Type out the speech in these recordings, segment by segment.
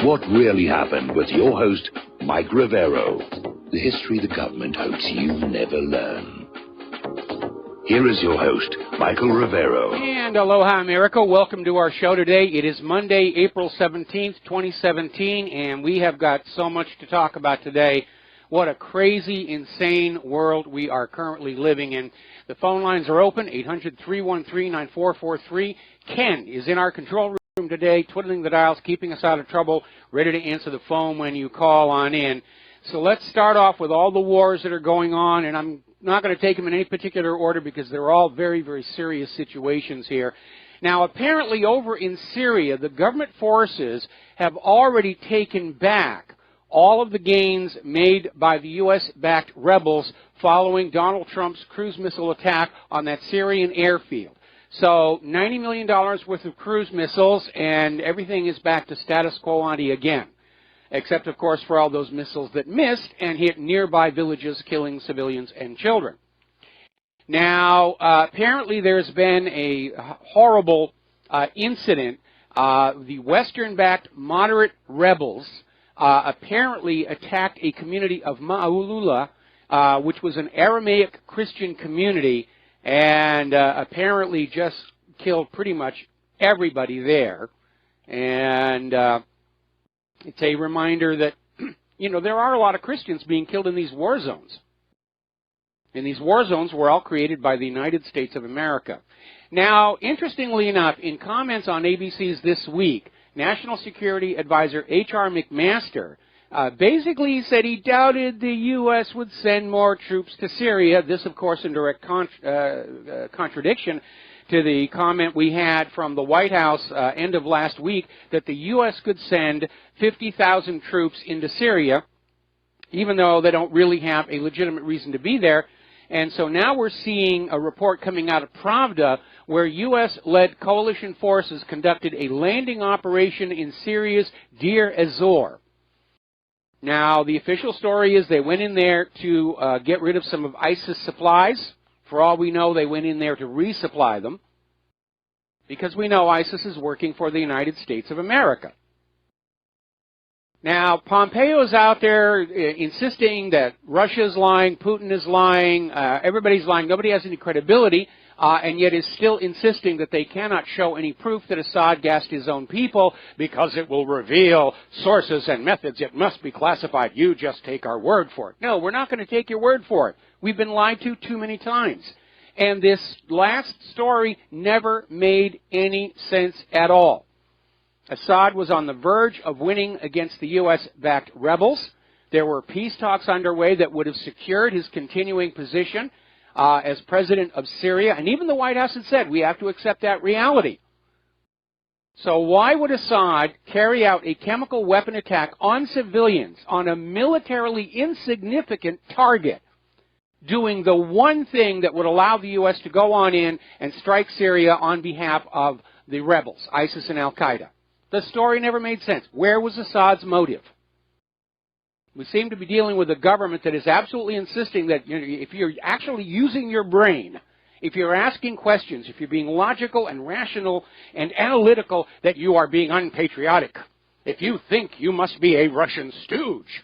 What really happened with your host, Mike Rivero. The history the government hopes you never learn. Here is your host, Michael Rivero. And aloha, America. Welcome to our show today. It is Monday, April 17th, 2017, and we have got so much to talk about today. What a crazy, insane world we are currently living in. The phone lines are open, 800-313-9443. Ken is in our control room today, twiddling the dials, keeping us out of trouble, ready to answer the phone when you call on in. So let's start off with all the wars that are going on, and I'm not going to take them in any particular order because they're all very, very serious situations here. Now, apparently over in Syria, the government forces have already taken back all of the gains made by the U.S.-backed rebels following Donald Trump's cruise missile attack on that Syrian airfield. So $90 million worth of cruise missiles, and everything is back to status quo ante again, except, of course, for all those missiles that missed and hit nearby villages, killing civilians and children. Now, apparently there's been a horrible incident. The Western-backed moderate rebels apparently attacked a community of Ma'ulula, which was an Aramaic Christian community, and apparently just killed pretty much everybody there. And it's a reminder that, you know, there are a lot of Christians being killed in these war zones. And these war zones were all created by the United States of America. Now, interestingly enough, in comments on ABC's This Week, National Security Advisor H.R. McMaster basically said he doubted the U.S. would send more troops to Syria. This, of course, in direct contradiction to the comment we had from the White House end of last week that the U.S. could send 50,000 troops into Syria, even though they don't really have a legitimate reason to be there. And so now we're seeing a report coming out of Pravda where U.S.-led coalition forces conducted a landing operation in Syria's Deir ez-Zor. Now, the official story is they went in there to get rid of some of ISIS supplies. For all we know, they went in there to resupply them, because we know ISIS is working for the United States of America. Now, Pompeo's out there insisting that Russia's lying, Putin is lying, everybody's lying, nobody has any credibility, and yet is still insisting that they cannot show any proof that Assad gassed his own people because it will reveal sources and methods. It must be classified. You just take our word for it. No, we're not going to take your word for it. We've been lied to too many times. And this last story never made any sense at all. Assad was on the verge of winning against the U.S.-backed rebels. There were peace talks underway that would have secured his continuing position as president of Syria. And even the White House had said, we have to accept that reality. So why would Assad carry out a chemical weapon attack on civilians, on a militarily insignificant target, doing the one thing that would allow the U.S. to go on in and strike Syria on behalf of the rebels, ISIS and Al-Qaeda? The story never made sense. Where was Assad's motive? We seem to be dealing with a government that is absolutely insisting that if you're actually using your brain, if you're asking questions, if you're being logical and rational and analytical, that you are being unpatriotic. If you think, you must be a Russian stooge.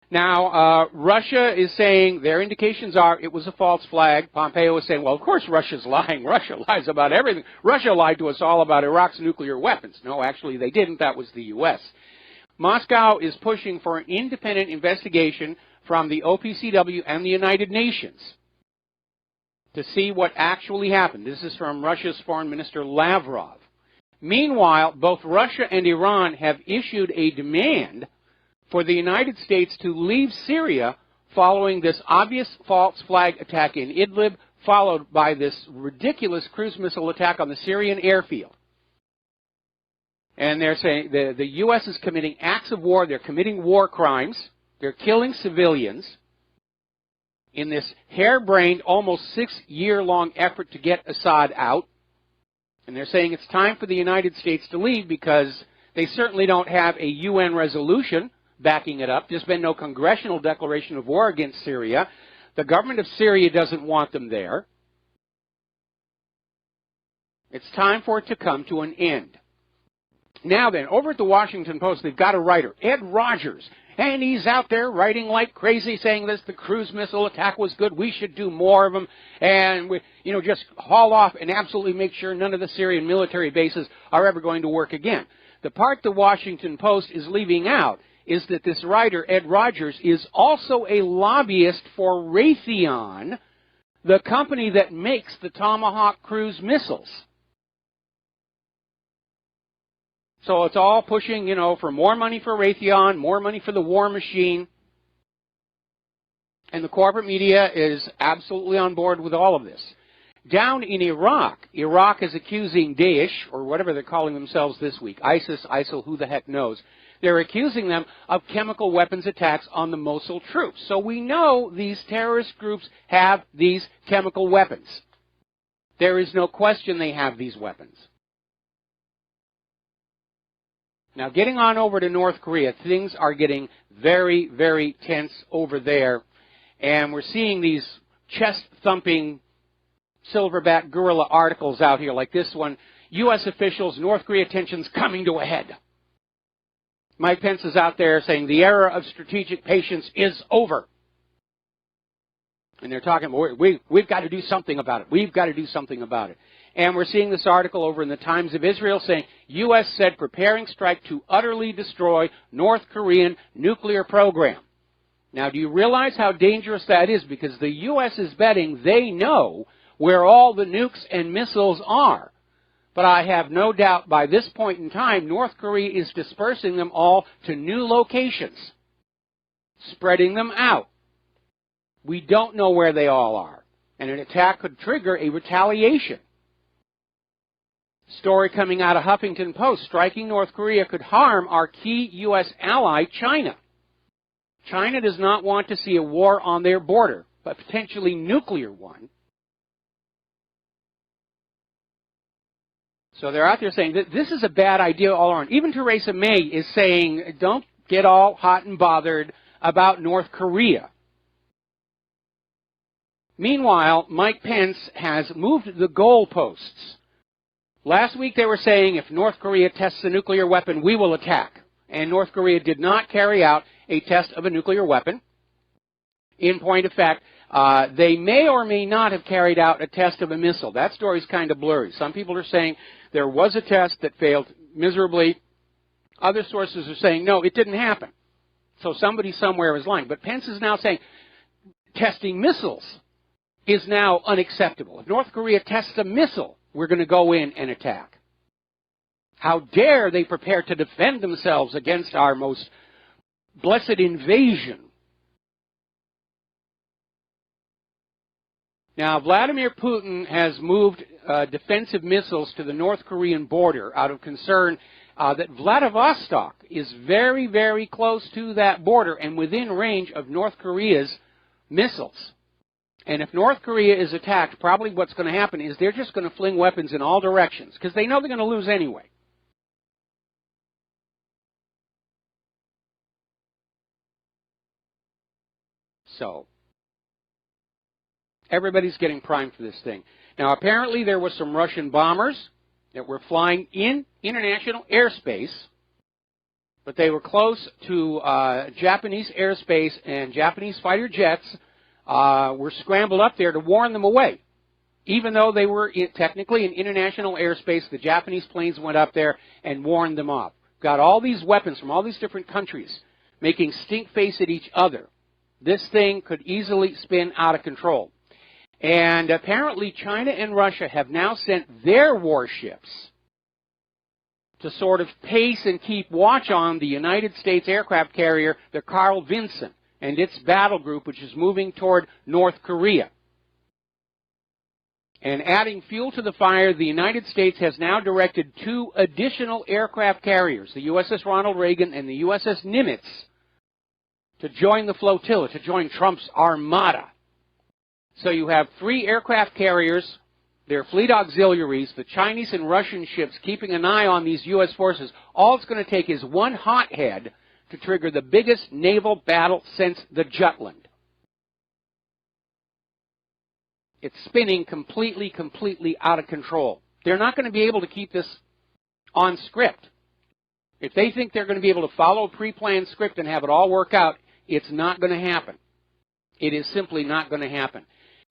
Now, Russia is saying, their indications are it was a false flag. Pompeo is saying, well, of course Russia's lying. Russia lies about everything. Russia lied to us all about Iraq's nuclear weapons. No, actually they didn't. That was the U.S. Moscow is pushing for an independent investigation from the OPCW and the United Nations to see what actually happened. This is from Russia's Foreign Minister Lavrov. Meanwhile, both Russia and Iran have issued a demand for the United States to leave Syria following this obvious false flag attack in Idlib, followed by this ridiculous cruise missile attack on the Syrian airfield. And they're saying the U.S. is committing acts of war. They're committing war crimes. They're killing civilians in this harebrained, almost 6-year-long effort to get Assad out. And they're saying it's time for the United States to leave because they certainly don't have a UN resolution backing it up. There's been no congressional declaration of war against Syria. The government of Syria doesn't want them there. It's time for it to come to an end. Now then, over at the Washington Post, they've got a writer, Ed Rogers, and he's out there writing like crazy, saying this, the cruise missile attack was good, we should do more of them, and we, just haul off and absolutely make sure none of the Syrian military bases are ever going to work again. The part the Washington Post is leaving out is that this writer, Ed Rogers, is also a lobbyist for Raytheon, the company that makes the Tomahawk cruise missiles. So it's all pushing, for more money for Raytheon, more money for the war machine. And the corporate media is absolutely on board with all of this. Down in Iraq, Iraq is accusing Daesh, or whatever they're calling themselves this week, ISIS, ISIL, who the heck knows. They're accusing them of chemical weapons attacks on the Mosul troops. So we know these terrorist groups have these chemical weapons. There is no question they have these weapons. Now, getting on over to North Korea, things are getting very, very tense over there. And we're seeing these chest-thumping silverback gorilla articles out here, like this one, U.S. officials, North Korea tensions coming to a head. Mike Pence is out there saying the era of strategic patience is over. And they're talking, we've got to do something about it. We've got to do something about it. And we're seeing this article over in the Times of Israel saying, U.S. said preparing strike to utterly destroy North Korean nuclear program. Now, do you realize how dangerous that is? Because the U.S. is betting they know where all the nukes and missiles are. But I have no doubt by this point in time, North Korea is dispersing them all to new locations, spreading them out. We don't know where they all are. And an attack could trigger a retaliation. Story coming out of Huffington Post, striking North Korea could harm our key U.S. ally, China. China does not want to see a war on their border, but potentially nuclear one. So they're out there saying that this is a bad idea all around. Even Theresa May is saying, don't get all hot and bothered about North Korea. Meanwhile, Mike Pence has moved the goalposts. Last week they were saying if North Korea tests a nuclear weapon, we will attack. And North Korea did not carry out a test of a nuclear weapon. In point of fact, they may or may not have carried out a test of a missile. That story's kind of blurry. Some people are saying there was a test that failed miserably. Other sources are saying, no, it didn't happen. So somebody somewhere is lying. But Pence is now saying testing missiles is now unacceptable. If North Korea tests a missile, we're going to go in and attack. How dare they prepare to defend themselves against our most blessed invasion? Now, Vladimir Putin has moved defensive missiles to the North Korean border out of concern that Vladivostok is very, very close to that border and within range of North Korea's missiles. And if North Korea is attacked, probably what's going to happen is they're just going to fling weapons in all directions because they know they're going to lose anyway. So, everybody's getting primed for this thing. Now, apparently there were some Russian bombers that were flying in international airspace, but they were close to Japanese airspace, and Japanese fighter jets were scrambled up there to warn them away. Even though they were technically in international airspace, the Japanese planes went up there and warned them off. Got all these weapons from all these different countries making stink face at each other. This thing could easily spin out of control. And apparently China and Russia have now sent their warships to sort of pace and keep watch on the United States aircraft carrier, the Carl Vinson, and its battle group, which is moving toward North Korea. And adding fuel to the fire, the United States has now directed 2 additional aircraft carriers, the USS Ronald Reagan and the USS Nimitz, to join the flotilla, to join Trump's armada. So you have 3 aircraft carriers, their fleet auxiliaries, the Chinese and Russian ships keeping an eye on these U.S. forces. All it's going to take is one hothead to trigger the biggest naval battle since the Jutland. It's spinning completely out of control. They're not going to be able to keep this on script. If they think they're going to be able to follow a pre-planned script and have it all work out, it's not going to happen. It is simply not going to happen.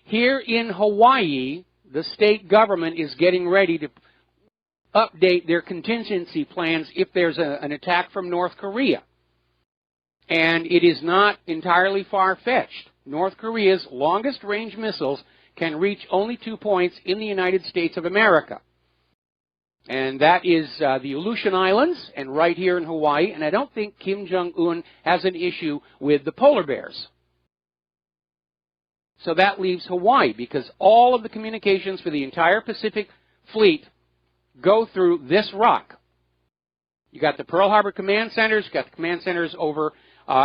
Here in Hawaii, the state government is getting ready to update their contingency plans if there's an attack from North Korea. And it is not entirely far-fetched. North Korea's longest-range missiles can reach only 2 points in the United States of America. And that is the Aleutian Islands and right here in Hawaii. And I don't think Kim Jong-un has an issue with the polar bears. So that leaves Hawaii, because all of the communications for the entire Pacific Fleet go through this rock. You got the Pearl Harbor command centers, you got the command centers over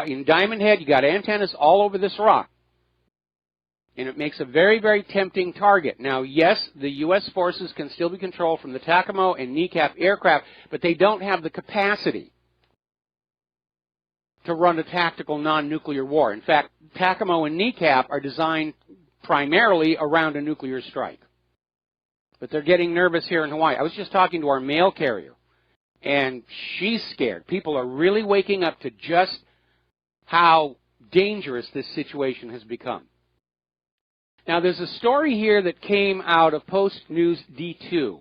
in Diamond Head, you got antennas all over this rock. And it makes a very, very tempting target. Now, yes, the U.S. forces can still be controlled from the Takamo and NECAP aircraft, but they don't have the capacity to run a tactical non-nuclear war. In fact, Takamo and NECAP are designed primarily around a nuclear strike. But they're getting nervous here in Hawaii. I was just talking to our mail carrier, and she's scared. People are really waking up to just how dangerous this situation has become. Now, there's a story here that came out of Post News D2,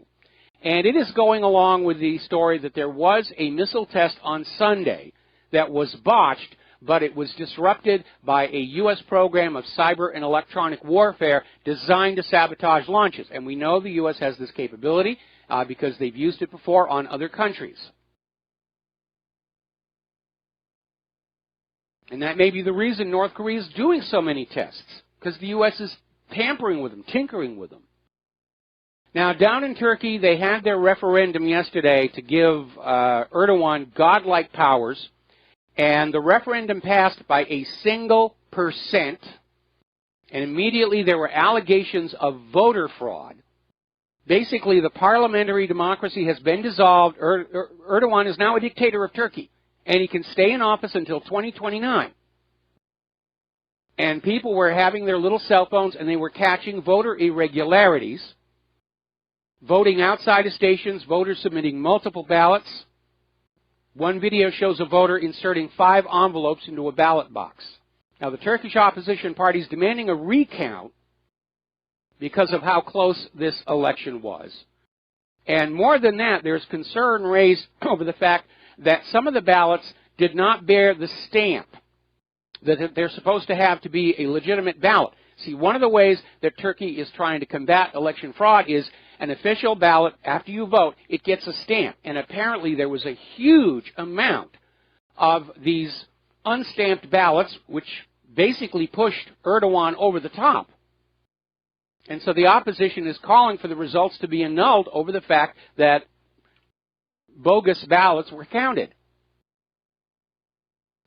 and it is going along with the story that there was a missile test on Sunday that was botched, but it was disrupted by a U.S. program of cyber and electronic warfare designed to sabotage launches. And we know the U.S. has this capability because they've used it before on other countries. And that may be the reason North Korea is doing so many tests, because the U.S. is tampering with them, tinkering with them. Now, down in Turkey, they had their referendum yesterday to give Erdogan godlike powers. And the referendum passed by a single %, and immediately there were allegations of voter fraud. Basically, the parliamentary democracy has been dissolved. Erdogan is now a dictator of Turkey, and he can stay in office until 2029. And people were having their little cell phones, and they were catching voter irregularities, voting outside of stations, voters submitting multiple ballots. One video shows a voter inserting 5 envelopes into a ballot box. Now, the Turkish opposition party is demanding a recount because of how close this election was. And more than that, there's concern raised over the fact that some of the ballots did not bear the stamp that they're supposed to have to be a legitimate ballot. See, one of the ways that Turkey is trying to combat election fraud is an official ballot, after you vote, it gets a stamp. And apparently there was a huge amount of these unstamped ballots, which basically pushed Erdogan over the top. And so the opposition is calling for the results to be annulled over the fact that bogus ballots were counted.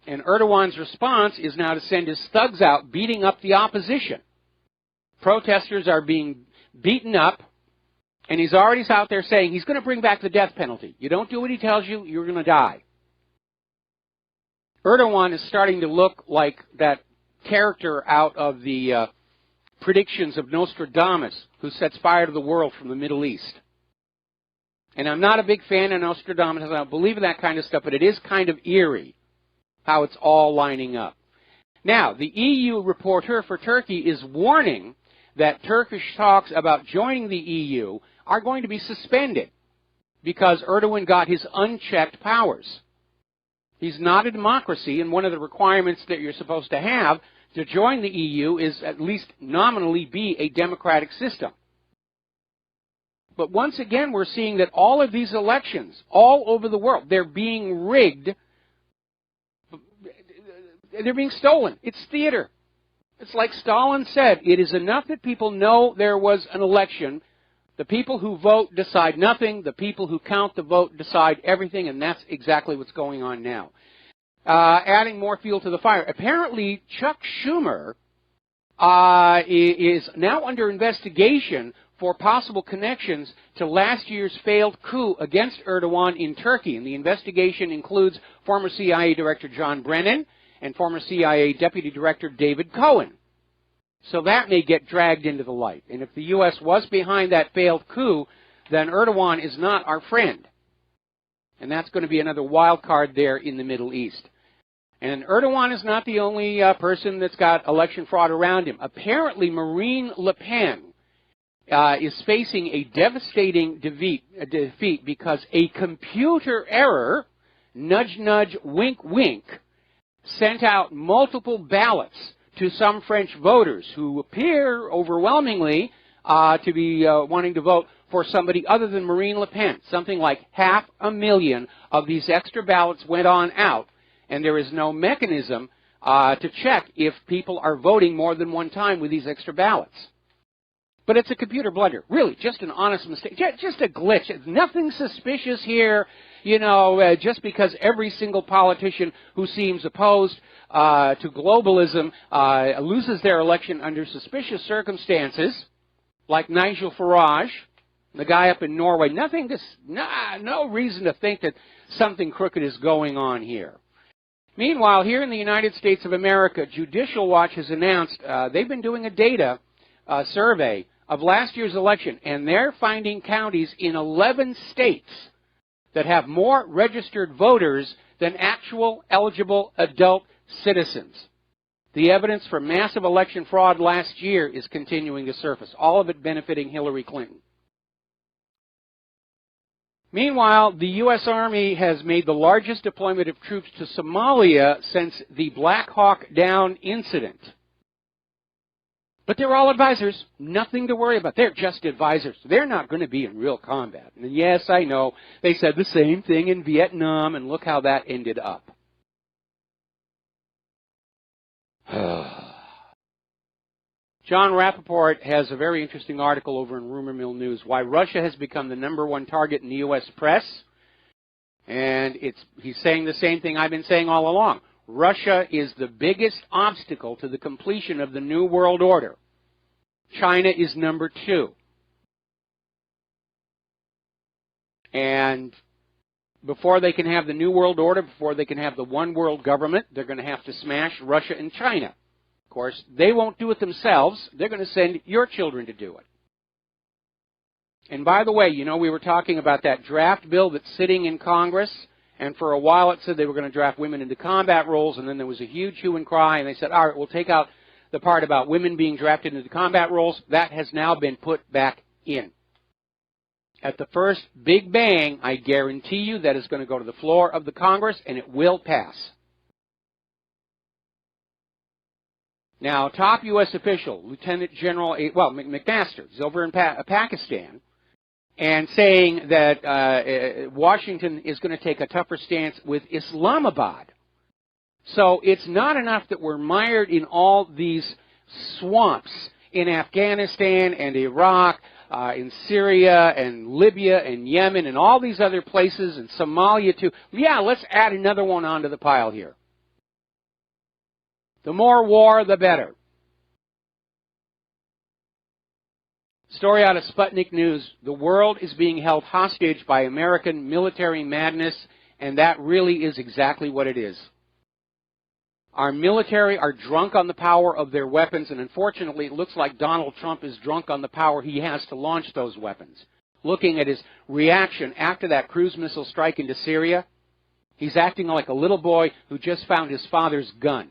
And Erdogan's response is now to send his thugs out beating up the opposition. Protesters are being beaten up, and he's already out there saying he's going to bring back the death penalty. You don't do what he tells you, you're going to die. Erdogan is starting to look like that character out of the predictions of Nostradamus, who sets fire to the world from the Middle East. And I'm not a big fan of Nostradamus. I don't believe in that kind of stuff, but it is kind of eerie how it's all lining up. Now, the EU reporter for Turkey is warning that Turkish talks about joining the EU are going to be suspended because Erdogan got his unchecked powers. He's not a democracy, and one of the requirements that you're supposed to have to join the EU is at least nominally be a democratic system. But once again, we're seeing that all of these elections, all over the world, they're being rigged. They're being stolen. It's theater. It's like Stalin said, it is enough that people know there was an election. The people who vote decide nothing. The people who count the vote decide everything, and that's exactly what's going on now. Adding more fuel to the fire. Apparently, Chuck Schumer is now under investigation for possible connections to last year's failed coup against Erdogan in Turkey. And the investigation includes former CIA Director John Brennan and former CIA Deputy Director David Cohen. So that may get dragged into the light. And if the U.S. was behind that failed coup, then Erdogan is not our friend. And that's going to be another wild card there in the Middle East. And Erdogan is not the only person that's got election fraud around him. Apparently, Marine Le Pen is facing a devastating defeat because a computer error, nudge, nudge, wink, wink, sent out multiple ballots to some French voters who appear overwhelmingly to be wanting to vote for somebody other than Marine Le Pen. Something like 500,000 of these extra ballots went on out, and there is no mechanism to check if people are voting more than one time with these extra ballots. But it's a computer blunder. Really, just an honest mistake. Just a glitch. It's nothing suspicious here, you know, just because every single politician who seems opposed to globalism loses their election under suspicious circumstances, like Nigel Farage, the guy up in Norway. No reason to think that something crooked is going on here. Meanwhile, here in the United States of America, Judicial Watch has announced they've been doing a data survey of last year's election, and they're finding counties in 11 states that have more registered voters than actual eligible adult citizens. The evidence for massive election fraud last year is continuing to surface, all of it benefiting Hillary Clinton. Meanwhile, the U.S. Army has made the largest deployment of troops to Somalia since the Black Hawk Down incident. But they're all advisors. Nothing to worry about. They're just advisors. They're not going to be in real combat. And yes, I know, they said the same thing in Vietnam, and look how that ended up. John Rappaport has a very interesting article over in Rumor Mill News, Why Russia Has Become the #1 Target in the U.S. Press. And he's saying the same thing I've been saying all along. Russia is the biggest obstacle to the completion of the New World Order. China is number 2. And before they can have the New World Order, before they can have the one world government, they're going to have to smash Russia and China. Of course, they won't do it themselves. They're going to send your children to do it. And by the way, you know, we were talking about that draft bill that's sitting in Congress. And for a while it said they were going to draft women into combat roles, and then there was a huge hue and cry, and they said, all right, we'll take out the part about women being drafted into combat roles. That has now been put back in. At the first big bang, I guarantee you that is going to go to the floor of the Congress, and it will pass. Now, top U.S. official, Lieutenant General, McMaster, is over in Pakistan, and saying that Washington is going to take a tougher stance with Islamabad. So it's not enough that we're mired in all these swamps in Afghanistan and Iraq, in Syria and Libya and Yemen and all these other places, and Somalia too. Yeah, let's add another one onto the pile here. The more war, the better. Story out of Sputnik News. The world is being held hostage by American military madness, and that really is exactly what it is. Our military are drunk on the power of their weapons, and unfortunately it looks like Donald Trump is drunk on the power he has to launch those weapons. Looking at his reaction after that cruise missile strike into Syria, he's acting like a little boy who just found his father's gun.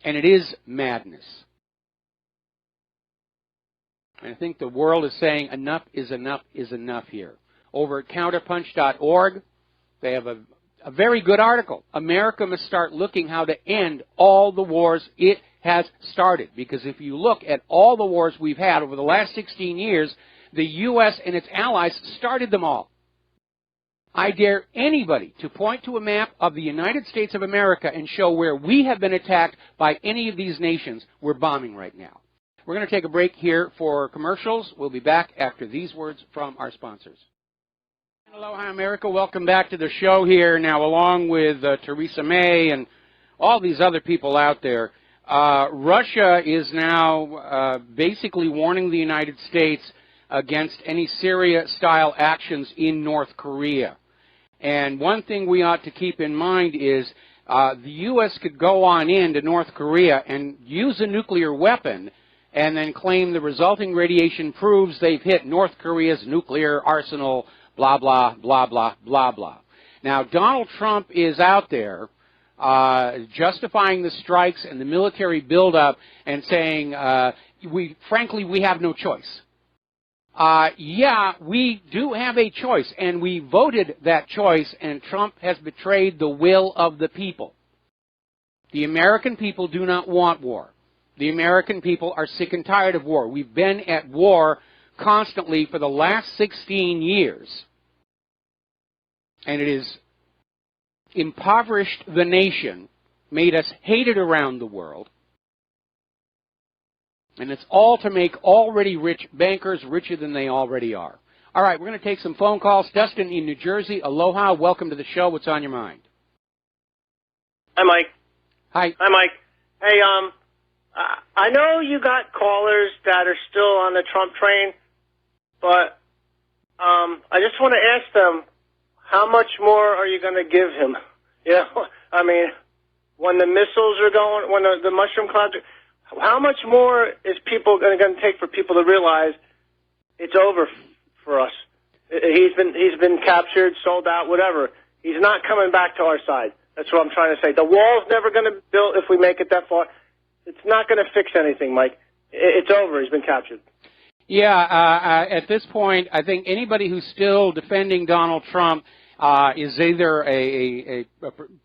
And it is madness. And I think the world is saying enough is enough is enough here. Over at counterpunch.org, they have a very good article. America must start looking how to end all the wars it has started. Because if you look at all the wars we've had over the last 16 years, the U.S. and its allies started them all. I dare anybody to point to a map of the United States of America and show where we have been attacked by any of these nations we're bombing right now. We're going to take a break here for commercials. We'll be back after these words from our sponsors. Aloha, America. Welcome back to the show here now, along with Theresa May and all these other people out there. Russia is now basically warning the United States against any Syria-style actions in North Korea. And one thing we ought to keep in mind is the U.S. could go on into North Korea and use a nuclear weapon and then claim the resulting radiation proves they've hit North Korea's nuclear arsenal blah, blah, blah, blah, blah, blah. Now, Donald Trump is out there justifying the strikes and the military buildup and saying, frankly, we have no choice. Yeah, we do have a choice, and we voted that choice, and Trump has betrayed the will of the people. The American people do not want war. The American people are sick and tired of war. We've been at war constantly for the last 16 years, and it has impoverished the nation, made us hated around the world, and it's all to make already rich bankers richer than they already are. All right, we're going to take some phone calls. Dustin in New Jersey, aloha, welcome to the show. What's on your mind? Hi, Mike. Hi. Hi, Mike. Hey, I know you got callers that are still on the Trump train, but I just want to ask them, how much more are you going to give him? You know, I mean, when the missiles are going, when the mushroom clouds are, how much more is people going to take for people to realize it's over for us? He's been captured, sold out, whatever. He's not coming back to our side. That's what I'm trying to say. The wall's never going to be built if we make it that far. It's not going to fix anything, Mike. It's over. He's been captured. Yeah, at this point, I think anybody who's still defending Donald Trump is either a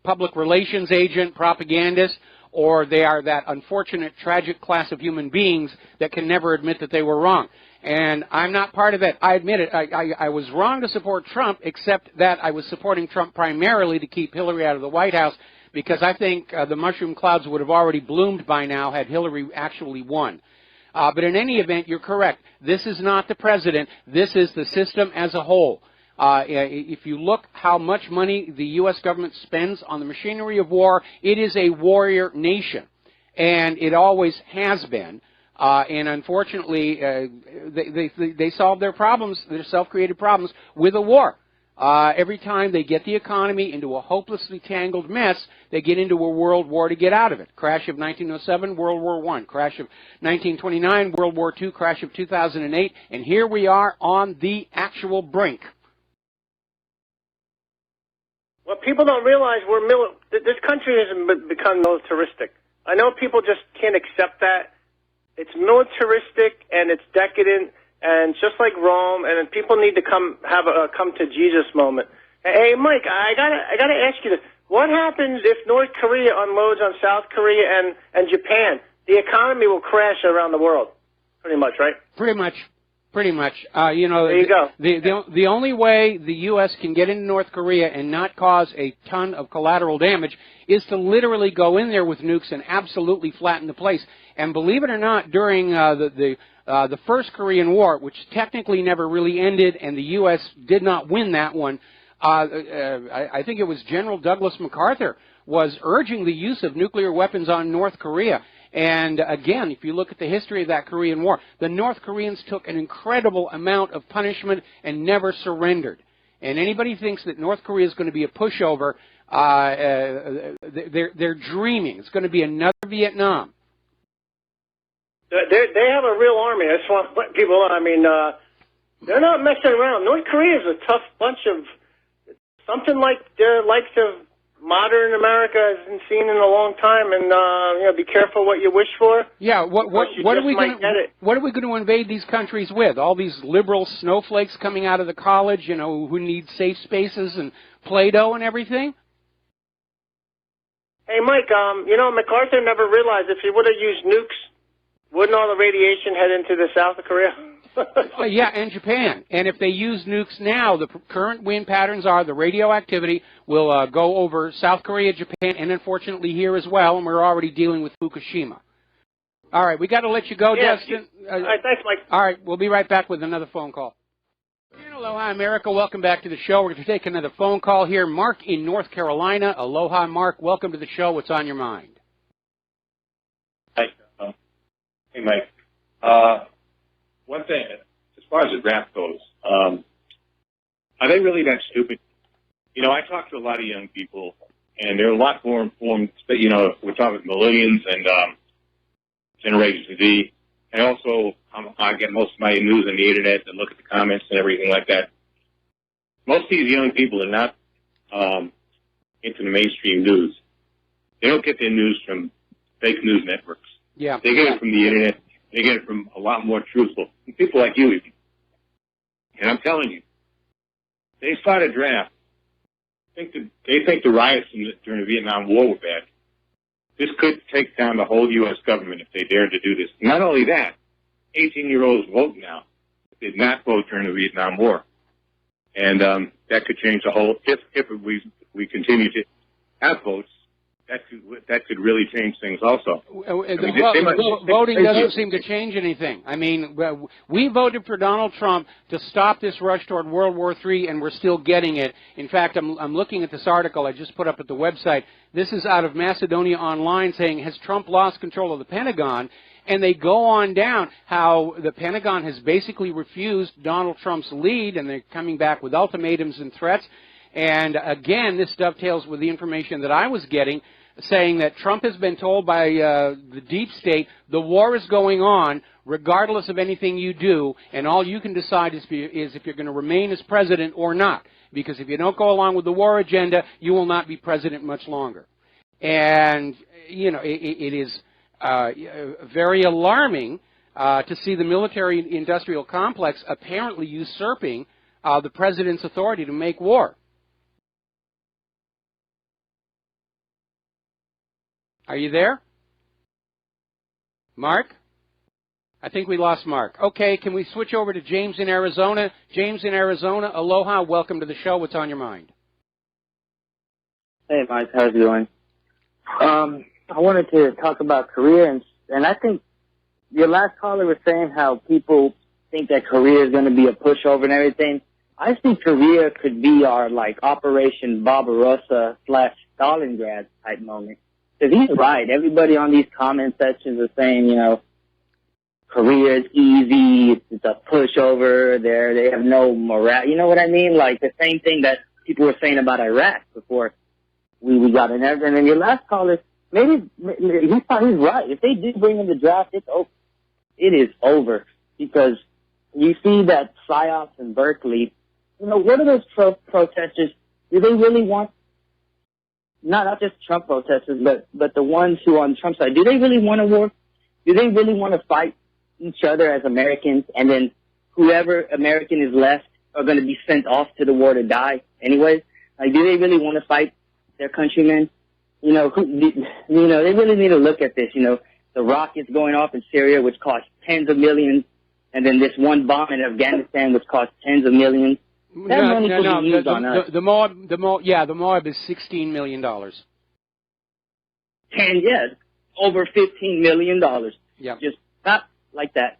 public relations agent, propagandist, or they are that unfortunate, tragic class of human beings that can never admit that they were wrong. And I'm not part of that. I admit it. I was wrong to support Trump, except that I was supporting Trump primarily to keep Hillary out of the White House, because I think the mushroom clouds would have already bloomed by now had Hillary actually won. But in any event, you're correct. This is not the president. This is the system as a whole. If you look how much money the U.S. government spends on the machinery of war, it is a warrior nation, and it always has been. And unfortunately, they solve their problems, their self-created problems, with a war. Every time they get the economy into a hopelessly tangled mess, they get into a world war to get out of it. Crash of 1907, World War I. Crash of 1929, World War II. Crash of 2008. And here we are on the actual brink. What people don't realize, this country has become militaristic. I know people just can't accept that. It's militaristic and it's decadent, and just like Rome, and people need to come to Jesus moment. Hey, Mike, I gotta ask you this: what happens if North Korea unloads on South Korea and Japan? The economy will crash around the world, pretty much, right? Pretty much. There you go. The only way the U.S. can get into North Korea and not cause a ton of collateral damage is to literally go in there with nukes and absolutely flatten the place. And believe it or not, during the first Korean War, which technically never really ended, and the U.S. did not win that one, I think it was General Douglas MacArthur was urging the use of nuclear weapons on North Korea. And again, if you look at the history of that Korean War, the North Koreans took an incredible amount of punishment and never surrendered. And anybody who thinks that North Korea is going to be a pushover, they're dreaming. It's going to be another Vietnam. They have a real army. I just want to let people know. I mean, they're not messing around. North Korea is a tough bunch of something like the likes of modern America hasn't seen in a long time, and be careful what you wish for. Yeah, what are we going to invade these countries with? All these liberal snowflakes coming out of the college, who need safe spaces and Play-Doh and everything? Hey, Mike, MacArthur never realized if he would have used nukes, wouldn't all the radiation head into the South of Korea? Yeah, and Japan. And if they use nukes now, the current wind patterns are the radioactivity will go over South Korea, Japan, and unfortunately here as well, and we're already dealing with Fukushima. All right, we got to let you go, Dustin. All right, thanks, Mike. All right, we'll be right back with another phone call. Aloha, America. Welcome back to the show. We're going to take another phone call here. Mark in North Carolina. Aloha, Mark. Welcome to the show. What's on your mind? Hi. Hey, Mike. One thing, as far as the draft goes, are they really that stupid? I talk to a lot of young people, and they're a lot more informed. We're talking millennials and Generation Z, and also I get most of my news on the internet and look at the comments and everything like that. most of these young people are not into the mainstream news. They don't get their news from fake news networks. Yeah. They get it from the internet. They get it from a lot more truthful people like you even. And I'm telling you, they start a draft. They think the riots during the Vietnam War were bad. This could take down the whole U.S. government if they dared to do this. Not only that, 18-year-olds vote now. Did not vote during the Vietnam War. And that could change the whole, if we continue to have votes, that could really change things also. Voting doesn't seem to change anything. I mean, we voted for Donald Trump to stop this rush toward World War III, and we're still getting it. In fact, I'm looking at this article I just put up at the website. This is out of Macedonia Online saying, has Trump lost control of the Pentagon? And they go on down how the Pentagon has basically refused Donald Trump's lead, and they're coming back with ultimatums and threats. And again, this dovetails with the information that I was getting, saying that Trump has been told by the deep state, the war is going on regardless of anything you do, and all you can decide is if you're going to remain as president or not. Because if you don't go along with the war agenda, you will not be president much longer. And, you know, it is very alarming to see the military-industrial complex apparently usurping the president's authority to make war. Are you there? Mark? I think we lost Mark. Okay, can we switch over to James in Arizona? James in Arizona, aloha, welcome to the show. What's on your mind? Hey, Mike, how's it going? I wanted to talk about Korea, and I think your last caller was saying how people think that Korea is going to be a pushover and everything. I think Korea could be our, like, Operation Barbarossa / Stalingrad type moment. Because he's right. Everybody on these comment sections are saying, you know, Korea is easy, it's a pushover, they have no morale. You know what I mean? Like the same thing that people were saying about Iraq before we got in there. And then your last caller, maybe he thought he's right. If they do bring in the draft, it's over. It is over. Because you see that PSYOPs in Berkeley, you know, what are those protesters? Do they really want, not just Trump protesters, but the ones who are on Trump's side, do they really want a war? Do they really want to fight each other as Americans, and then whoever American is left are going to be sent off to the war to die anyway? Like, do they really want to fight their countrymen? You know, they really need to look at this. You know, the rockets going off in Syria, which cost tens of millions, and then this one bomb in Afghanistan, which cost tens of millions. That money could be used on us. The Moab is $16 million. Over $15 million. Yeah. Just not like that.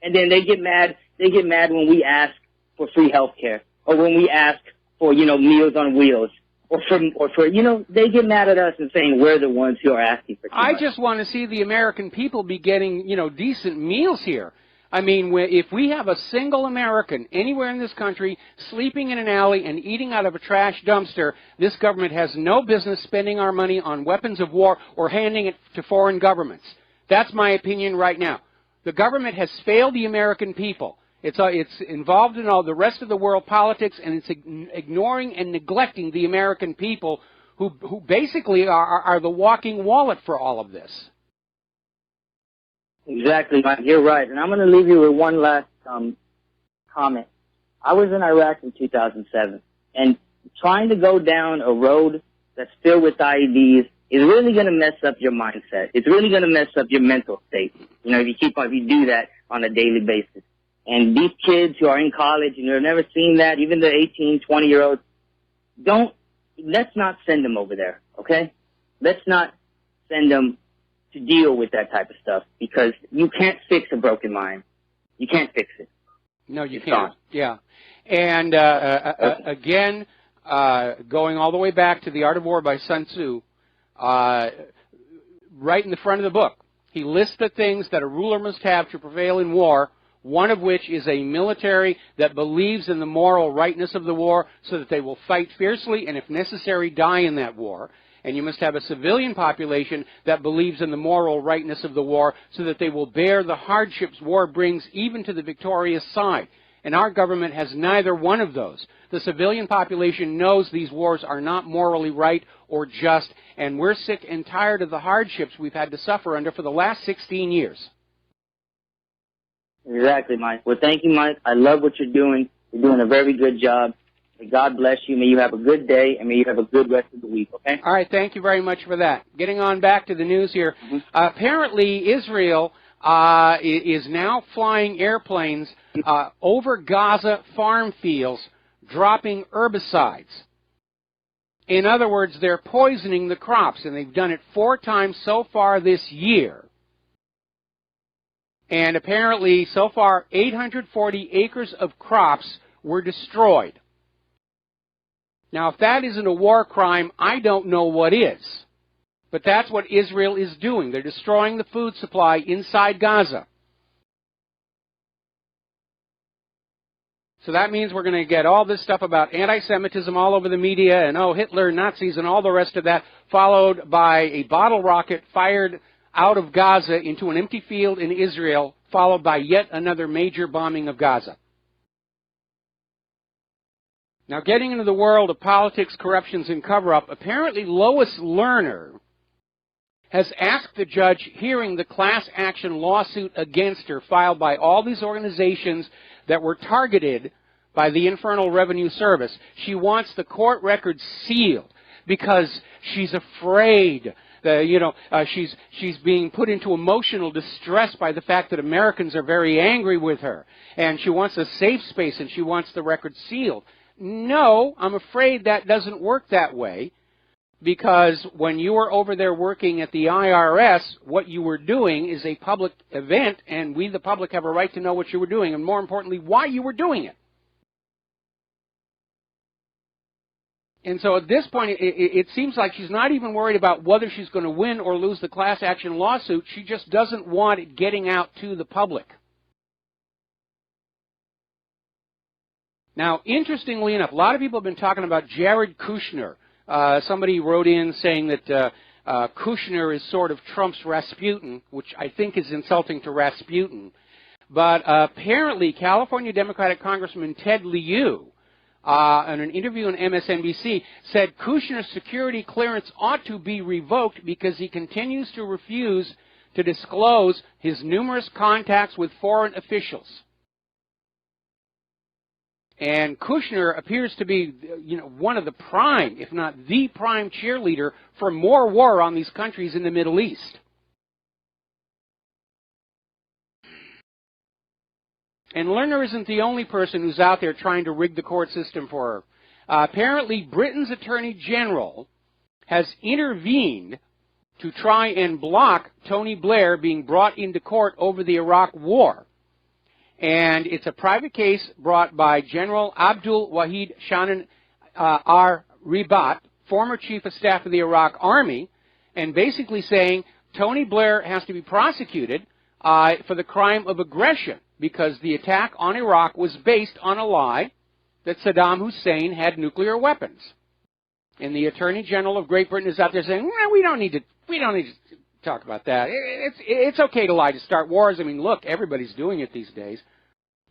And then they get mad. They get mad when we ask for free health care, or when we ask for, you know, Meals on Wheels, or for you know, they get mad at us and saying we're the ones who are asking for too much. I just want to see the American people be getting, you know, decent meals here. I mean, if we have a single American anywhere in this country sleeping in an alley and eating out of a trash dumpster, this government has no business spending our money on weapons of war or handing it to foreign governments. That's my opinion right now. The government has failed the American people. It's involved in all the rest of the world politics, and it's ignoring and neglecting the American people who basically are the walking wallet for all of this. Exactly, Mike. You're right. And I'm going to leave you with one last comment. I was in Iraq in 2007, and trying to go down a road that's filled with IEDs is really going to mess up your mindset. It's really going to mess up your mental state. You know, if you do that on a daily basis. And these kids who are in college and they've never seen that, even the 18, 20-year-olds, let's not send them over there, okay? Let's not send them to deal with that type of stuff, because you can't fix a broken mind. You can't fix it. No, you can't. Yeah. And again, going all the way back to The Art of War by Sun Tzu, right in the front of the book, he lists the things that a ruler must have to prevail in war, one of which is a military that believes in the moral rightness of the war so that they will fight fiercely and, if necessary, die in that war. And you must have a civilian population that believes in the moral rightness of the war so that they will bear the hardships war brings even to the victorious side. And our government has neither one of those. The civilian population knows these wars are not morally right or just, and we're sick and tired of the hardships we've had to suffer under for the last 16 years. Exactly, Mike. Well, thank you, Mike. I love what you're doing. You're doing a very good job. May God bless you. May you have a good day, and may you have a good rest of the week, okay? All right, thank you very much for that. Getting on back to the news here. Apparently, Israel is now flying airplanes over Gaza farm fields, dropping herbicides. In other words, they're poisoning the crops, and they've done it 4 times so far this year. And apparently, so far, 840 acres of crops were destroyed. Now, if that isn't a war crime, I don't know what is. But that's what Israel is doing. They're destroying the food supply inside Gaza. So that means we're going to get all this stuff about anti-Semitism all over the media and, oh, Hitler, Nazis, and all the rest of that, followed by a bottle rocket fired out of Gaza into an empty field in Israel, followed by yet another major bombing of Gaza. Now, getting into the world of politics, corruptions, and cover-up, apparently Lois Lerner has asked the judge hearing the class action lawsuit against her filed by all these organizations that were targeted by the Internal Revenue Service. She wants the court records sealed because she's afraid that, she's being put into emotional distress by the fact that Americans are very angry with her. And she wants a safe space and she wants the records sealed. No, I'm afraid that doesn't work that way. Because when you were over there working at the IRS, what you were doing is a public event, and we, the public, have a right to know what you were doing, and more importantly, why you were doing it. And so at this point, it seems like she's not even worried about whether she's going to win or lose the class action lawsuit. She just doesn't want it getting out to the public. Now, interestingly enough, a lot of people have been talking about Jared Kushner. Somebody wrote in saying that Kushner is sort of Trump's Rasputin, which I think is insulting to Rasputin. But apparently, California Democratic Congressman Ted Lieu, in an interview on MSNBC, said Kushner's security clearance ought to be revoked because he continues to refuse to disclose his numerous contacts with foreign officials. And Kushner appears to be, one of the prime, if not the prime cheerleader for more war on these countries in the Middle East. And Lerner isn't the only person who's out there trying to rig the court system for her. Apparently, Britain's Attorney General has intervened to try and block Tony Blair being brought into court over the Iraq War. And it's a private case brought by General Abdul Wahid Shanan Ribat, former Chief of Staff of the Iraq Army, and basically saying Tony Blair has to be prosecuted for the crime of aggression because the attack on Iraq was based on a lie that Saddam Hussein had nuclear weapons. And the Attorney General of Great Britain is out there saying, we don't need to talk about that. It's okay to lie to start wars. I mean, look, everybody's doing it these days.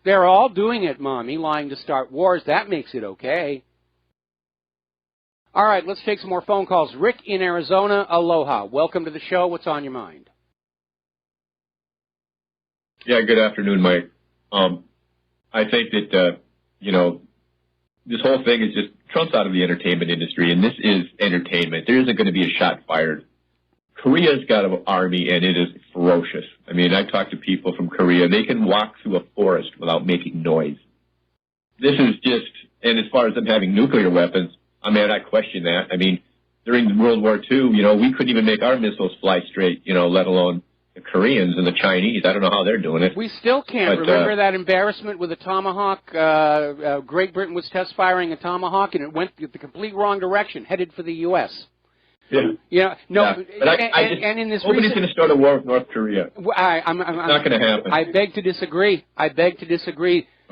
They're all doing it, Mommy, lying to start wars. That makes it okay. All right, let's take some more phone calls. Rick in Arizona, aloha. Welcome to the show. What's on your mind? Yeah, good afternoon, Mike. I think that, this whole thing is just, Trump's out of the entertainment industry, and this is entertainment. There isn't going to be a shot fired. Korea's got an army, and it is ferocious. I mean, I talked to people from Korea. They can walk through a forest without making noise. This is just, and as far as them having nuclear weapons, I mean, I question that. I mean, during World War II, we couldn't even make our missiles fly straight, let alone the Koreans and the Chinese. I don't know how they're doing it. We still can't. But, remember that embarrassment with the Tomahawk? Great Britain was test firing a Tomahawk, and it went the complete wrong direction, headed for the U.S. Yeah. But and in this nobody's going to start a war with North Korea. It's not going to happen. I beg to disagree. Okay.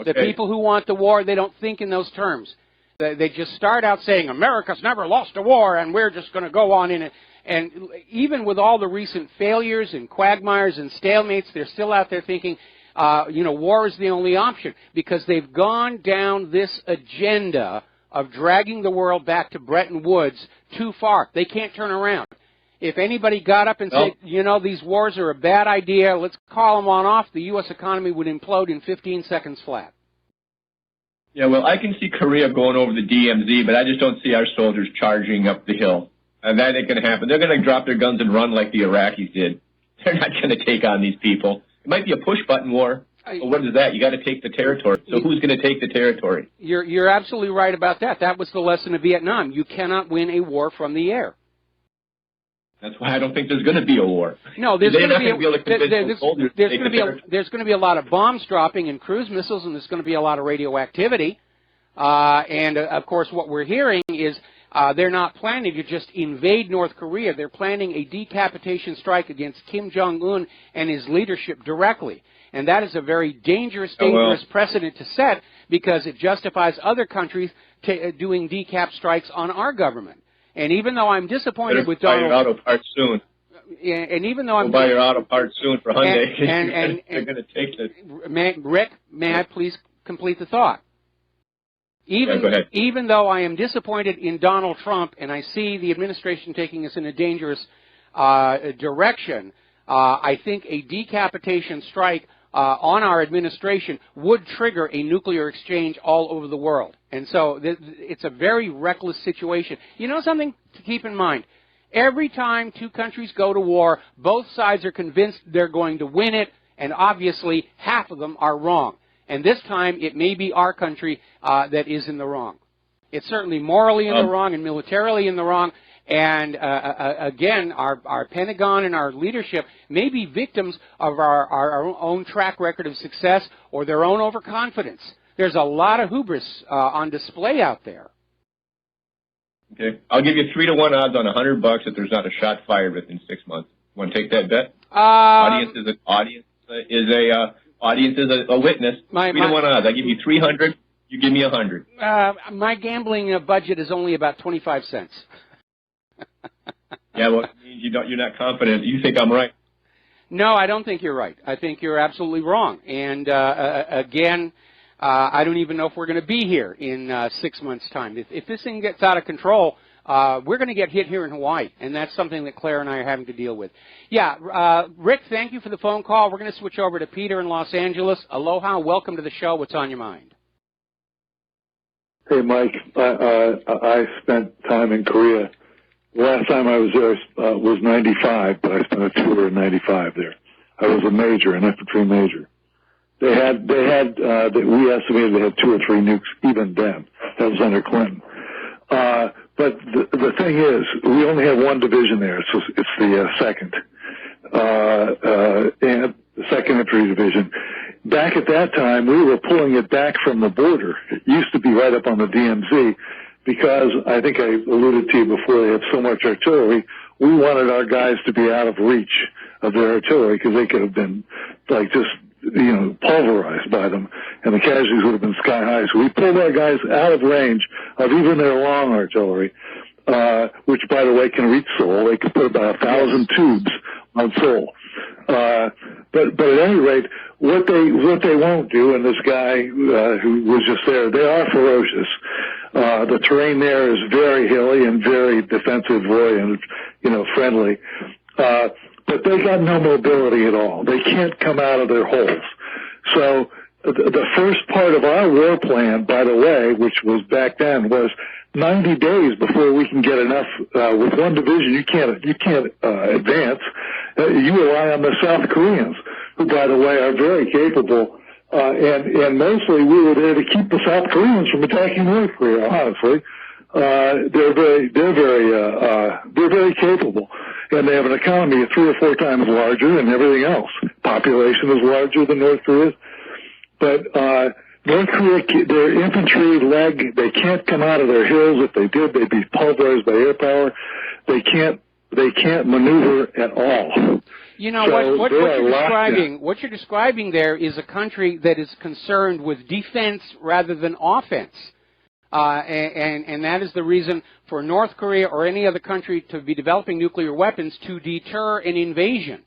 The people who want the war, they don't think in those terms. They just start out saying, America's never lost a war, and we're just going to go on in it. And even with all the recent failures and quagmires and stalemates, they're still out there thinking, war is the only option, because they've gone down this agenda of dragging the world back to Bretton Woods too far. They can't turn around. If anybody got up and said, these wars are a bad idea, let's call them on off, the U.S. economy would implode in 15 seconds flat. Yeah, well, I can see Korea going over the DMZ, but I just don't see our soldiers charging up the hill. And that ain't going to happen. They're going to drop their guns and run like the Iraqis did. They're not going to take on these people. It might be a push-button war. But what is that? You got to take the territory. So who's going to take the territory? You're absolutely right about that. That was the lesson of Vietnam. You cannot win a war from the air. That's why I don't think there's going to be a war. No, there's going to be a lot of bombs dropping and cruise missiles, and there's going to be a lot of radioactivity. And of course, what we're hearing is they're not planning to just invade North Korea. They're planning a decapitation strike against Kim Jong-un and his leadership directly. And that is a very dangerous precedent to set, because it justifies other countries doing decap strikes on our government. And even though I'm disappointed with Donald, buy your auto parts soon. And even though I'm buy your auto parts soon for Hyundai, and they're going to take it. Rick, may I please complete the thought? Go ahead. Even though I am disappointed in Donald Trump, and I see the administration taking us in a dangerous direction, I think a decapitation strike on our administration would trigger a nuclear exchange all over the world. And so it's a very reckless situation. You know something to keep in mind? Every time two countries go to war, both sides are convinced they're going to win it, and obviously half of them are wrong. And this time it may be our country that is in the wrong. It's certainly morally in the wrong and militarily in the wrong. And again, our Pentagon and our leadership may be victims of our own track record of success or their own overconfidence. There's a lot of hubris on display out there. Okay, I'll give you 3-to-1 odds on $100 that there's not a shot fired within 6 months. Want to take that bet? Audience is a witness. 3-to-1 odds. I give you 300. You give me 100. My gambling budget is only about 25 cents. Yeah, well, it means you're not confident. You think I'm right? No, I don't think you're right. I think you're absolutely wrong. And again, I don't even know if we're going to be here in 6 months' time. If this thing gets out of control, we're going to get hit here in Hawaii, and that's something that Claire and I are having to deal with. Yeah, Rick, thank you for the phone call. We're going to switch over to Peter in Los Angeles. Aloha, welcome to the show. What's on your mind? Hey, Mike, I spent time in Korea. The last time I was there was 95, but I spent a tour in 95 there. I was a major, an infantry major. We estimated they had 2 or 3 nukes even then. That was under Clinton. But the thing is, we only have 1 division there. It's the second, and the 2nd Infantry Division. Back at that time, we were pulling it back from the border. It used to be right up on the DMZ, because I think I alluded to you before, they have so much artillery. We wanted our guys to be out of reach of their artillery, because they could have been pulverized by them, and the casualties would have been sky high. So we pulled our guys out of range of even their long artillery, which, by the way, can reach Seoul. They could put about 1,000 tubes on Seoul. But at any rate, what they won't do, and this guy who was just there, they are ferocious. The terrain there is very hilly and very defensive-oriented, friendly. But they got no mobility at all. They can't come out of their holes. So the first part of our war plan, by the way, which was back then, was 90 days before we can get enough. With 1 division, you can't advance. You rely on the South Koreans, who, by the way, are very capable. And mostly we were there to keep the South Koreans from attacking North Korea. Honestly, they're very capable, and they have an economy 3 or 4 times larger than everything else. Population is larger than North Korea's, but North Korea, their infantry leg, they can't come out of their hills. If they did, they'd be pulverized by air power. They can't maneuver at all. You know, so what you're describing there is a country that is concerned with defense rather than offense. And that is the reason for North Korea or any other country to be developing nuclear weapons, to deter an invasion.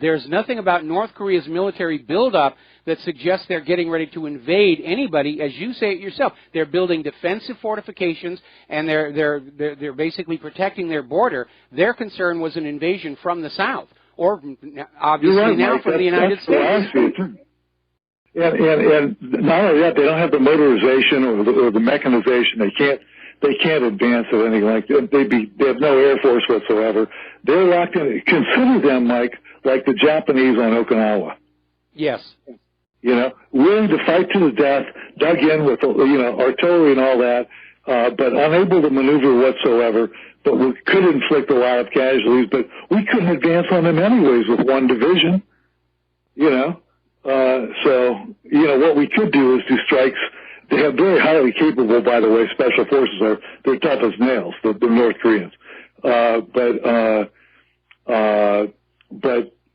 There's nothing about North Korea's military buildup that suggests they're getting ready to invade anybody. As you say it yourself, they're building defensive fortifications, and they're basically protecting their border. Their concern was an invasion from the south, or obviously right, now Mike. from the United That's the way I States. see it. And not only that, they don't have the motorization or the mechanization. They can't advance or anything like that. They have no air force whatsoever. They're locked in. Consider them, Mike, like the Japanese on Okinawa. Yes. You know, willing to fight to the death, dug in with, artillery and all that, but unable to maneuver whatsoever. But we could inflict a lot of casualties, but we couldn't advance on them anyways with one division. What we could do is do strikes. They have very highly capable, by the way, special forces are. They're tough as nails, the North Koreans. But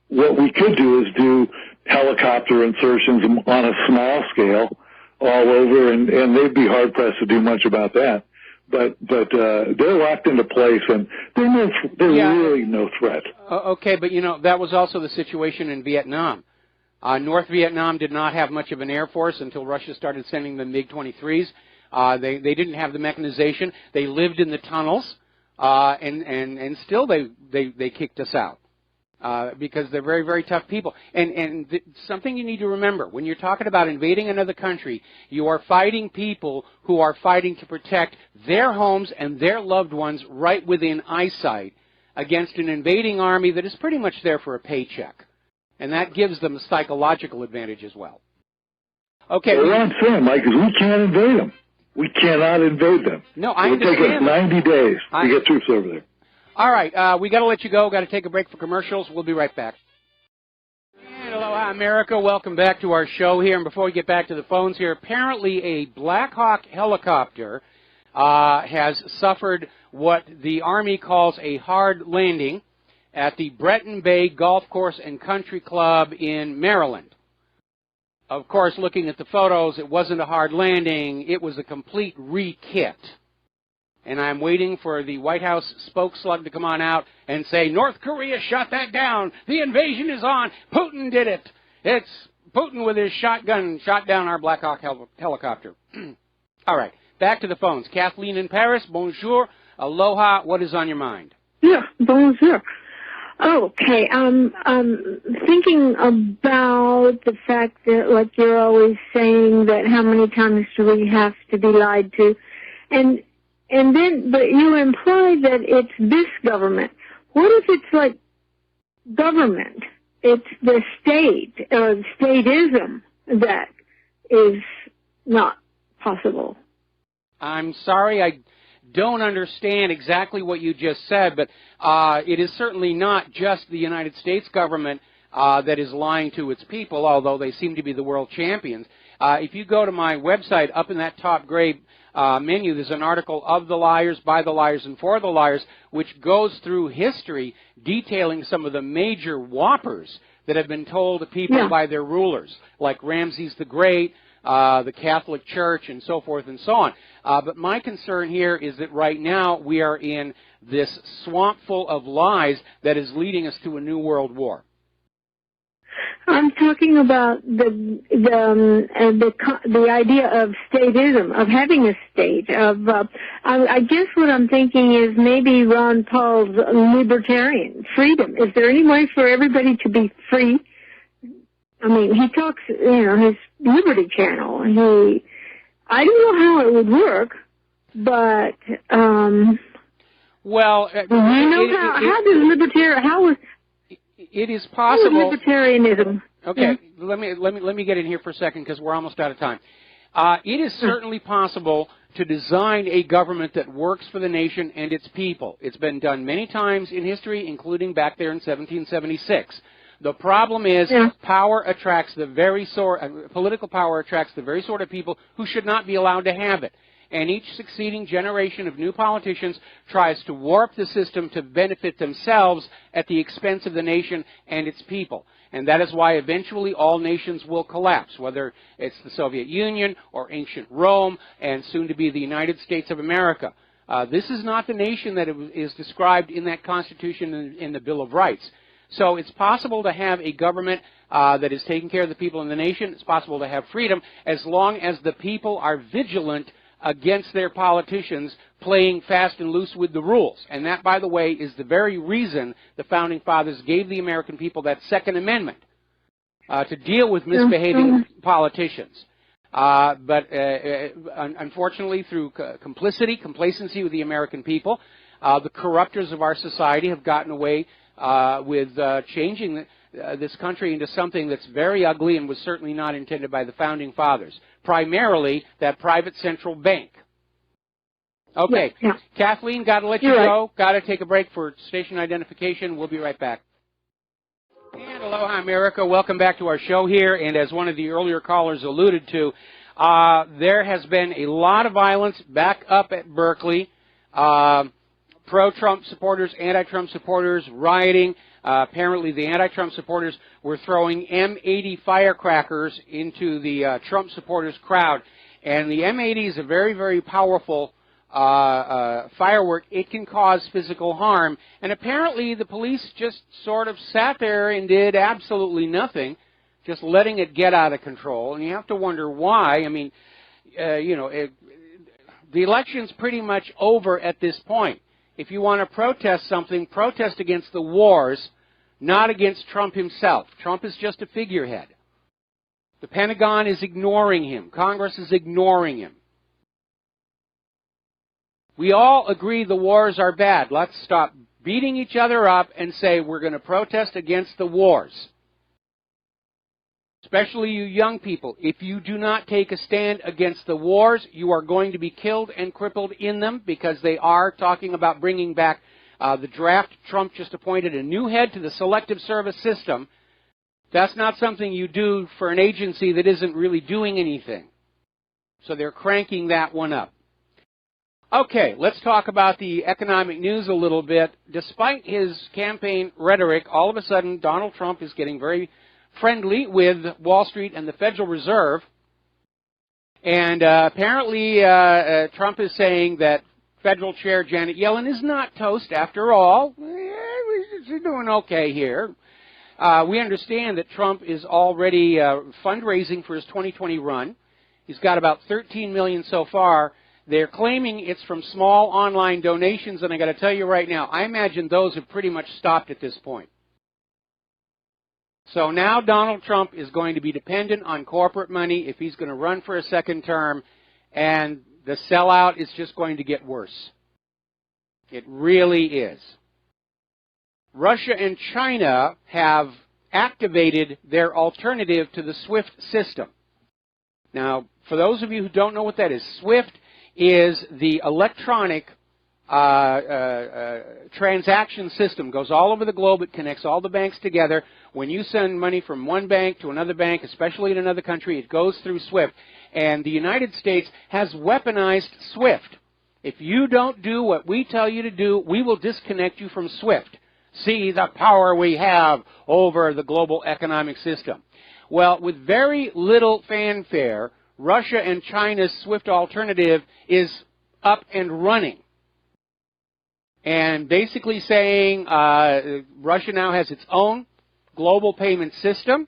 what we could do is do helicopter insertions on a small scale all over, and they'd be hard pressed to do much about that. But they're locked into place, and they're really no threat. Okay, but that was also the situation in Vietnam. North Vietnam did not have much of an air force until Russia started sending the MiG-23s. They didn't have the mechanization. They lived in the tunnels, and still they kicked us out because they're very, very tough people. And something you need to remember, when you're talking about invading another country, you are fighting people who are fighting to protect their homes and their loved ones right within eyesight against an invading army that is pretty much there for a paycheck. And that gives them a psychological advantage as well. Okay. Well, what I'm saying, Mike, is we can't invade them. We cannot invade them. No, I understand. It'll take us 90 days to get troops over there. All right. We got to let you go. Got to take a break for commercials. We'll be right back. And aloha, America. Welcome back to our show here. And before we get back to the phones here, apparently a Black Hawk helicopter has suffered what the Army calls a hard landing at the Breton Bay Golf Course and Country Club in Maryland. Of course, looking at the photos, it wasn't a hard landing. It was a complete re-kit. And I'm waiting for the White House spokeslug to come on out and say, North Korea shot that down. The invasion is on. Putin did it. It's Putin with his shotgun shot down our Black Hawk helicopter. All right, back to the phones. Kathleen in Paris, bonjour. Aloha, what is on your mind? Yeah, bonjour. Okay, I'm thinking about the fact that, like you're always saying, that how many times do we have to be lied to, and then, but you imply that it's this government. What if it's like government? It's the state, statism that is not possible. I'm sorry, I don't understand exactly what you just said, but it is certainly not just the United States government that is lying to its people, although they seem to be the world champions. If you go to my website, up in that top gray menu, there's an article of the liars, by the liars, and for the liars, which goes through history detailing some of the major whoppers that have been told to people by their rulers, like Ramses the Great, the Catholic Church, and so forth and so on. But my concern here is that right now we are in this swamp full of lies that is leading us to a new world war. I'm talking about the idea of statism, of having a state. I guess what I'm thinking is maybe Ron Paul's libertarian freedom. Is there any way for everybody to be free? I mean, he talks, his Liberty Channel. I don't know how it would work, but well, how does libertarian? How is it is possible? Libertarianism. Okay, let me get in here for a second because we're almost out of time. It is certainly possible to design a government that works for the nation and its people. It's been done many times in history, including back there in 1776. The problem is power attracts the very sort, political power attracts the very sort of people who should not be allowed to have it. And each succeeding generation of new politicians tries to warp the system to benefit themselves at the expense of the nation and its people. And that is why eventually all nations will collapse, whether it's the Soviet Union or ancient Rome and soon to be the United States of America. This is not the nation that is described in that Constitution in the Bill of Rights. So it's possible to have a government that is taking care of the people in the nation. It's possible to have freedom as long as the people are vigilant against their politicians playing fast and loose with the rules. And that, by the way, is the very reason the Founding Fathers gave the American people that Second Amendment, to deal with misbehaving politicians. But unfortunately, through complacency with the American people, the corruptors of our society have gotten away with changing this country into something that's very ugly and was certainly not intended by the Founding Fathers. Primarily, that private central bank. Okay, Kathleen, got to let you go. Got to take a break for station identification. We'll be right back. And aloha, America. Welcome back to our show here. And as one of the earlier callers alluded to, there has been a lot of violence back up at Berkeley. Pro-Trump supporters, anti-Trump supporters rioting. Apparently, the anti-Trump supporters were throwing M80 firecrackers into the Trump supporters crowd. And the M80 is a very, very powerful firework. It can cause physical harm. And apparently, the police just sort of sat there and did absolutely nothing, just letting it get out of control. And you have to wonder why. I mean, the election's pretty much over at this point. If you want to protest something, protest against the wars, not against Trump himself. Trump is just a figurehead. The Pentagon is ignoring him. Congress is ignoring him. We all agree the wars are bad. Let's stop beating each other up and say we're going to protest against the wars. Especially you young people. If you do not take a stand against the wars, you are going to be killed and crippled in them, because they are talking about bringing back the draft. Trump just appointed a new head to the Selective Service System. That's not something you do for an agency that isn't really doing anything. So they're cranking that one up. Okay, let's talk about the economic news a little bit. Despite his campaign rhetoric, all of a sudden Donald Trump is getting very friendly with Wall Street and the Federal Reserve. And apparently Trump is saying that Federal Chair Janet Yellen is not toast after all. We're doing okay here. We understand that Trump is already fundraising for his 2020 run. He's got about $13 million so far. They're claiming it's from small online donations, and I got to tell you right now, I imagine those have pretty much stopped at this point. So now Donald Trump is going to be dependent on corporate money if he's going to run for a second term, and the sellout is just going to get worse. It really is. Russia and China have activated their alternative to the SWIFT system. Now, for those of you who don't know what that is, SWIFT is the electronic transaction system. Goes all over the globe. It connects all the banks together. When you send money from one bank to another bank, especially in another country, it goes through SWIFT. And the United States has weaponized SWIFT. If you don't do what we tell you to do, we will disconnect you from SWIFT. See the power we have over the global economic system. Well, with very little fanfare, Russia and China's SWIFT alternative is up and running. And basically saying Russia now has its own global payment system.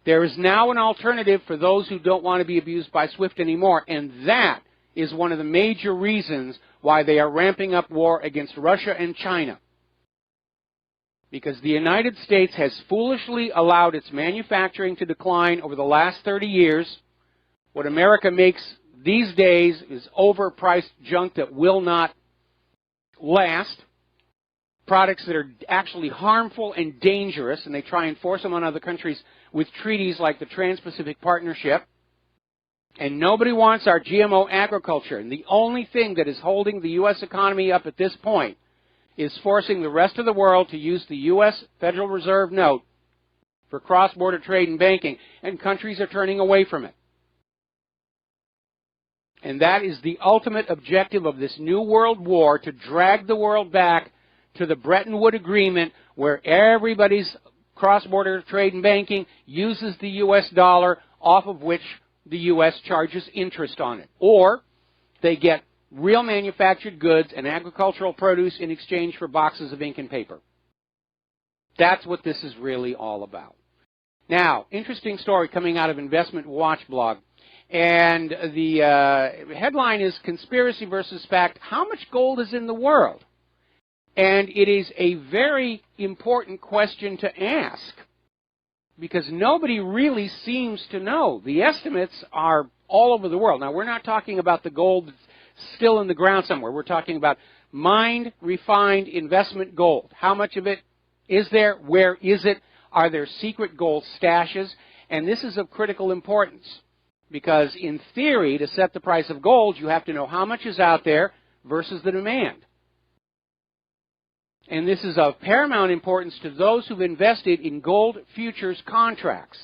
There is now an alternative for those who don't want to be abused by SWIFT anymore. And that is one of the major reasons why they are ramping up war against Russia and China. Because the United States has foolishly allowed its manufacturing to decline over the last 30 years. What America makes these days is overpriced junk that will not last. Products that are actually harmful and dangerous, and they try and force them on other countries with treaties like the Trans-Pacific Partnership. And nobody wants our GMO agriculture. And the only thing that is holding the U.S. economy up at this point is forcing the rest of the world to use the U.S. Federal Reserve note for cross-border trade and banking, and countries are turning away from it. And that is the ultimate objective of this new world war, to drag the world back to the Bretton Woods Agreement, where everybody's cross-border trade and banking uses the U.S. dollar, off of which the U.S. charges interest on it. Or they get real manufactured goods and agricultural produce in exchange for boxes of ink and paper. That's what this is really all about. Now, interesting story coming out of Investment Watch blog. And the headline is Conspiracy versus Fact. How much gold is in the world? And it is a very important question to ask because nobody really seems to know. The estimates are all over the world. Now, we're not talking about the gold that's still in the ground somewhere. We're talking about mined, refined investment gold. How much of it is there? Where is it? Are there secret gold stashes? And this is of critical importance because, in theory, to set the price of gold, you have to know how much is out there versus the demand. And this is of paramount importance to those who've invested in gold futures contracts,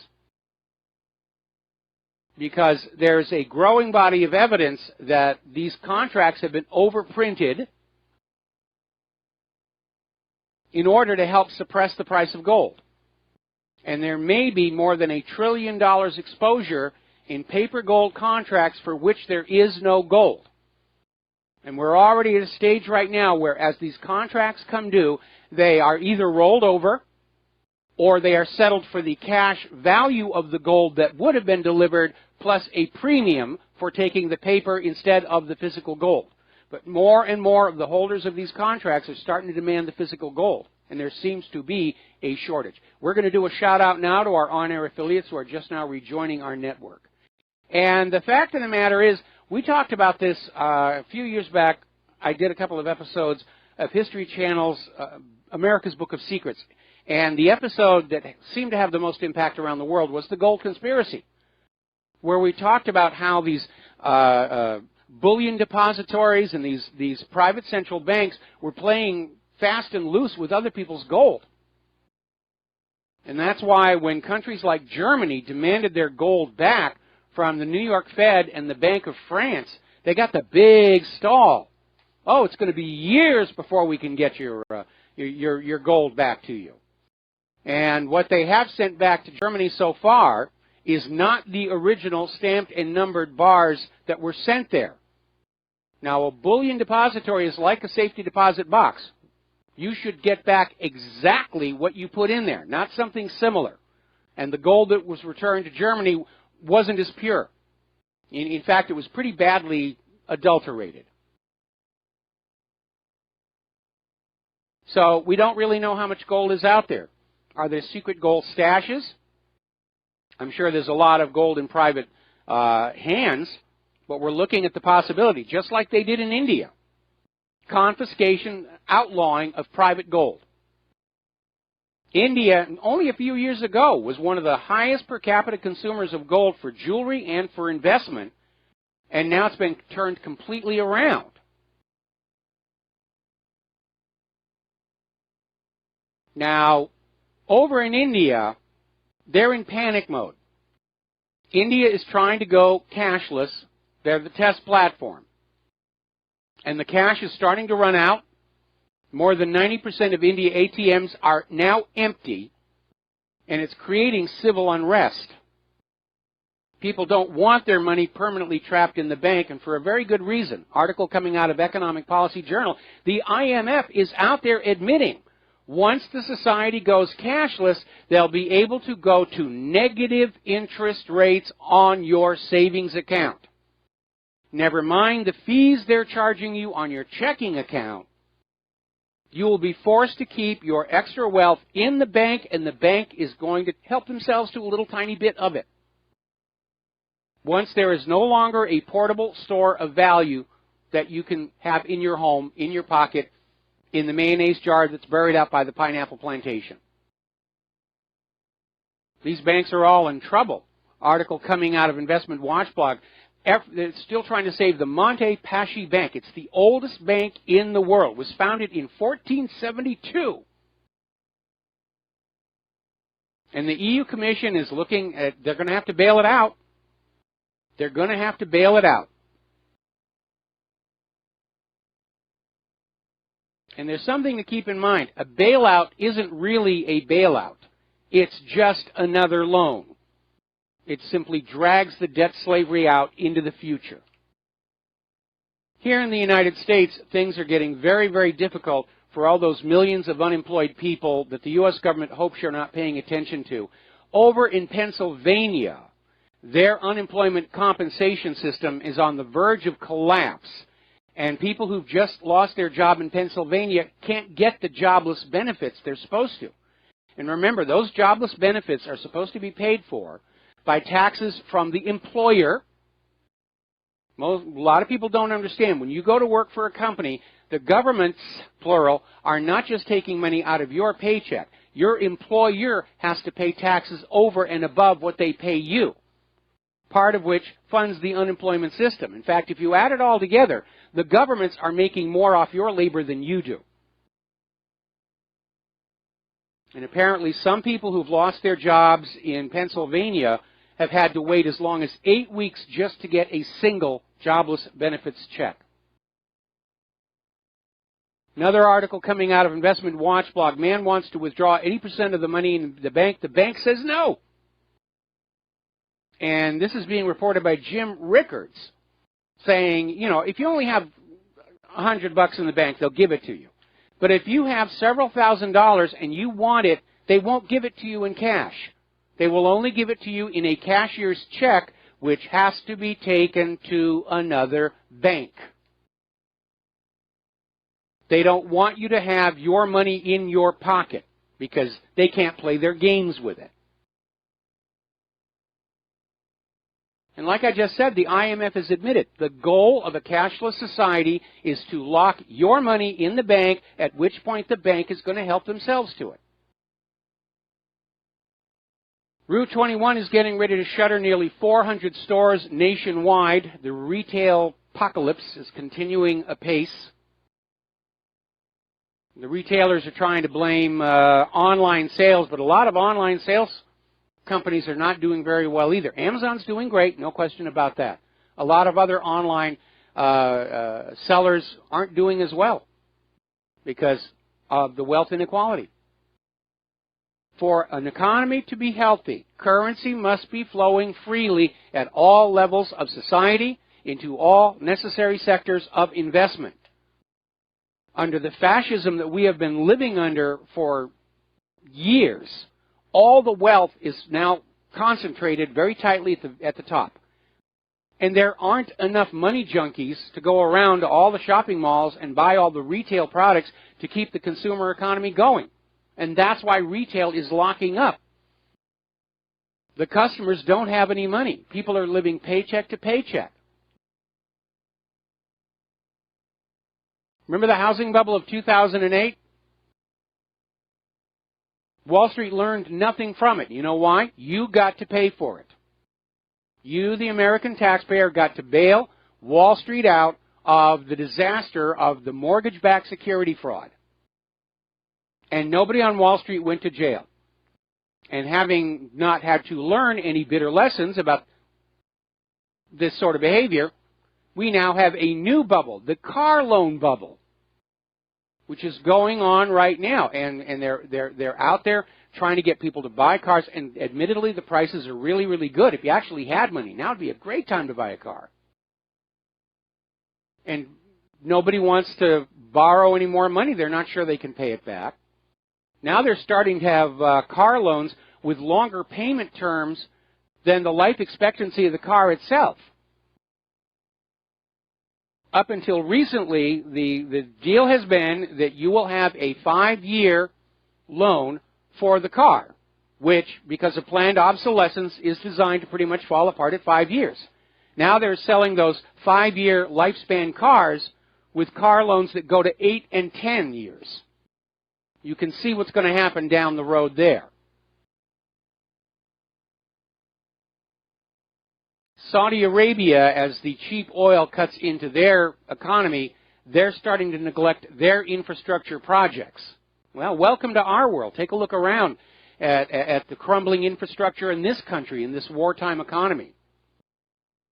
because there's a growing body of evidence that these contracts have been overprinted in order to help suppress the price of gold. And there may be more than $1 trillion exposure in paper gold contracts for which there is no gold. And we're already at a stage right now where, as these contracts come due, they are either rolled over or they are settled for the cash value of the gold that would have been delivered plus a premium for taking the paper instead of the physical gold. But more and more of the holders of these contracts are starting to demand the physical gold, and there seems to be a shortage. We're going to do a shout-out now to our on-air affiliates who are just now rejoining our network. And the fact of the matter is, we talked about this a few years back. I did a couple of episodes of History Channel's America's Book of Secrets. And the episode that seemed to have the most impact around the world was the gold conspiracy, where we talked about how these bullion depositories and these private central banks were playing fast and loose with other people's gold. And that's why when countries like Germany demanded their gold back from the New York Fed and the Bank of France, they got the big stall. Oh, it's going to be years before we can get your gold back to you. And what they have sent back to Germany so far is not the original stamped and numbered bars that were sent there. Now, a bullion depository is like a safety deposit box. You should get back exactly what you put in there, not something similar. And the gold that was returned to Germany wasn't as pure. In fact, it was pretty badly adulterated. So we don't really know how much gold is out there. Are there secret gold stashes? I'm sure there's a lot of gold in private hands, but we're looking at the possibility, just like they did in India, confiscation, outlawing of private gold. India, only a few years ago, was one of the highest per capita consumers of gold for jewelry and for investment, and now it's been turned completely around. Now, over in India, they're in panic mode. India is trying to go cashless. They're the test platform. And the cash is starting to run out. More than 90% of India ATMs are now empty, and it's creating civil unrest. People don't want their money permanently trapped in the bank, and for a very good reason. Article coming out of Economic Policy Journal. The IMF is out there admitting once the society goes cashless, they'll be able to go to negative interest rates on your savings account. Never mind the fees they're charging you on your checking account. You will be forced to keep your extra wealth in the bank, and the bank is going to help themselves to a little tiny bit of it. Once there is no longer a portable store of value that you can have in your home, in your pocket, in the mayonnaise jar that's buried out by the pineapple plantation. These banks are all in trouble. Article coming out of Investment Watch blog. They're still trying to save the Monte Paschi Bank. It's the oldest bank in the world. It was founded in 1472. And the EU Commission is looking at, they're going to have to bail it out. They're going to have to bail it out. And there's something to keep in mind. A bailout isn't really a bailout. It's just another loan. It simply drags the debt slavery out into the future. Here in the United States, things are getting very, very difficult for all those millions of unemployed people that the U.S. government hopes you're not paying attention to. Over in Pennsylvania, their unemployment compensation system is on the verge of collapse. And people who've just lost their job in Pennsylvania can't get the jobless benefits they're supposed to. And remember, those jobless benefits are supposed to be paid for by taxes from the employer. A lot of people don't understand. When you go to work for a company, the governments, plural, are not just taking money out of your paycheck. Your employer has to pay taxes over and above what they pay you, part of which funds the unemployment system. In fact, if you add it all together, the governments are making more off your labor than you do. And apparently some people who've lost their jobs in Pennsylvania have had to wait as long as 8 weeks just to get a single jobless benefits check. Another article coming out of Investment Watch blog, man wants to withdraw 80% of the money in the bank. The bank says no. And this is being reported by Jim Rickards, saying, you know, if you only have $100 in the bank, they'll give it to you. But if you have several $1,000s and you want it, they won't give it to you in cash. They will only give it to you in a cashier's check, which has to be taken to another bank. They don't want you to have your money in your pocket because they can't play their games with it. And like I just said, the IMF has admitted the goal of a cashless society is to lock your money in the bank, at which point the bank is going to help themselves to it. Route 21 is getting ready to shutter nearly 400 stores nationwide. The retail apocalypse is continuing apace. The retailers are trying to blame online sales, but a lot of online sales companies are not doing very well either. Amazon's doing great, no question about that. A lot of other online sellers aren't doing as well because of the wealth inequality. For an economy to be healthy, currency must be flowing freely at all levels of society into all necessary sectors of investment. Under the fascism that we have been living under for years, all the wealth is now concentrated very tightly at the top. And there aren't enough money junkies to go around to all the shopping malls and buy all the retail products to keep the consumer economy going. And that's why retail is locking up. The customers don't have any money. People are living paycheck to paycheck. Remember the housing bubble of 2008? Wall Street learned nothing from it. You know why? You got to pay for it. You, the American taxpayer, got to bail Wall Street out of the disaster of the mortgage-backed security fraud. And nobody on Wall Street went to jail. And having not had to learn any bitter lessons about this sort of behavior, we now have a new bubble, the car loan bubble, which is going on right now. And they're out there trying to get people to buy cars. And admittedly, the prices are really, really good. If you actually had money, now would be a great time to buy a car. And nobody wants to borrow any more money. They're not sure they can pay it back. Now they're starting to have car loans with longer payment terms than the life expectancy of the car itself. Up until recently, the deal has been that you will have a 5-year loan for the car, which, because of planned obsolescence, is designed to pretty much fall apart at 5 years. Now they're selling those 5-year lifespan cars with car loans that go to 8 and 10 years. You can see what's going to happen down the road there. Saudi Arabia, as the cheap oil cuts into their economy, they're starting to neglect their infrastructure projects. Well, welcome to our world. Take a look around at the crumbling infrastructure in this country, in this wartime economy.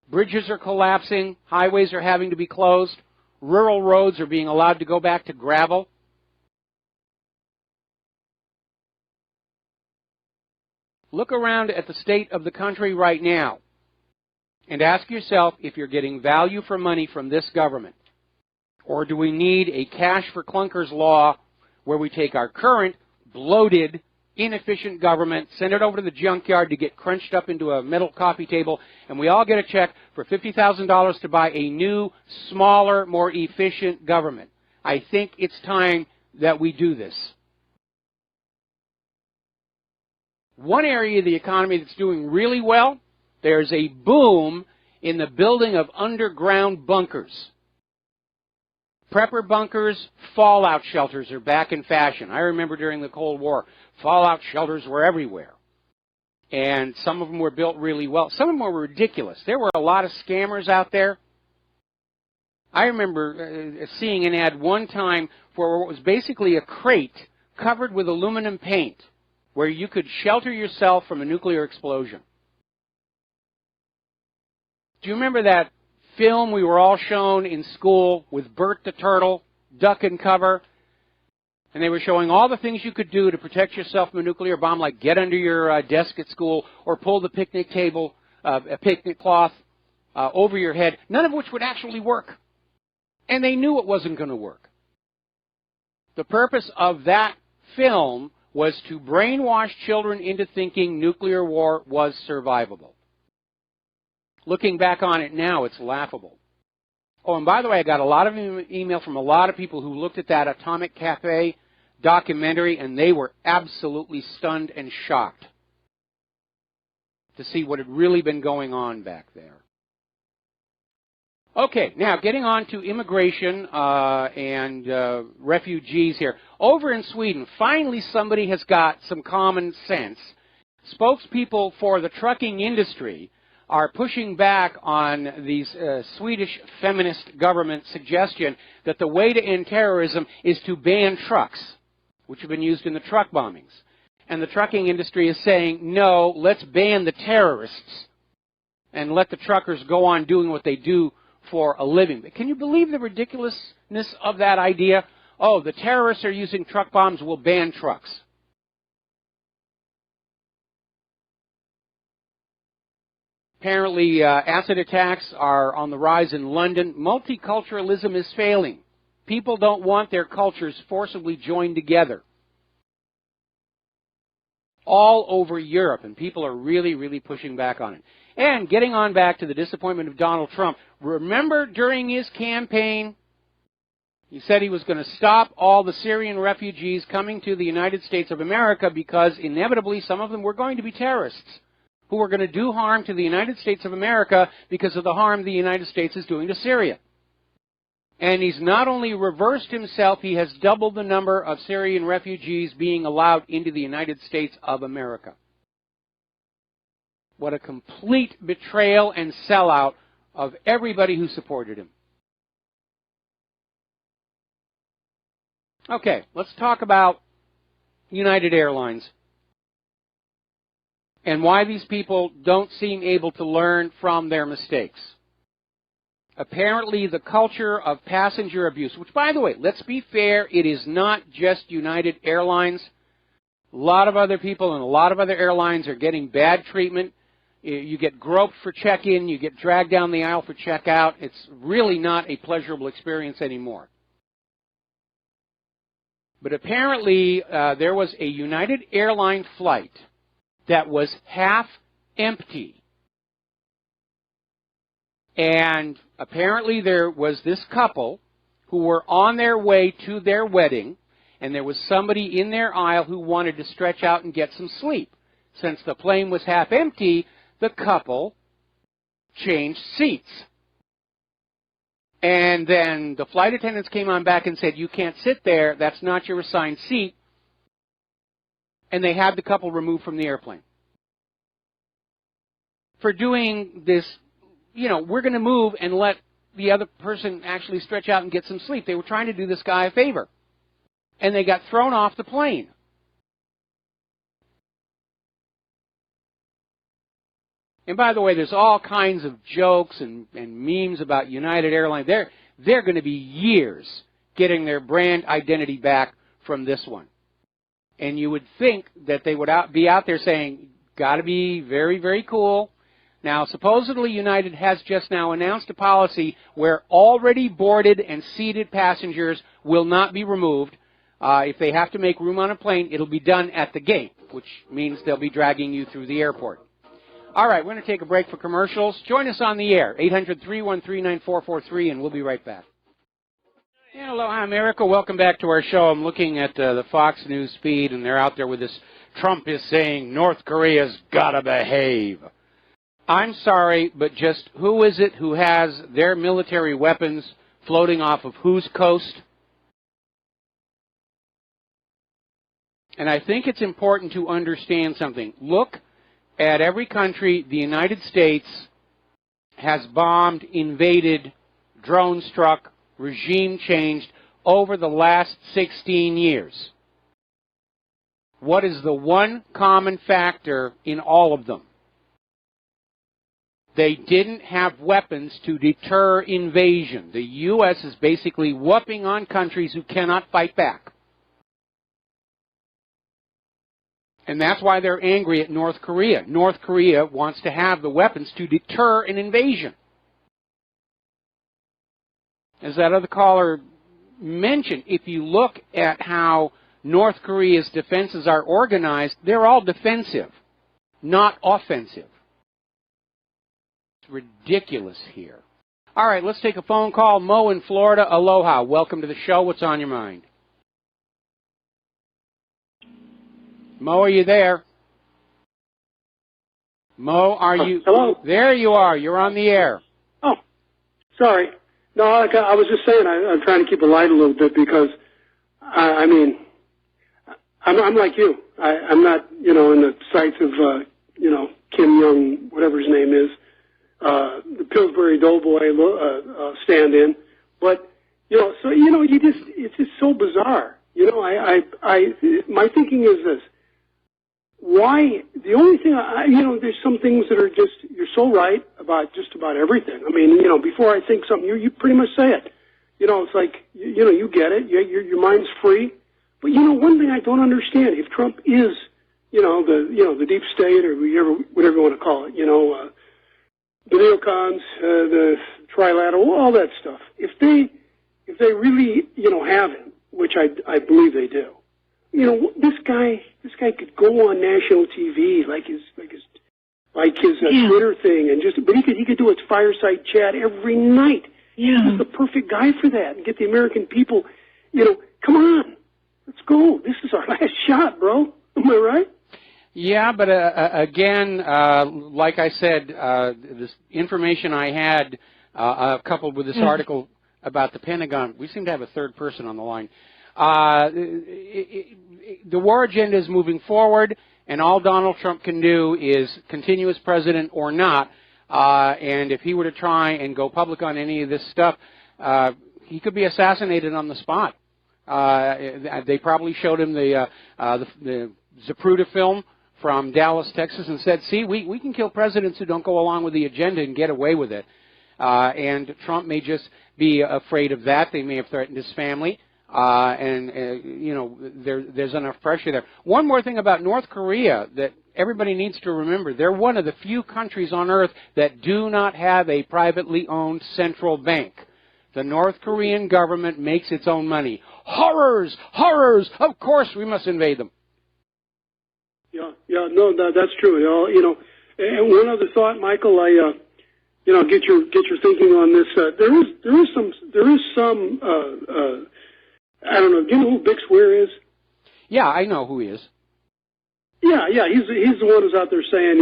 Bridges are collapsing. Highways are having to be closed. Rural roads are being allowed to go back to gravel. Look around at the state of the country right now and ask yourself if you're getting value for money from this government. Or do we need a cash for clunkers law where we take our current bloated, inefficient government, send it over to the junkyard to get crunched up into a metal coffee table, and we all get a check for $50,000 to buy a new, smaller, more efficient government. I think it's time that we do this. One area of the economy that's doing really well, there's a boom in the building of underground bunkers. Prepper bunkers, fallout shelters are back in fashion. I remember during the Cold War, fallout shelters were everywhere. And some of them were built really well. Some of them were ridiculous. There were a lot of scammers out there. I remember seeing an ad one time for what was basically a crate covered with aluminum paint where you could shelter yourself from a nuclear explosion. Do you remember that film we were all shown in school with Bert the Turtle, duck and cover? And they were showing all the things you could do to protect yourself from a nuclear bomb, like get under your desk at school or pull the picnic table, a picnic cloth over your head, none of which would actually work. And they knew it wasn't going to work. The purpose of that film was to brainwash children into thinking nuclear war was survivable. Looking back on it now, it's laughable. Oh, and by the way, I got a lot of email from a lot of people who looked at that Atomic Cafe documentary, and they were absolutely stunned and shocked to see what had really been going on back there. Okay, now getting on to immigration and refugees here. Over in Sweden, finally somebody has got some common sense. Spokespeople for the trucking industry are pushing back on these Swedish feminist government suggestion that the way to end terrorism is to ban trucks, which have been used in the truck bombings. And the trucking industry is saying, no, let's ban the terrorists and let the truckers go on doing what they do for a living. But can you believe the ridiculousness of that idea? Oh, the terrorists are using truck bombs, we'll ban trucks. Apparently, acid attacks are on the rise in London. Multiculturalism is failing. People don't want their cultures forcibly joined together. All over Europe, and people are really, really pushing back on it. And getting on back to the disappointment of Donald Trump, remember during his campaign, he said he was going to stop all the Syrian refugees coming to the United States of America because inevitably some of them were going to be terrorists who were going to do harm to the United States of America because of the harm the United States is doing to Syria. And he's not only reversed himself, he has doubled the number of Syrian refugees being allowed into the United States of America. What a complete betrayal and sellout of everybody who supported him. Okay, let's talk about United Airlines and why these people don't seem able to learn from their mistakes. Apparently, the culture of passenger abuse, which, by the way, let's be fair, it is not just United Airlines. A lot of other people and a lot of other airlines are getting bad treatment. You get groped for check-in, you get dragged down the aisle for check-out. It's really not a pleasurable experience anymore. But apparently, there was a United Airline flight that was half empty. And apparently there was this couple who were on their way to their wedding, and there was somebody in their aisle who wanted to stretch out and get some sleep. Since the plane was half empty, the couple changed seats. And then the flight attendants came on back and said, you can't sit there, that's not your assigned seat. And they had the couple removed from the airplane. For doing this, you know, we're going to move and let the other person actually stretch out and get some sleep. They were trying to do this guy a favor. And they got thrown off the plane. And by the way, there's all kinds of jokes and memes about United Airlines. They're going to be years getting their brand identity back from this one. And you would think that they would be out there saying, got to be very, very cool. Now, supposedly United has just now announced a policy where already boarded and seated passengers will not be removed. If they have to make room on a plane, it'll be done at the gate, which means they'll be dragging you through the airport. All right, we're going to take a break for commercials. Join us on the air, 800-313-9443, and we'll be right back. And aloha, America. Welcome back to our show. I'm looking at the Fox News feed, and they're out there with this, Trump is saying North Korea's got to behave. I'm sorry, but just who is it who has their military weapons floating off of whose coast? And I think it's important to understand something. Look at every country the United States has bombed, invaded, drone struck, regime changed over the last 16 years. What is the one common factor in all of them? They didn't have weapons to deter invasion. The U.S. is basically whooping on countries who cannot fight back. And that's why they're angry at North Korea. North Korea wants to have the weapons to deter an invasion. As that other caller mentioned, if you look at how North Korea's defenses are organized, they're all defensive, not offensive. It's ridiculous here. All right, let's take a phone call. Mo in Florida. Aloha. Welcome to the show. What's on your mind? Mo, are you there? Mo, are you? Hello? There you are. You're on the air. Oh, sorry. No, I was just saying I'm trying to keep it light a little bit because, I'm like you. I'm not, in the sights of, Kim Jong, whatever his name is, the Pillsbury Doughboy stand-in. But, it's just so bizarre. My thinking is this. Why, the only thing, there's some things that are just, you're so right about just about everything. Before I think something, you pretty much say it. It's like, you get it, your mind's free. But, one thing I don't understand, if Trump is, the deep state or whatever you want to call it, the neocons, the trilateral, all that stuff, if they really, have him, which I believe they do, this guy could go on national TV like his Twitter thing, but he could do his fireside chat every night. Yeah. He's the perfect guy for that, and get the American people, come on, let's go. This is our last shot, bro. Am I right? Yeah, but again, like I said, this information I had coupled with this article about the Pentagon, we seem to have a third person on the line. The war agenda is moving forward, and all Donald Trump can do is continue as president or not. And if he were to try and go public on any of this stuff, he could be assassinated on the spot. They probably showed him the Zapruder film from Dallas, Texas, and said, see, we can kill presidents who don't go along with the agenda and get away with it. And Trump may just be afraid of that. They may have threatened his family. There's enough pressure there. One more thing about North Korea that everybody needs to remember. They're one of the few countries on earth that do not have a privately owned central bank. The North Korean government makes its own money. Horrors! Horrors! Of course we must invade them. No, that's true. And one other thought, Michael, get your thinking on this. There is some I don't know. Do you know who Bix Weir is? Yeah, I know who he is. Yeah. He's the one who's out there saying,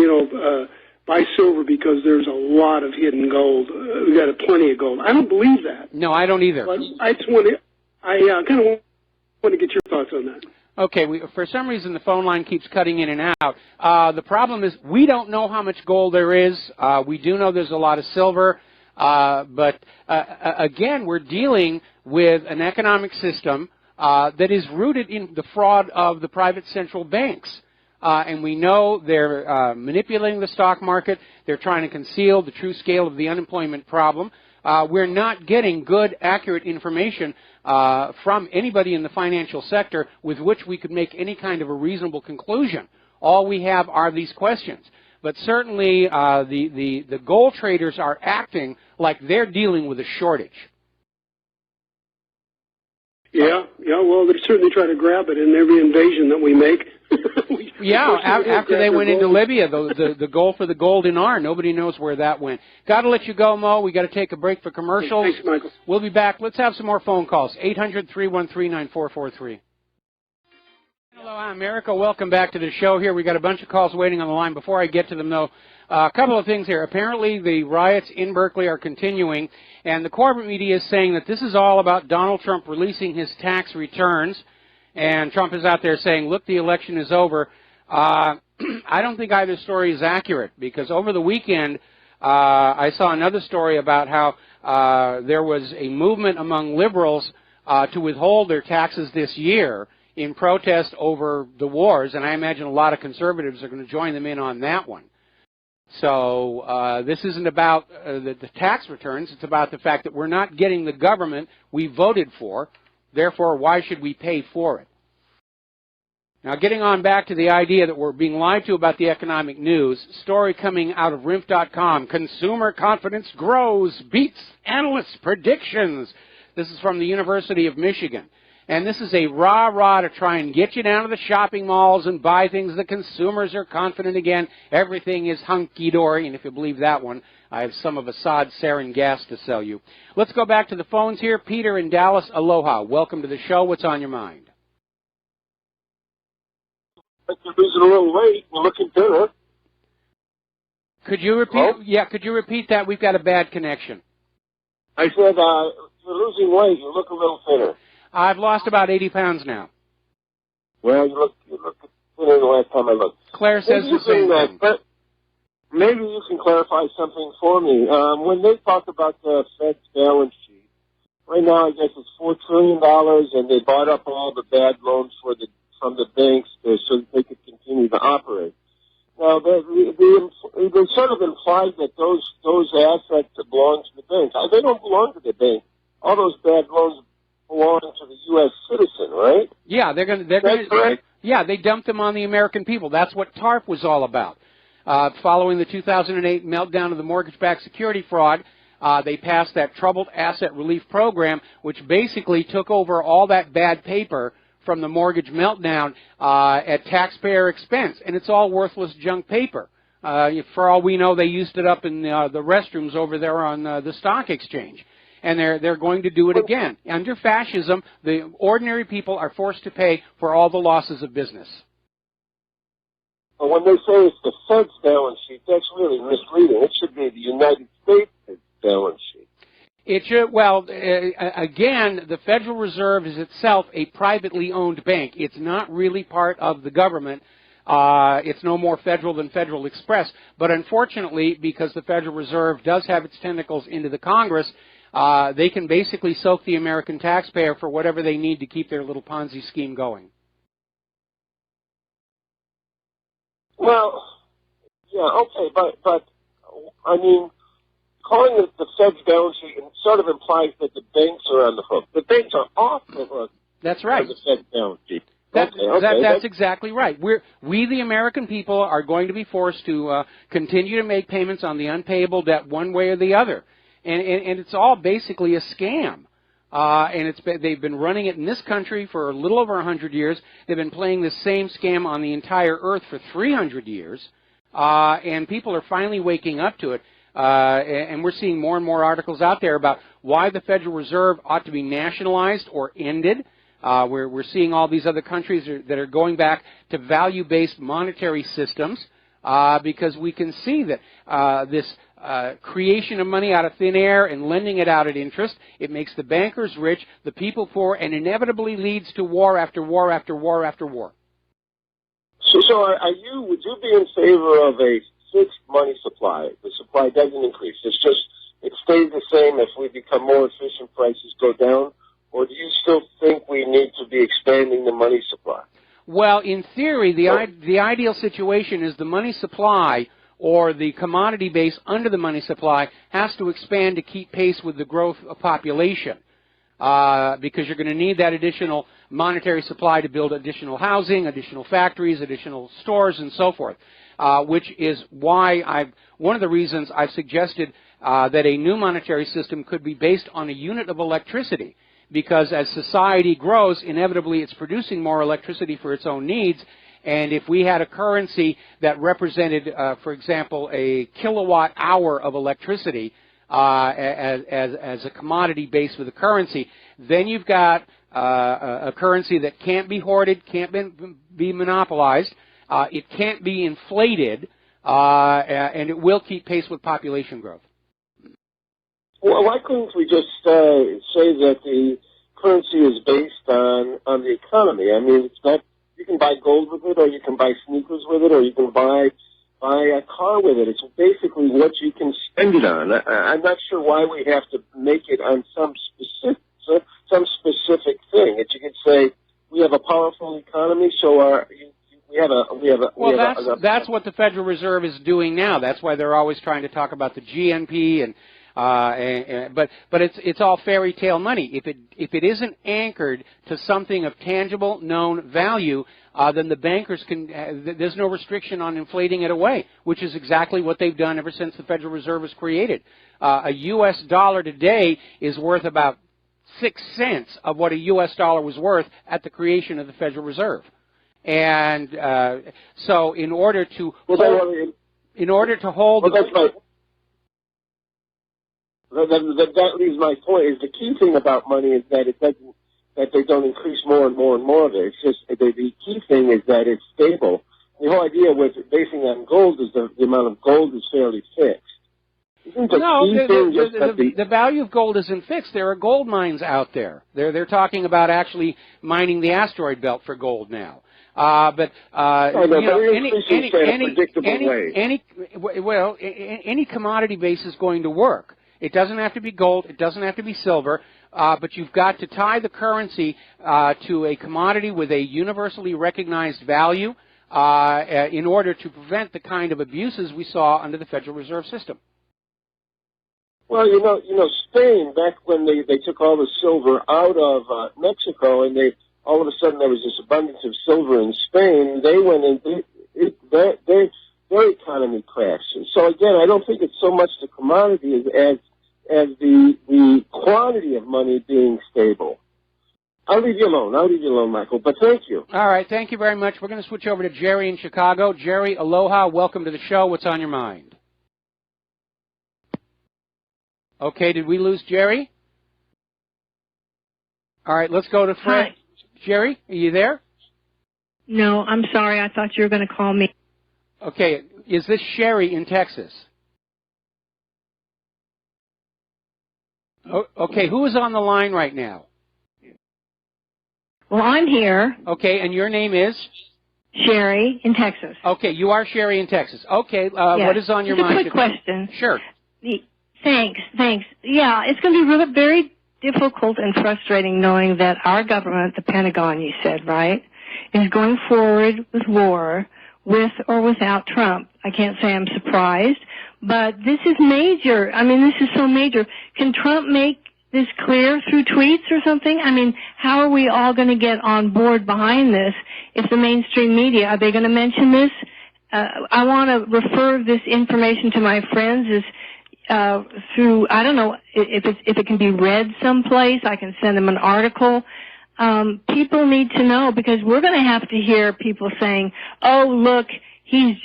buy silver because there's a lot of hidden gold. We got plenty of gold. I don't believe that. No, I don't either. But I just kind of want to get your thoughts on that. Okay, for some reason the phone line keeps cutting in and out. The problem is we don't know how much gold there is. We do know there's a lot of silver. But again, we're dealing with an economic system that is rooted in the fraud of the private central banks. And we know they're manipulating the stock market. They're trying to conceal the true scale of the unemployment problem. We're not getting good, accurate information from anybody in the financial sector with which we could make any kind of a reasonable conclusion. All we have are these questions. But certainly the gold traders are acting like they're dealing with a shortage. Yeah, well, they certainly try to grab it in every invasion that we make. After they went into Libya, the goal for the Golden R, nobody knows where that went. Got to let you go, Mo. We got to take a break for commercials. Thanks, Michael. We'll be back. Let's have some more phone calls. 800-313-9443. Hello, America. Welcome back to the show here. We got a bunch of calls waiting on the line. Before I get to them, though, a couple of things here. Apparently, the riots in Berkeley are continuing, and the corporate media is saying that this is all about Donald Trump releasing his tax returns, and Trump is out there saying, look, the election is over. I don't think either story is accurate, because over the weekend, I saw another story about how there was a movement among liberals to withhold their taxes this year in protest over the wars, and I imagine a lot of conservatives are going to join them in on that one. So this isn't about the tax returns. It's about the fact that we're not getting the government we voted for. Therefore, why should we pay for it? Now, getting on back to the idea that we're being lied to about the economic news, story coming out of RINF.com, consumer confidence grows, beats analysts' predictions. This is from the University of Michigan. And this is a rah-rah to try and get you down to the shopping malls and buy things. The consumers are confident again. Everything is hunky-dory. And if you believe that one, I have some of Assad sarin gas to sell you. Let's go back to the phones here. Peter in Dallas, aloha. Welcome to the show. What's on your mind? You're losing a little weight. You're looking thinner. Could you repeat? Hello? Yeah, could you repeat that? We've got a bad connection. I said you're losing weight. You look a little thinner. I've lost about 80 pounds now. Well, you look thinner the last time I looked. Claire says the same thing. But maybe you can clarify something for me. When they talk about the Fed's balance sheet, right now I guess it's $4 trillion, and they bought up all the bad loans from the banks so that they could continue to operate. Now, they sort of implied that those assets belong to the banks. They don't belong to the bank. All those bad loans belong to the U.S. citizen, right? Yeah, they're going to. Yeah, they dumped them on the American people. That's what TARP was all about. Following the 2008 meltdown of the mortgage-backed security fraud, they passed that Troubled Asset Relief Program, which basically took over all that bad paper from the mortgage meltdown at taxpayer expense, and it's all worthless junk paper. For all we know, they used it up in the restrooms over there on the stock exchange. And they're going to do it again. Under fascism, the ordinary people are forced to pay for all the losses of business. But when they say it's the Fed's balance sheet, that's really misleading. It should be the United States' balance sheet. It should. Well, again, the Federal Reserve is itself a privately owned bank. It's not really part of the government. It's no more federal than Federal Express. But unfortunately, because the Federal Reserve does have its tentacles into the Congress, they can basically soak the American taxpayer for whatever they need to keep their little Ponzi scheme going. Well, yeah, okay, but I mean, calling it the Fed's balance sheet sort of implies that the banks are on the hook. The banks are off the hook. That's right. The Fed's balance sheet. That's exactly right. We, the American people, are going to be forced to continue to make payments on the unpayable debt one way or the other. And it's all basically a scam. They've been running it in this country for a little over 100 years. They've been playing the same scam on the entire earth for 300 years. And people are finally waking up to it. And we're seeing more and more articles out there about why the Federal Reserve ought to be nationalized or ended. We're seeing all these other countries that are going back to value-based monetary systems because we can see that this creation of money out of thin air and lending it out at interest, it makes the bankers rich, the people poor, and inevitably leads to war after war after war after war. So would you be in favor of a fixed money supply? The supply doesn't increase. It stays the same. If we become more efficient, prices go down? Or do you still think we need to be expanding the money supply? Well, in theory, the ideal situation is the money supply or the commodity base under the money supply has to expand to keep pace with the growth of population because you're going to need that additional monetary supply to build additional housing, additional factories, additional stores, and so forth, which is why one of the reasons I've suggested that a new monetary system could be based on a unit of electricity. because as society grows, inevitably it's producing more electricity for its own needs. And if we had a currency that represented, for example, a kilowatt hour of electricity as a commodity base for the currency, then you've got a currency that can't be hoarded, can't be monopolized, it can't be inflated, and it will keep pace with population growth. Well, why couldn't we just say that the currency is based on the economy? I mean, it's not. You can buy gold with it, or you can buy sneakers with it, or you can buy a car with it. It's basically what you can spend it on. I'm not sure why we have to make it on some specific thing. That you could say we have a powerful economy, so that's what the Federal Reserve is doing now. That's why they're always trying to talk about the GNP but it's all fairy tale money. If it isn't anchored to something of tangible, known value, then the bankers there's no restriction on inflating it away, which is exactly what they've done ever since the Federal Reserve was created. A U.S. dollar today is worth about 6 cents of what a U.S. dollar was worth at the creation of the Federal Reserve. And so in order to hold that leaves my point. Is the key thing about money is that that they don't increase more and more and more of it. It's just the key thing is that it's stable. The whole idea with basing on gold is the amount of gold is fairly fixed. The value of gold isn't fixed. There are gold mines out there. They're talking about actually mining the asteroid belt for gold now. Any commodity base is going to work. It doesn't have to be gold. It doesn't have to be silver. But you've got to tie the currency to a commodity with a universally recognized value in order to prevent the kind of abuses we saw under the Federal Reserve System. Well, Spain, back when they took all the silver out of Mexico, and all of a sudden there was this abundance of silver in Spain, they went and their economy crashed. And so again, I don't think it's so much the commodity as the quantity of money being stable. I'll leave you alone, Michael, but thank you. All right, thank you very much. We're going to switch over to Jerry in Chicago. Jerry, aloha, welcome to the show. What's on your mind? Okay, did we lose Jerry? All right, let's go to Fred. Hi. Jerry, are you there? No, I'm sorry. I thought you were going to call me. Okay, is this Sherry in Texas? Okay, who is on the line right now? Well, I'm here. Okay, and your name is? Sherry in Texas. Okay, you are Sherry in Texas. Okay, yes. What is on your mind? Just a quick question. Sure. Thanks. Yeah, it's going to be really very difficult and frustrating knowing that our government, the Pentagon, you said, right, is going forward with war with or without Trump. I can't say I'm surprised, but this is major. I mean, this is so major. Can Trump make this clear through tweets or something? I mean, how are we all going to get on board behind this if the mainstream media, are they going to mention this? I want to refer this information to my friends through, I don't know, if it can be read someplace. I can send them an article. People need to know, because we're going to have to hear people saying, oh, look, he's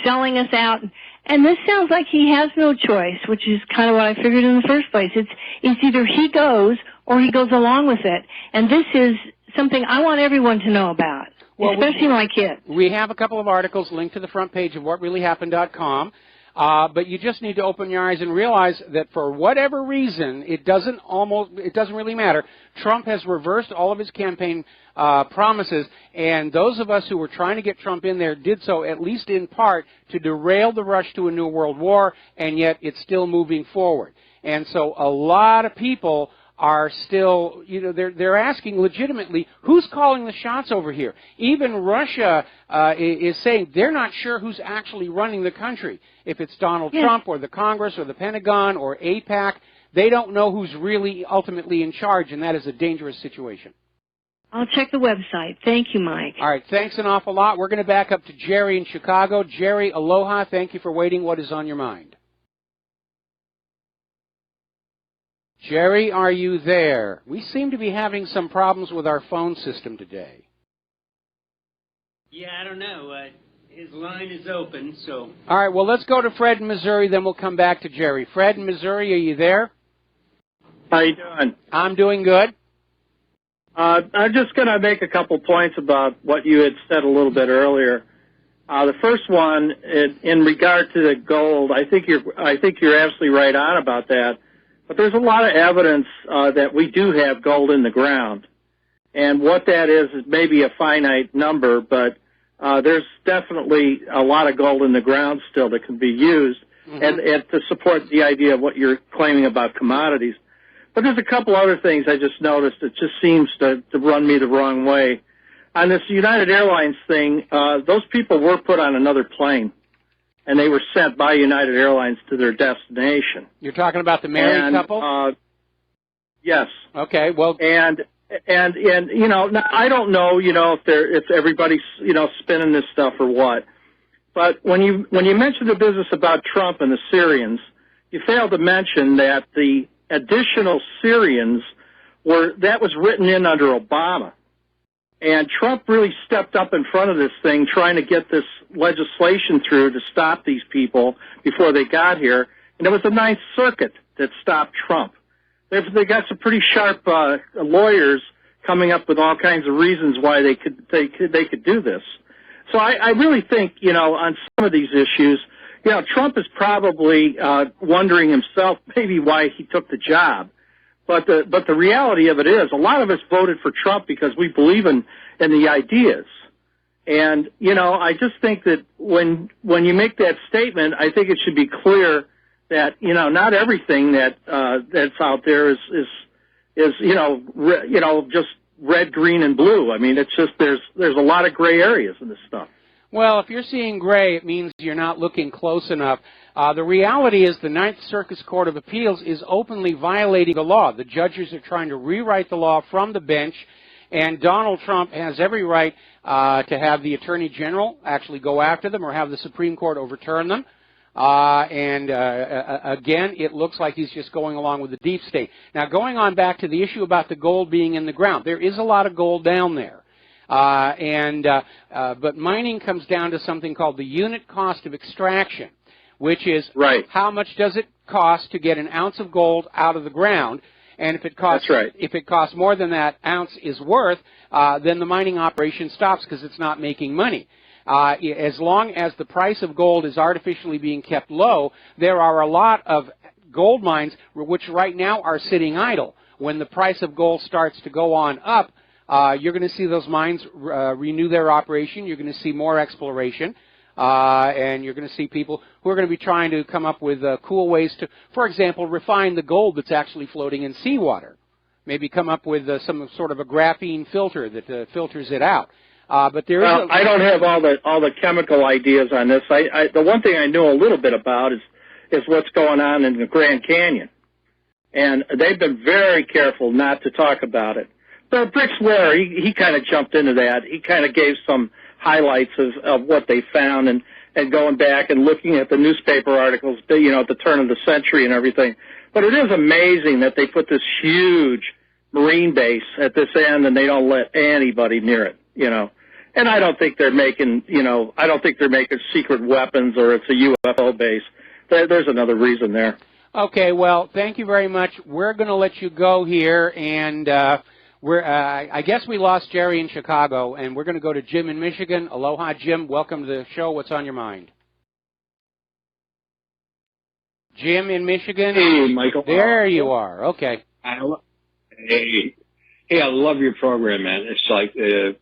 selling us out. And this sounds like he has no choice, which is kind of what I figured in the first place. It's either he goes or he goes along with it. And this is something I want everyone to know about, especially my kids. We have a couple of articles linked to the front page of whatreallyhappened.com. But you just need to open your eyes and realize that for whatever reason, it doesn't really matter. Trump has reversed all of his campaign promises, and those of us who were trying to get Trump in there did so at least in part to derail the rush to a new world war, and yet it's still moving forward. And so a lot of people are still, they're asking legitimately, who's calling the shots over here? Even Russia is saying they're not sure who's actually running the country. If it's Donald Trump or the Congress or the Pentagon or AIPAC, they don't know who's really ultimately in charge, and that is a dangerous situation. I'll check the website. Thank you, Mike. All right, thanks an awful lot. We're going to back up to Jerry in Chicago. Jerry, aloha. Thank you for waiting. What is on your mind? Jerry, are you there? We seem to be having some problems with our phone system today. Yeah, I don't know. His line is open, so... All right, well, let's go to Fred in Missouri, then we'll come back to Jerry. Fred in Missouri, are you there? How you doing? I'm doing good. I'm just going to make a couple points about what you had said a little bit earlier. The first one, in regard to the gold, I think you're absolutely right on about that. But there's a lot of evidence that we do have gold in the ground, and what that is maybe a finite number, but there's definitely a lot of gold in the ground still that can be used, and to support the idea of what you're claiming about commodities. But there's a couple other things I just noticed that just seems to run me the wrong way. On this United Airlines thing, those people were put on another plane, and they were sent by United Airlines to their destination. You're talking about the married couple? Yes. Okay, well... And you know, I don't know, you know, if everybody's, you know, spinning this stuff or what. But when you mention the business about Trump and the Syrians, you failed to mention that the additional Syrians that was written in under Obama. And Trump really stepped up in front of this thing, trying to get this legislation through to stop these people before they got here. And it was the Ninth Circuit that stopped Trump. They got some pretty sharp lawyers coming up with all kinds of reasons why they could do this. So I really think, you know, on some of these issues, you know, Trump is probably wondering himself maybe why he took the job. But the reality of it is, a lot of us voted for Trump because we believe in the ideas. And, you know, I just think that when you make that statement, I think it should be clear that, you know, not everything that's out there is you know, just red, green, and blue. I mean, it's just there's a lot of gray areas in this stuff. Well, if you're seeing gray, it means you're not looking close enough. The reality is the Ninth Circuit Court of Appeals is openly violating the law. The judges are trying to rewrite the law from the bench, and Donald Trump has every right to have the Attorney General actually go after them or have the Supreme Court overturn them. Again, it looks like he's just going along with the deep state. Now, going on back to the issue about the gold being in the ground, there is a lot of gold down there. But mining comes down to something called the unit cost of extraction, which is how much does it cost to get an ounce of gold out of the ground, and if it costs if it costs more than that ounce is worth, then the mining operation stops because it's not making money. As long as the price of gold is artificially being kept low, there are a lot of gold mines which right now are sitting idle. When the price of gold starts to go on up, you're going to see those mines renew their operation. You're going to see more exploration, and you're going to see people who are going to be trying to come up with cool ways to, for example, refine the gold that's actually floating in seawater. Maybe come up with some sort of a graphene filter that filters it out. But there is I don't have all the chemical ideas on this. The one thing I know a little bit about is what's going on in the Grand Canyon, and they've been very careful not to talk about it. But Brick Ware, he kind of jumped into that. He kind of gave some highlights of what they found and going back and looking at the newspaper articles, you know, at the turn of the century and everything. But it is amazing that they put this huge marine base at this end and they don't let anybody near it, you know. And I don't think they're making, you know, I don't think they're making secret weapons or it's a UFO base. There's another reason there. Okay, well, thank you very much. We're going to let you go here, and I guess we lost Jerry in Chicago, and we're going to go to Jim in Michigan. Aloha, Jim. Welcome to the show. What's on your mind? Jim in Michigan. Hey, Michael. There you are. Okay. Hey, I love your program, man. It's like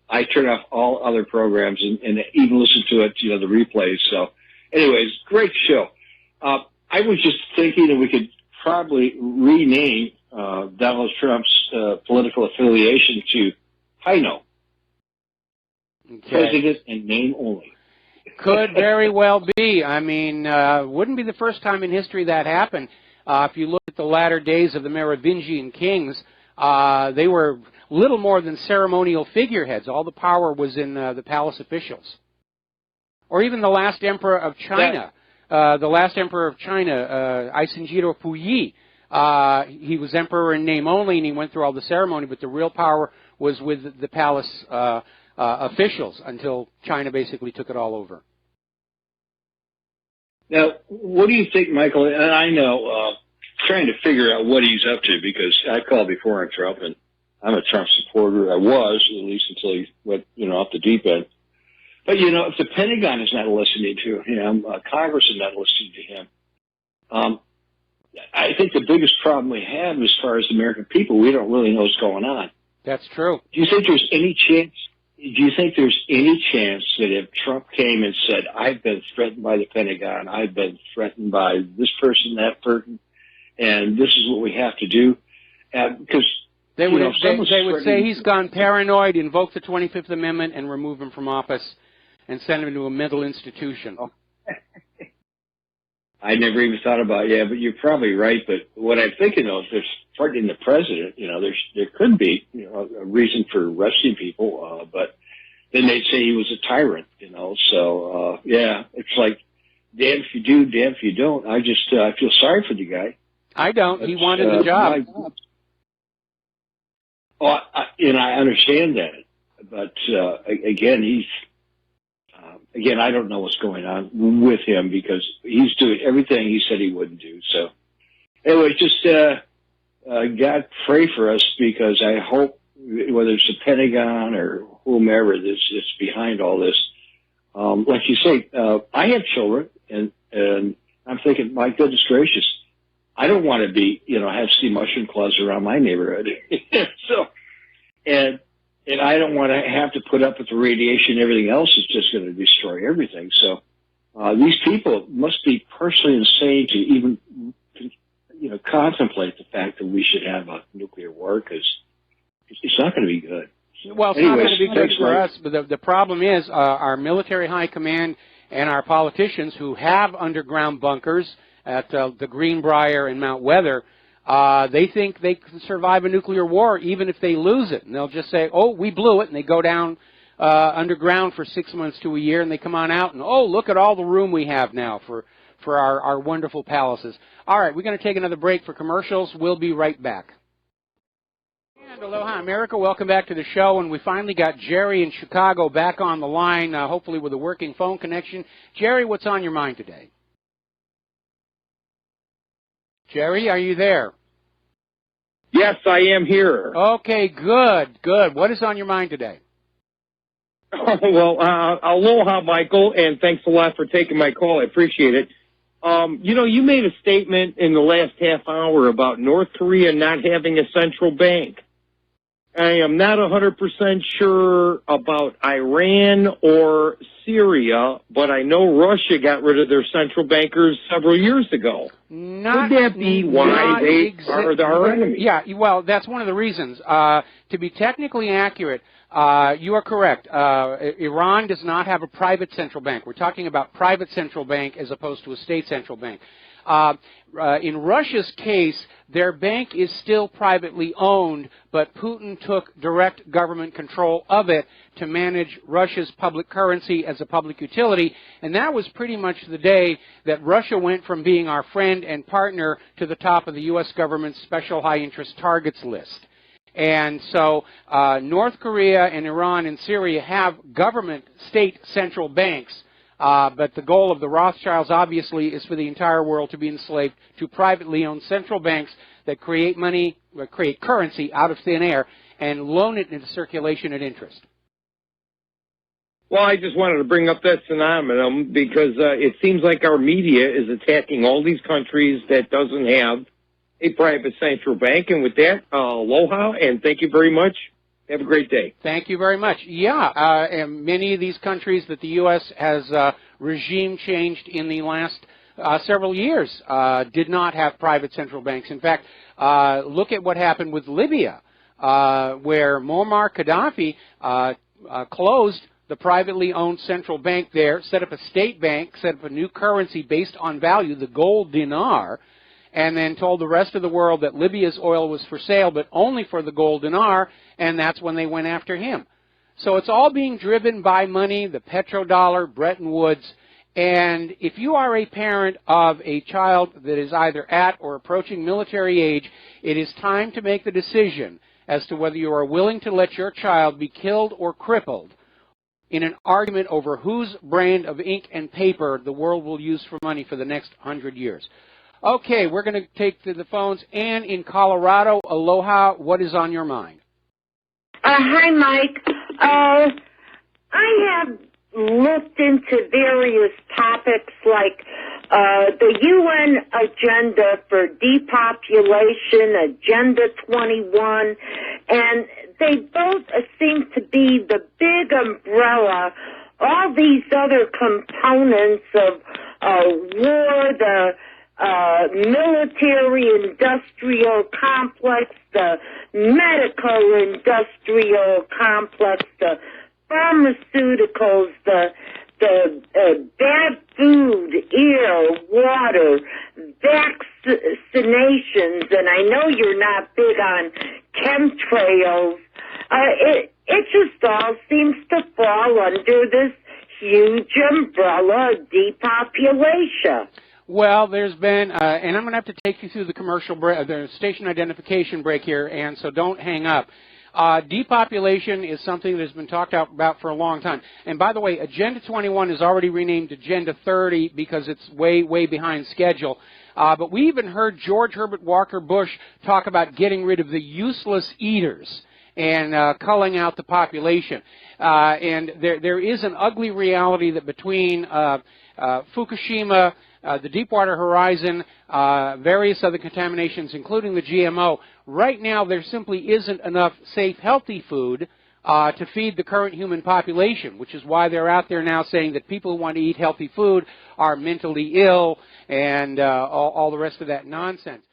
I turn off all other programs and even listen to it, you know, the replays. So, anyways, great show. I was just thinking that we could probably rename Donald Trump's political affiliation to Hino. Okay. President and name only. Could very well be. I mean, wouldn't be the first time in history that happened. If you look at the latter days of the Merovingian kings, they were little more than ceremonial figureheads. All the power was in the palace officials. Or even the last emperor of China. The last emperor of China, Aisinjiro Puyi, He was emperor in name only, and he went through all the ceremony, but the real power was with the palace officials until China basically took it all over. Now, what do you think, Michael? And I know, trying to figure out what he's up to, because I called before on Trump, and I'm a Trump supporter. I was, at least until he went, off the deep end. But, if the Pentagon is not listening to him, Congress is not listening to him, I think the biggest problem we have as far as the American people, we don't really know what's going on. That's true. Do you think there's any chance? Do you think there's any chance that if Trump came and said, "I've been threatened by the Pentagon, I've been threatened by this person, that person, and this is what we have to do," because they would say he's gone paranoid, invoke the 25th Amendment, and remove him from office, and send him to a mental institution. Oh. I never even thought about but you're probably right. But what I'm thinking of, if they're threatening the president, there could be, a reason for arresting people, but then they'd say he was a tyrant, So, it's like, damn if you do, damn if you don't. I just, I feel sorry for the guy. I don't. He wanted the job. I understand that. But, again, I don't know what's going on with him because he's doing everything he said he wouldn't do. So, anyway, just God, pray for us, because I hope, whether it's the Pentagon or whomever is behind all this, like you say, I have children, and I'm thinking, my goodness gracious, I don't want to be, have sea mushroom claws around my neighborhood. So, and I don't want to have to put up with the radiation and everything else. It's just going to destroy everything. So these people must be personally insane to even, contemplate the fact that we should have a nuclear war, because it's not going to be good. Well, it's not going to be good for us, but the problem is our military high command and our politicians who have underground bunkers at the Greenbrier and Mount Weather, they think they can survive a nuclear war even if they lose it. And they'll just say, "Oh, we blew it," and they go down underground for 6 months to a year, and they come on out, and, "Oh, look at all the room we have now for our wonderful palaces." All right, we're going to take another break for commercials. We'll be right back. And aloha, America. Welcome back to the show. And we finally got Jerry in Chicago back on the line, hopefully with a working phone connection. Jerry, what's on your mind today? Jerry, are you there? Yes, I am here. Okay, good. What is on your mind today? Well, aloha, Michael, and thanks a lot for taking my call. I appreciate it. You made a statement in the last half hour about North Korea not having a central bank. I am not 100% sure about Iran or Syria, but I know Russia got rid of their central bankers several years ago. Could that be why they are our enemy? Yeah, well, that's one of the reasons. To be technically accurate, you are correct. Iran does not have a private central bank. We're talking about private central bank as opposed to a state central bank. In Russia's case, their bank is still privately owned, but Putin took direct government control of it to manage Russia's public currency as a public utility, and that was pretty much the day that Russia went from being our friend and partner to the top of the U.S. government's special high-interest targets list. And so North Korea and Iran and Syria have government state central banks, but the goal of the Rothschilds, obviously, is for the entire world to be enslaved to privately owned central banks that create money, create currency out of thin air, and loan it into circulation at interest. Well, I just wanted to bring up that phenomenon because it seems like our media is attacking all these countries that doesn't have a private central bank. And with that, aloha, and thank you very much. Have a great day. Thank you very much. Yeah, and many of these countries that the U.S. has regime changed in the last several years did not have private central banks. In fact, look at what happened with Libya, where Muammar Gaddafi closed the privately owned central bank there, set up a state bank, set up a new currency based on value, the gold dinar, and then told the rest of the world that Libya's oil was for sale, but only for the gold dinar, and that's when they went after him. So it's all being driven by money, the petrodollar, Bretton Woods, And if you are a parent of a child that is either at or approaching military age, it is time to make the decision as to whether you are willing to let your child be killed or crippled in an argument over whose brand of ink and paper the world will use for money for the next 100 years. Okay, we're going to take to the phones. Ann in Colorado, aloha, what is on your mind? Hi, Mike. I have looked into various topics like the UN agenda for depopulation, Agenda 21, and they both seem to be the big umbrella. All these other components of war, the military-industrial complex, the medical-industrial complex, the pharmaceuticals, the bad food, air, water, vaccinations, and I know you're not big on chemtrails. It just all seems to fall under this huge umbrella of depopulation. Well, there's been, and I'm going to have to take you through the commercial break, the station identification break here, and so don't hang up. Depopulation is something that has been talked about for a long time. And by the way, Agenda 21 is already renamed Agenda 30 because it's way, way behind schedule. But we even heard George Herbert Walker Bush talk about getting rid of the useless eaters and culling out the population. And there is an ugly reality that between Fukushima, the Deepwater Horizon, various other contaminations, including the GMO, right now there simply isn't enough safe, healthy food to feed the current human population, which is why they're out there now saying that people who want to eat healthy food are mentally ill and all the rest of that nonsense.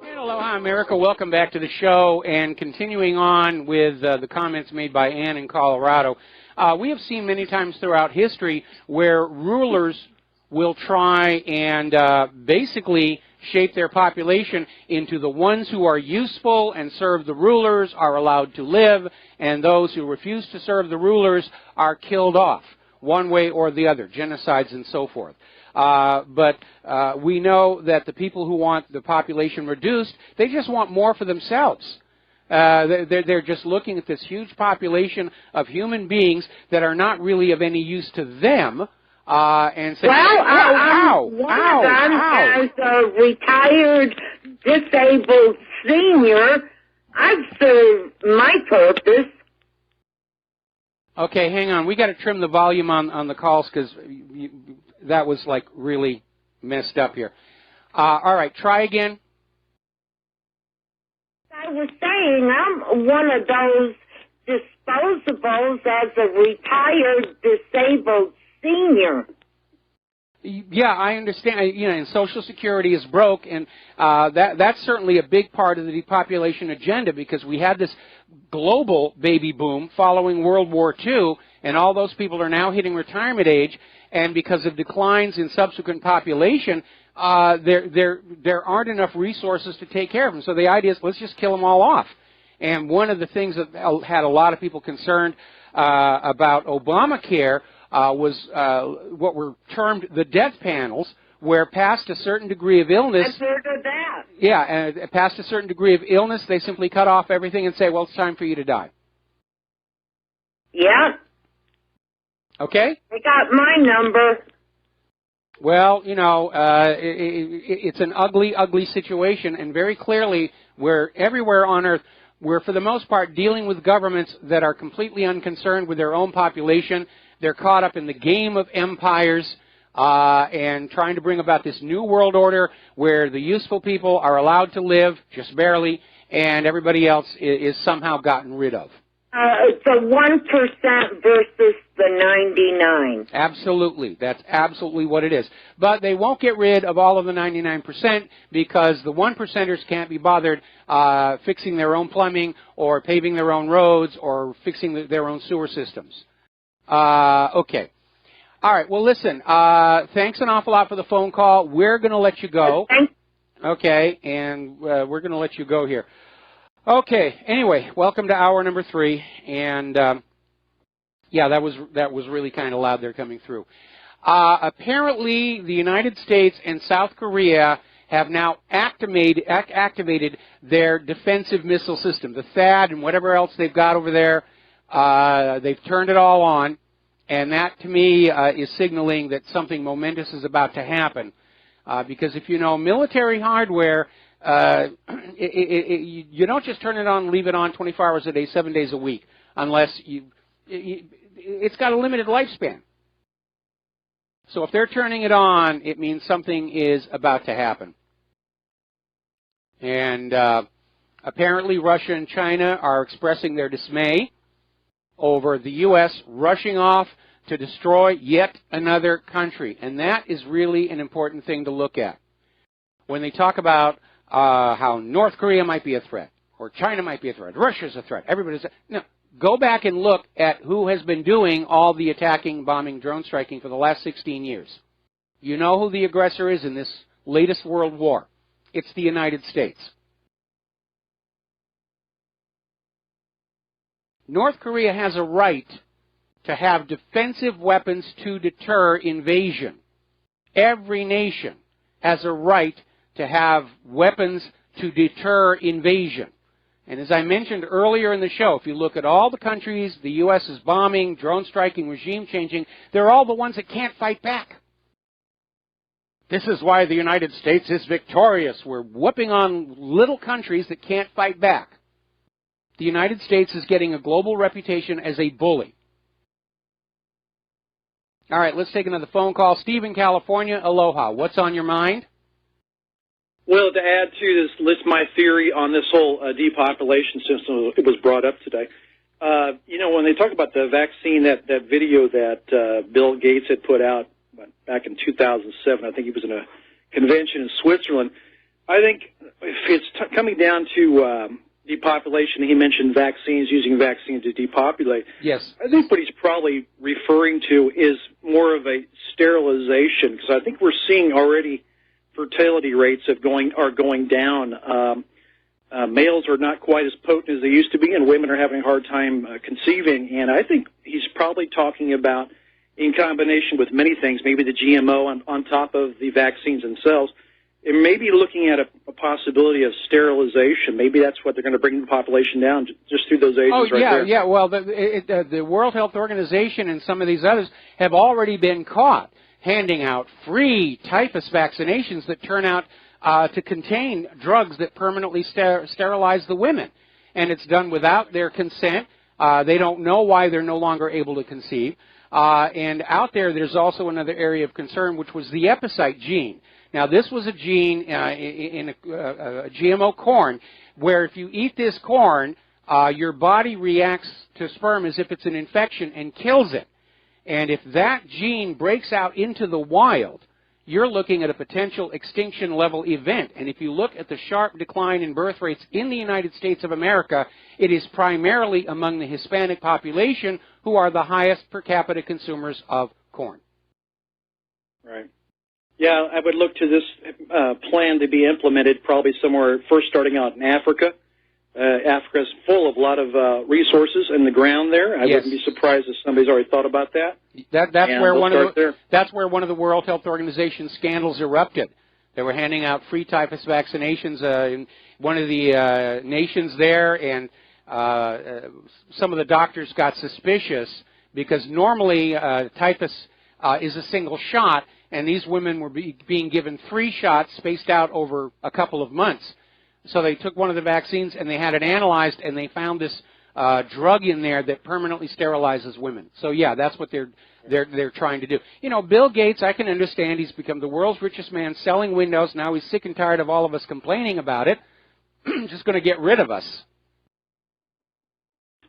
And aloha, America. Welcome back to the show. And continuing on with the comments made by Ann in Colorado, we have seen many times throughout history where rulers will try and basically shape their population into the ones who are useful and serve the rulers are allowed to live, and those who refuse to serve the rulers are killed off, one way or the other, genocides and so forth. But we know that the people who want the population reduced, they just want more for themselves. They're just looking at this huge population of human beings that are not really of any use to them, and saying, one of them, as a retired disabled senior, I've served my purpose. Okay, hang on. We got to trim the volume on the calls because that was like really messed up here. All right, try again. I was saying I'm one of those disposables as a retired disabled senior. Yeah, I understand. You know, and Social Security is broke, and that's certainly a big part of the depopulation agenda because we had this global baby boom following World War II, and all those people are now hitting retirement age, and because of declines in subsequent population, there aren't enough resources to take care of them. So the idea is let's just kill them all off. And one of the things that had a lot of people concerned about Obamacare was what were termed the death panels, where past a certain degree of illness... I've heard of that. Yeah, and past a certain degree of illness, they simply cut off everything and say, well, it's time for you to die. Yeah. Okay? I got my number. Well, you know, it's an ugly, ugly situation, and very clearly, we're everywhere on Earth, we're for the most part dealing with governments that are completely unconcerned with their own population. They're caught up in the game of empires and trying to bring about this new world order where the useful people are allowed to live, just barely, and everybody else is somehow gotten rid of. The 1% versus the 99. Absolutely. That's absolutely what it is. But they won't get rid of all of the 99% because the 1%ers can't be bothered fixing their own plumbing or paving their own roads or fixing their own sewer systems. Okay. All right. Well, listen, thanks an awful lot for the phone call. We're going to let you go. Okay, and we're going to let you go here. Okay. Anyway, welcome to hour number 3, and yeah, that was really kind of loud there coming through. Apparently, the United States and South Korea have now activated their defensive missile system, the THAAD and whatever else they've got over there. They've turned it all on, and that, to me, is signaling that something momentous is about to happen. Because if you know military hardware, you don't just turn it on and leave it on 24 hours a day, 7 days a week, unless it's got a limited lifespan. So if they're turning it on, it means something is about to happen. And apparently Russia and China are expressing their dismay over the U.S. rushing off to destroy yet another country. And that is really an important thing to look at. When they talk about how North Korea might be a threat, or China might be a threat, Russia's a threat, everybody's a threat. No. Go back and look at who has been doing all the attacking, bombing, drone striking for the last 16 years. You know who the aggressor is in this latest world war. It's the United States. North Korea has a right to have defensive weapons to deter invasion. Every nation has a right to have weapons to deter invasion. And as I mentioned earlier in the show, if you look at all the countries the U.S. is bombing, drone striking, regime changing, they're all the ones that can't fight back. This is why the United States is victorious. We're whooping on little countries that can't fight back. The United States is getting a global reputation as a bully. All right, let's take another phone call. Steve in California, aloha. What's on your mind? Well, to add to this, list my theory on this whole depopulation system, it was brought up today. You know, when they talk about the vaccine, that video that Bill Gates had put out back in 2007, I think he was in a convention in Switzerland. I think if it's coming down to depopulation, he mentioned vaccines, using vaccines to depopulate. Yes. I think what he's probably referring to is more of a sterilization, because I think we're seeing already fertility rates are going down. Males are not quite as potent as they used to be, and women are having a hard time conceiving. And I think he's probably talking about, in combination with many things, maybe the GMO on top of the vaccines themselves, and maybe looking at a possibility of sterilization. Maybe that's what they're going to bring the population down, just through those agents there. Yeah. Well, the World Health Organization and some of these others have already been caught handing out free typhus vaccinations that turn out to contain drugs that permanently sterilize the women. And it's done without their consent. They don't know why they're no longer able to conceive. And out there's also another area of concern, which was the epicite gene. Now, this was a gene in a GMO corn where if you eat this corn, your body reacts to sperm as if it's an infection and kills it. And if that gene breaks out into the wild, you're looking at a potential extinction level event. And if you look at the sharp decline in birth rates in the United States of America, it is primarily among the Hispanic population who are the highest per capita consumers of corn. Right. Yeah, I would look to this plan to be implemented probably somewhere first starting out in Africa. Africa is full of a lot of resources in the ground there. I wouldn't be surprised if somebody's already thought about that. That's where one of the World Health Organization scandals erupted. They were handing out free typhus vaccinations in one of the nations there, and some of the doctors got suspicious because normally typhus is a single shot, and these women were being given 3 shots spaced out over a couple of months. So they took one of the vaccines and they had it analyzed, and they found this drug in there that permanently sterilizes women. So yeah, that's what they're trying to do. You know, Bill Gates, I can understand he's become the world's richest man selling Windows. Now he's sick and tired of all of us complaining about it. Just going to get rid of us.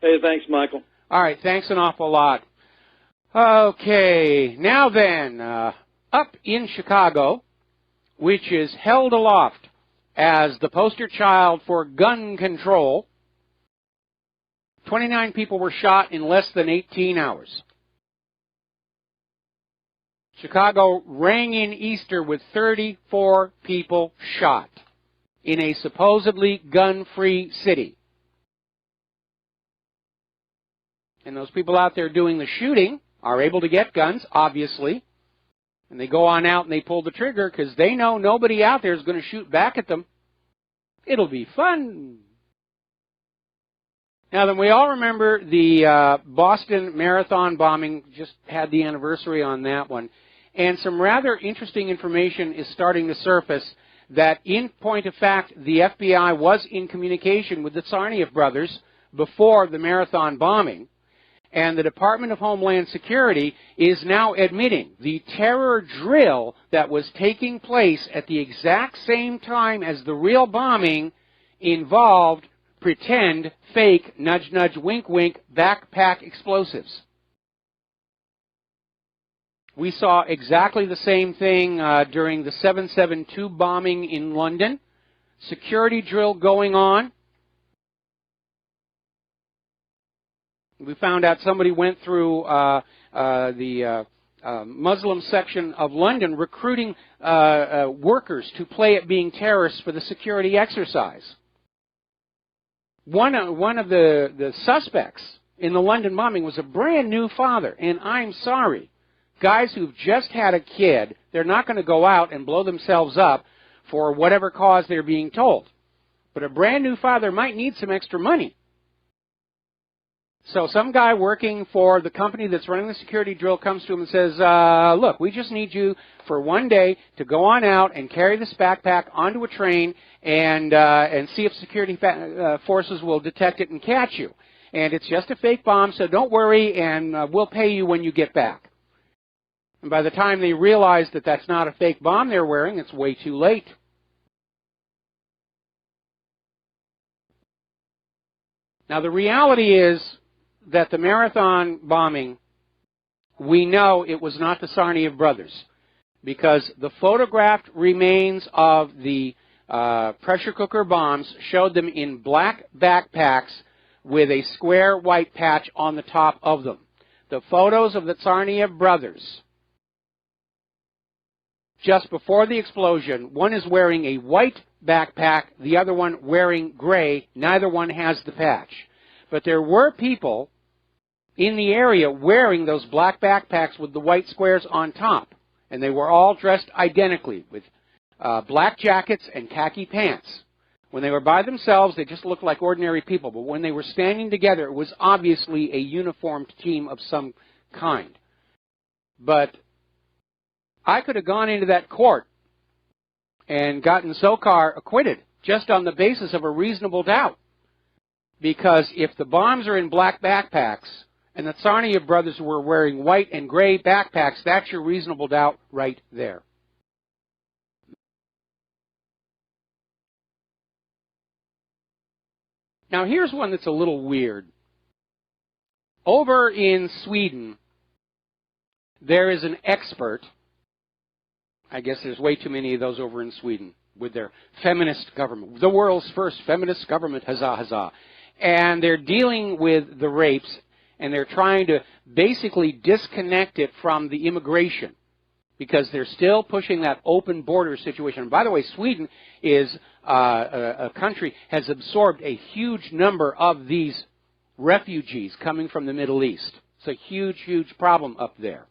Hey, thanks, Michael. All right, thanks an awful lot. Okay, now then, up in Chicago, which is held aloft as the poster child for gun control, 29 people were shot in less than 18 hours. Chicago rang in Easter with 34 people shot in a supposedly gun-free city. And those people out there doing the shooting are able to get guns, obviously. And they go on out and they pull the trigger because they know nobody out there is going to shoot back at them. It'll be fun. Now, then we all remember the Boston Marathon bombing, just had the anniversary on that one. And some rather interesting information is starting to surface that, in point of fact, the FBI was in communication with the Tsarnaev brothers before the Marathon bombing. And the Department of Homeland Security is now admitting the terror drill that was taking place at the exact same time as the real bombing involved pretend, fake, nudge, nudge, wink, wink, backpack explosives. We saw exactly the same thing during the 772 bombing in London. Security drill going on. We found out somebody went through the Muslim section of London recruiting workers to play at being terrorists for the security exercise. One of the suspects in the London bombing was a brand new father, and I'm sorry. Guys who've just had a kid, they're not going to go out and blow themselves up for whatever cause they're being told. But a brand new father might need some extra money. So some guy working for the company that's running the security drill comes to him and says, look, we just need you for one day to go on out and carry this backpack onto a train and see if security forces will detect it and catch you. And it's just a fake bomb, so don't worry, and we'll pay you when you get back. And by the time they realize that that's not a fake bomb they're wearing, it's way too late. Now, the reality is that the Marathon bombing, we know it was not the Tsarnaev brothers, because the photographed remains of the pressure cooker bombs showed them in black backpacks with a square white patch on the top of them. The photos of the Tsarnaev brothers, just before the explosion, one is wearing a white backpack, the other one wearing gray. Neither one has the patch. But there were people in the area wearing those black backpacks with the white squares on top. And they were all dressed identically with black jackets and khaki pants. When they were by themselves, they just looked like ordinary people. But when they were standing together, it was obviously a uniformed team of some kind. But I could have gone into that court and gotten Zokar acquitted just on the basis of a reasonable doubt. Because if the bombs are in black backpacks and the Tsarnaev brothers were wearing white and gray backpacks, that's your reasonable doubt right there. Now, here's one that's a little weird. Over in Sweden, there is an expert. I guess there's way too many of those over in Sweden with their feminist government. The world's first feminist government, huzzah, huzzah. And they're dealing with the rapes, and they're trying to basically disconnect it from the immigration, because they're still pushing that open border situation. And by the way, Sweden is a country has absorbed a huge number of these refugees coming from the Middle East. It's a huge, huge problem up there.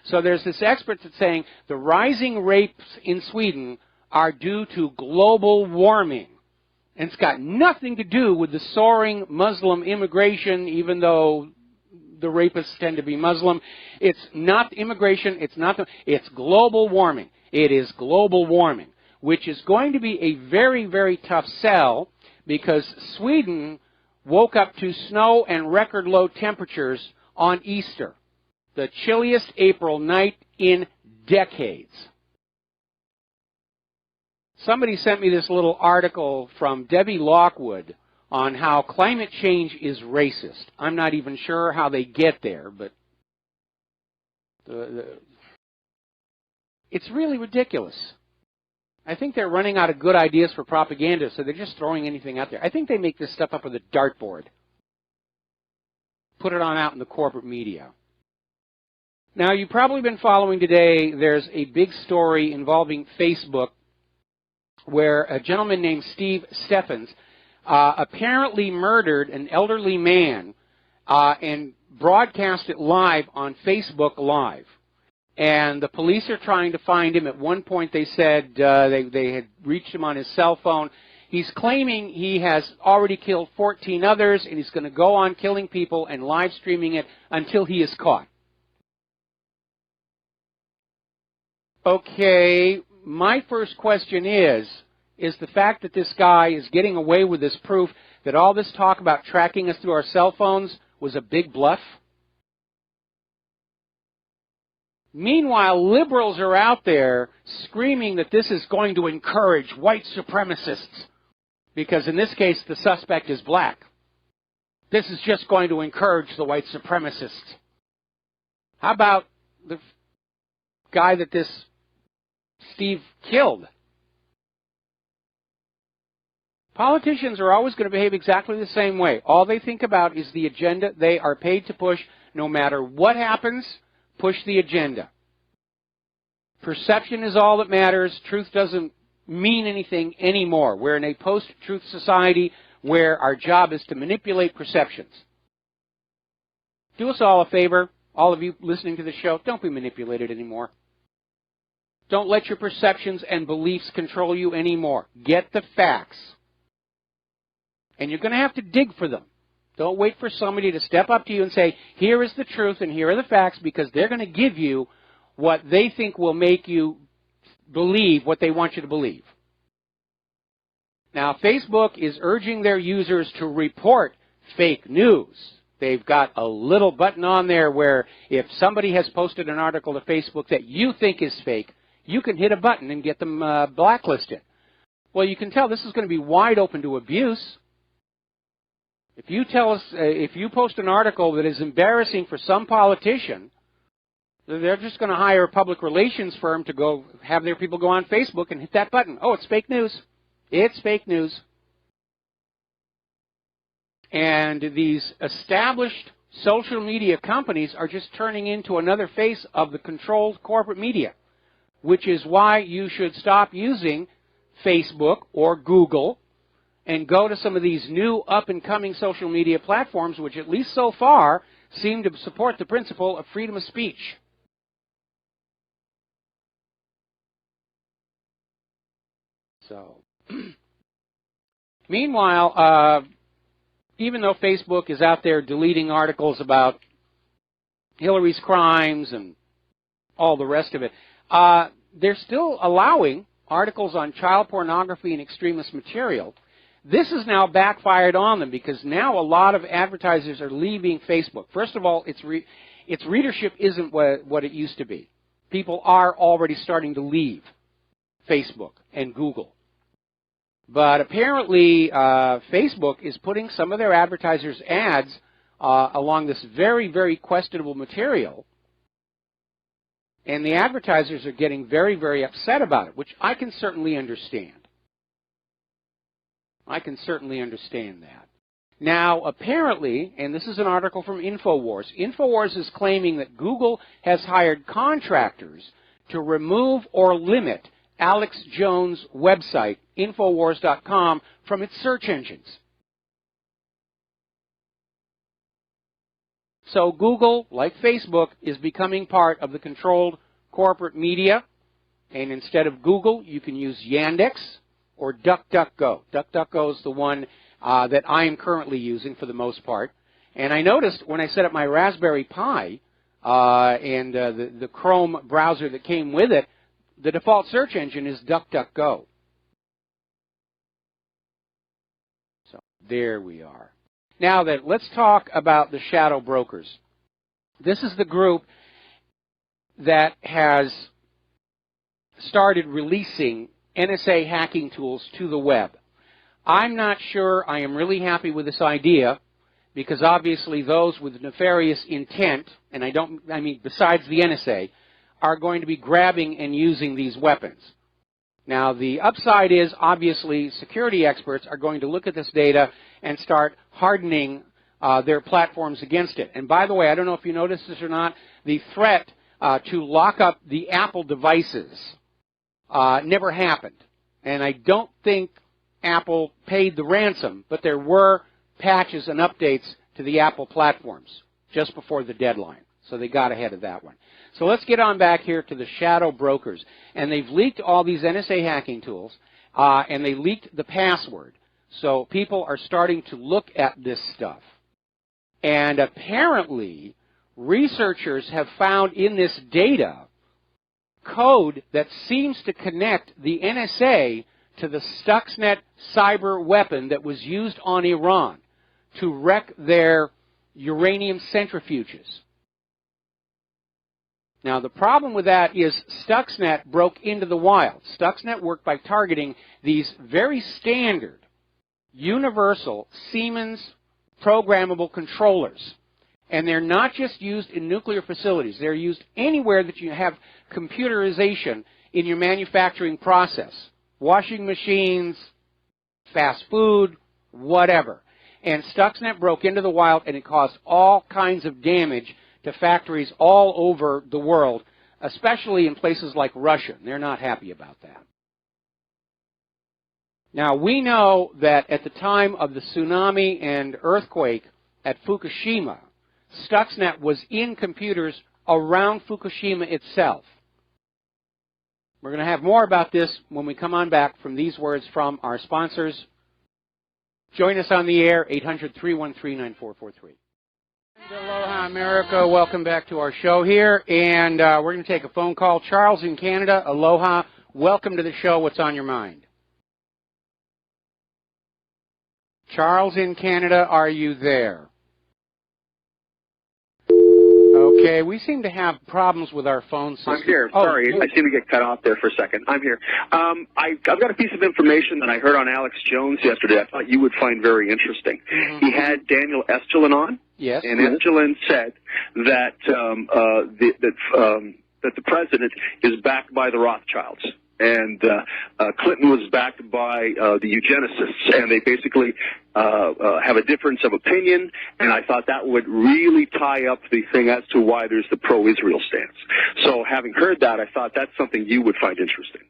So there's this expert that's saying the rising rapes in Sweden are due to global warming. And it's got nothing to do with the soaring Muslim immigration, even though the rapists tend to be Muslim. It's not immigration. It's global warming. It is global warming, which is going to be a very, very tough sell, because Sweden woke up to snow and record low temperatures on Easter, the chilliest April night in decades. Somebody sent me this little article from Debbie Lockwood on how climate change is racist. I'm not even sure how they get there, but it's really ridiculous. I think they're running out of good ideas for propaganda, so they're just throwing anything out there. I think they make this stuff up with a dartboard. Put it on out in the corporate media. Now, you've probably been following today, there's a big story involving Facebook where a gentleman named Steve Steffens apparently murdered an elderly man and broadcast it live on Facebook Live. and the police are trying to find him. At one point they said they had reached him on his cell phone. He's claiming he has already killed 14 others, and he's going to go on killing people and live streaming it until he is caught. Okay, my first question is the fact that this guy is getting away with this proof that all this talk about tracking us through our cell phones was a big bluff? Meanwhile, liberals are out there screaming that this is going to encourage white supremacists, because in this case the suspect is black. This is just going to encourage the white supremacists. How about the guy that this Steve killed? Politicians are always going to behave exactly the same way. All they think about is the agenda they are paid to push. No matter what happens, push the agenda. Perception is all that matters. Truth doesn't mean anything anymore. We're in a post-truth society where our job is to manipulate perceptions. Do us all a favor, all of you listening to the show, don't be manipulated anymore. Don't let your perceptions and beliefs control you anymore. Get the facts. And you're going to have to dig for them. Don't wait for somebody to step up to you and say, here is the truth and here are the facts, because they're going to give you what they think will make you believe what they want you to believe. Now, Facebook is urging their users to report fake news. They've got a little button on there where if somebody has posted an article to Facebook that you think is fake, you can hit a button and get them blacklisted. Well, you can tell this is going to be wide open to abuse. If you tell us, if you post an article that is embarrassing for some politician, they're just going to hire a public relations firm to go have their people go on Facebook and hit that button. Oh, it's fake news. It's fake news. And these established social media companies are just turning into another face of the controlled corporate media, which is why you should stop using Facebook or Google and go to some of these new up-and-coming social media platforms, which at least so far seem to support the principle of freedom of speech. So, meanwhile, even though Facebook is out there deleting articles about Hillary's crimes and all the rest of it, they're still allowing articles on child pornography and extremist material. This has now backfired on them because now a lot of advertisers are leaving Facebook. First of all, its readership isn't what it used to be. People are already starting to leave Facebook and Google. But apparently, Facebook is putting some of their advertisers' ads along this very, very questionable material. And the advertisers are getting very, very upset about it, which I can certainly understand. I can certainly understand that. Now, apparently, and this is an article from InfoWars, InfoWars is claiming that Google has hired contractors to remove or limit Alex Jones' website, Infowars.com, from its search engines. So Google, like Facebook, is becoming part of the controlled corporate media. And instead of Google, you can use Yandex or DuckDuckGo. DuckDuckGo is the one that I am currently using for the most part. And I noticed when I set up my Raspberry Pi and the Chrome browser that came with it, the default search engine is DuckDuckGo. So there we are. Now then, let's talk about the shadow brokers. This is the group that has started releasing NSA hacking tools to the web. I'm not sure I am really happy with this idea because obviously those with nefarious intent, and I mean besides the NSA, are going to be grabbing and using these weapons. Now, the upside is, obviously, security experts are going to look at this data and start hardening their platforms against it. And by the way, I don't know if you noticed this or not, the threat to lock up the Apple devices never happened. And I don't think Apple paid the ransom, but there were patches and updates to the Apple platforms just before the deadline. So they got ahead of that one. So let's get on back here to the shadow brokers. And they've leaked all these NSA hacking tools, and they leaked the password. So people are starting to look at this stuff. And apparently, researchers have found in this data code that seems to connect the NSA to the Stuxnet cyber weapon that was used on Iran to wreck their uranium centrifuges. Now, the problem with that is Stuxnet broke into the wild. Stuxnet worked by targeting these very standard, universal Siemens programmable controllers. And they're not just used in nuclear facilities. They're used anywhere that you have computerization in your manufacturing process. Washing machines, fast food, whatever. And Stuxnet broke into the wild, and it caused all kinds of damage to factories all over the world, especially in places like Russia. They're not happy about that. Now, we know that at the time of the tsunami and earthquake at Fukushima, Stuxnet was in computers around Fukushima itself. We're going to have more about this when we come on back from these words from our sponsors. Join us on the air, 800-313-9443. Aloha, America. Welcome back to our show here. And we're going to take a phone call. Charles in Canada, aloha. Welcome to the show. What's on your mind? Charles in Canada, are you there? Okay, we seem to have problems with our phone system. I'm here. Sorry, I seem to get cut off there for a second. I'm here. I've got a piece of information that I heard on Alex Jones yesterday. I thought you would find very interesting. He had Daniel Estulin on. Yes. And Estulin said that that the president is backed by the Rothschilds. And Clinton was backed by the eugenicists, and they basically have a difference of opinion, and I thought that would really tie up the thing as to why there's the pro-Israel stance. So having heard that, I thought that's something you would find interesting.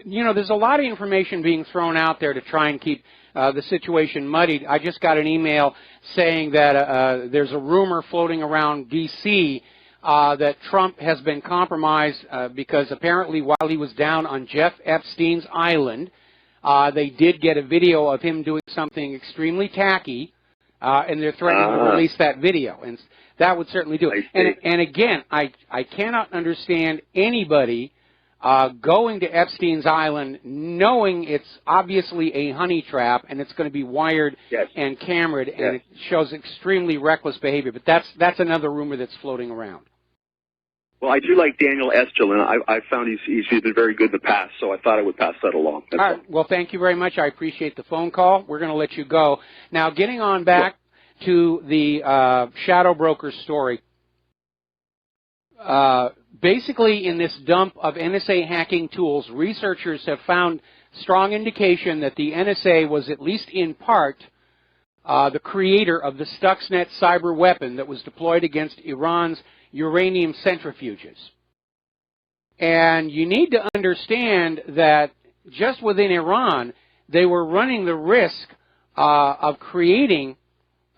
You know, there's a lot of information being thrown out there to try and keep the situation muddied. I just got an email saying that there's a rumor floating around D.C. That Trump has been compromised because apparently while he was down on Jeff Epstein's island, they did get a video of him doing something extremely tacky, and they're threatening to release that video, and that would certainly do it. And again, I cannot understand anybody going to Epstein's island knowing it's obviously a honey trap and it's going to be wired and cameraed, and it shows extremely reckless behavior. But that's another rumor that's floating around. Well, I do like Daniel Estulin. I found he's been very good in the past, so I thought I would pass that along. All right. Well, thank you very much. I appreciate the phone call. We're going to let you go. Now, getting on back to the shadow broker story. Basically, in this dump of NSA hacking tools, researchers have found strong indication that the NSA was, at least in part, the creator of the Stuxnet cyber weapon that was deployed against Iran's uranium centrifuges. And you need to understand that just within Iran, they were running the risk of creating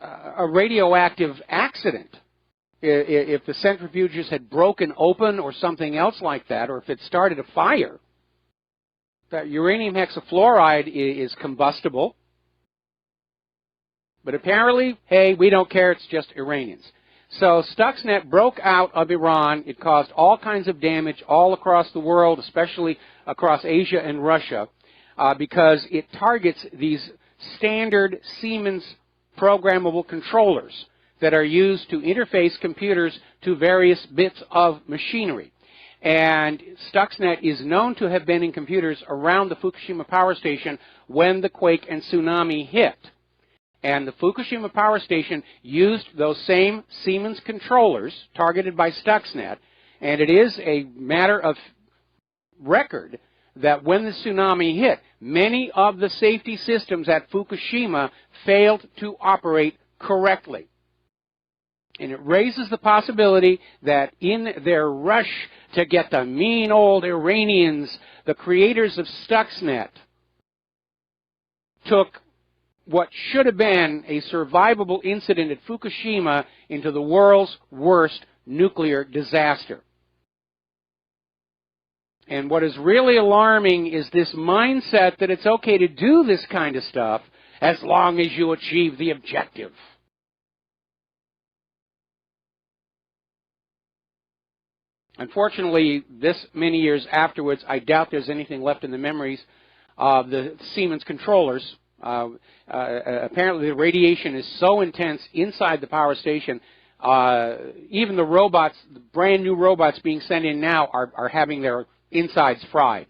a radioactive accident. If the centrifuges had broken open or something else like that, or if it started a fire, that uranium hexafluoride is combustible. But apparently, hey, we don't care, it's just Iranians. So Stuxnet broke out of Iran. It caused all kinds of damage all across the world, especially across Asia and Russia, because it targets these standard Siemens programmable controllers that are used to interface computers to various bits of machinery. And Stuxnet is known to have been in computers around the Fukushima power station when the quake and tsunami hit. And the Fukushima power station used those same Siemens controllers targeted by Stuxnet, and it is a matter of record that when the tsunami hit, many of the safety systems at Fukushima failed to operate correctly. And it raises the possibility that in their rush to get the mean old Iranians, the creators of Stuxnet, took what should have been a survivable incident at Fukushima into the world's worst nuclear disaster. And what is really alarming is this mindset that it's okay to do this kind of stuff as long as you achieve the objective. Unfortunately, this many years afterwards, I doubt there's anything left in the memories of the Siemens controllers. Apparently, the radiation is so intense inside the power station, even the robots, the brand new robots being sent in now are having their insides fried.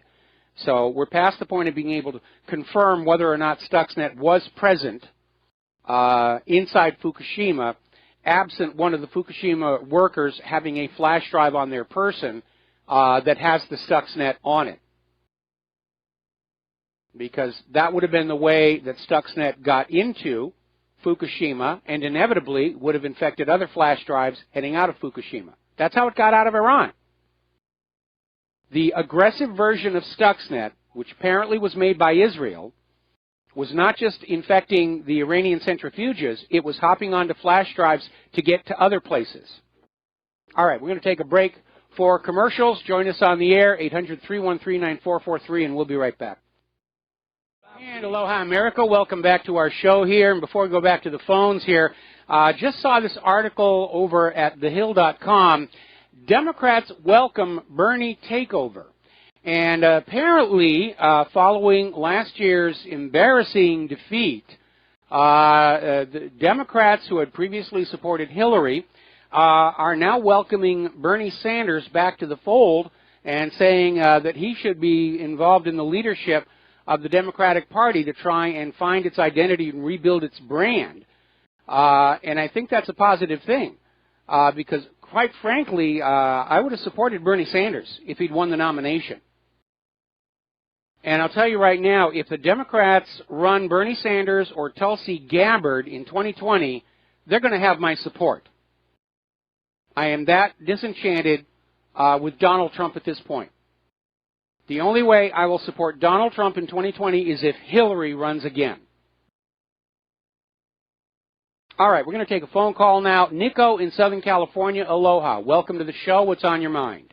So we're past the point of being able to confirm whether or not Stuxnet was present inside Fukushima, absent one of the Fukushima workers having a flash drive on their person that has the Stuxnet on it. Because that would have been the way that Stuxnet got into Fukushima and inevitably would have infected other flash drives heading out of Fukushima. That's how it got out of Iran. The aggressive version of Stuxnet, which apparently was made by Israel, was not just infecting the Iranian centrifuges, it was hopping onto flash drives to get to other places. All right, we're going to take a break for commercials. Join us on the air, 800-313-9443, and we'll be right back. And aloha, America. Welcome back to our show here. And before we go back to the phones here, just saw this article over at thehill.com. Democrats welcome Bernie takeover. And apparently, following last year's embarrassing defeat, the Democrats who had previously supported Hillary are now welcoming Bernie Sanders back to the fold and saying that he should be involved in the leadership of the Democratic Party to try and find its identity and rebuild its brand. And I think that's a positive thing because, quite frankly, I would have supported Bernie Sanders if he'd won the nomination. And I'll tell you right now, if the Democrats run Bernie Sanders or Tulsi Gabbard in 2020, they're going to have my support. I am that disenchanted with Donald Trump at this point. The only way I will support Donald Trump in 2020 is if Hillary runs again. All right, we're going to take a phone call now. Nico in Southern California, aloha. Welcome to the show. What's on your mind?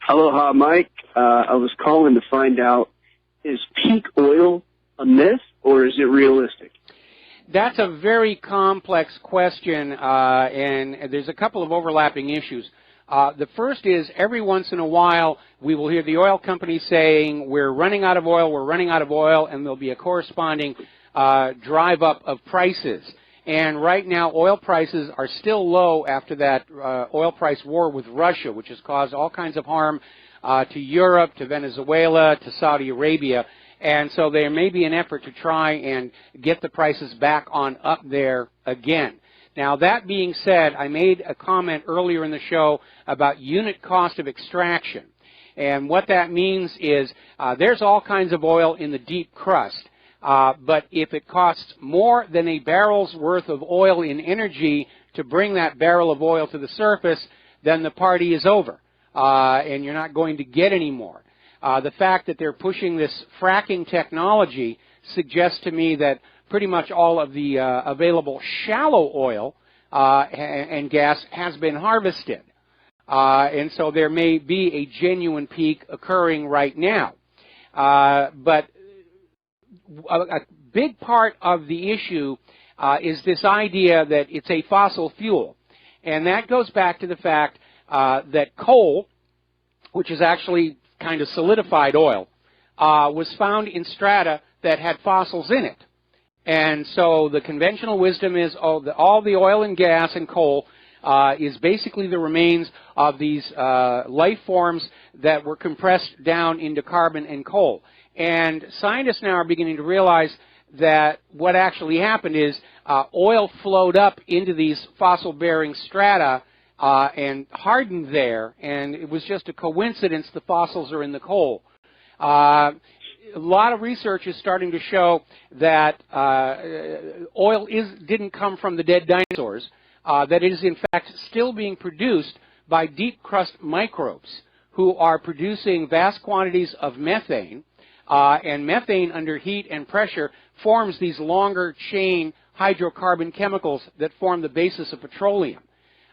Aloha, Mike. I was calling to find out, is peak oil a myth or is it realistic? That's a very complex question, and there's a couple of overlapping issues. The first is every once in a while we will hear the oil companies saying we're running out of oil, and there'll be a corresponding drive up of prices. And right now oil prices are still low after that oil price war with Russia, which has caused all kinds of harm to Europe, to Venezuela, to Saudi Arabia. And so there may be an effort to try and get the prices back on up there again. Now, that being said, I made a comment earlier in the show about unit cost of extraction. And what that means is there's all kinds of oil in the deep crust. But if it costs more than a barrel's worth of oil in energy to bring that barrel of oil to the surface, then the party is over. And you're not going to get any more. The fact that they're pushing this fracking technology suggests to me that pretty much all of the available shallow oil and gas has been harvested. And so there may be a genuine peak occurring right now. But a big part of the issue is this idea that it's a fossil fuel. And that goes back to the fact that coal, which is actually kind of solidified oil, was found in strata that had fossils in it. And so the conventional wisdom is all the oil and gas and coal is basically the remains of these life forms that were compressed down into carbon and coal. And scientists now are beginning to realize that what actually happened is oil flowed up into these fossil-bearing strata and hardened there, and it was just a coincidence the fossils are in the coal. A lot of research is starting to show that oil didn't come from the dead dinosaurs, that it is in fact still being produced by deep crust microbes who are producing vast quantities of methane and methane under heat and pressure forms these longer chain hydrocarbon chemicals that form the basis of petroleum.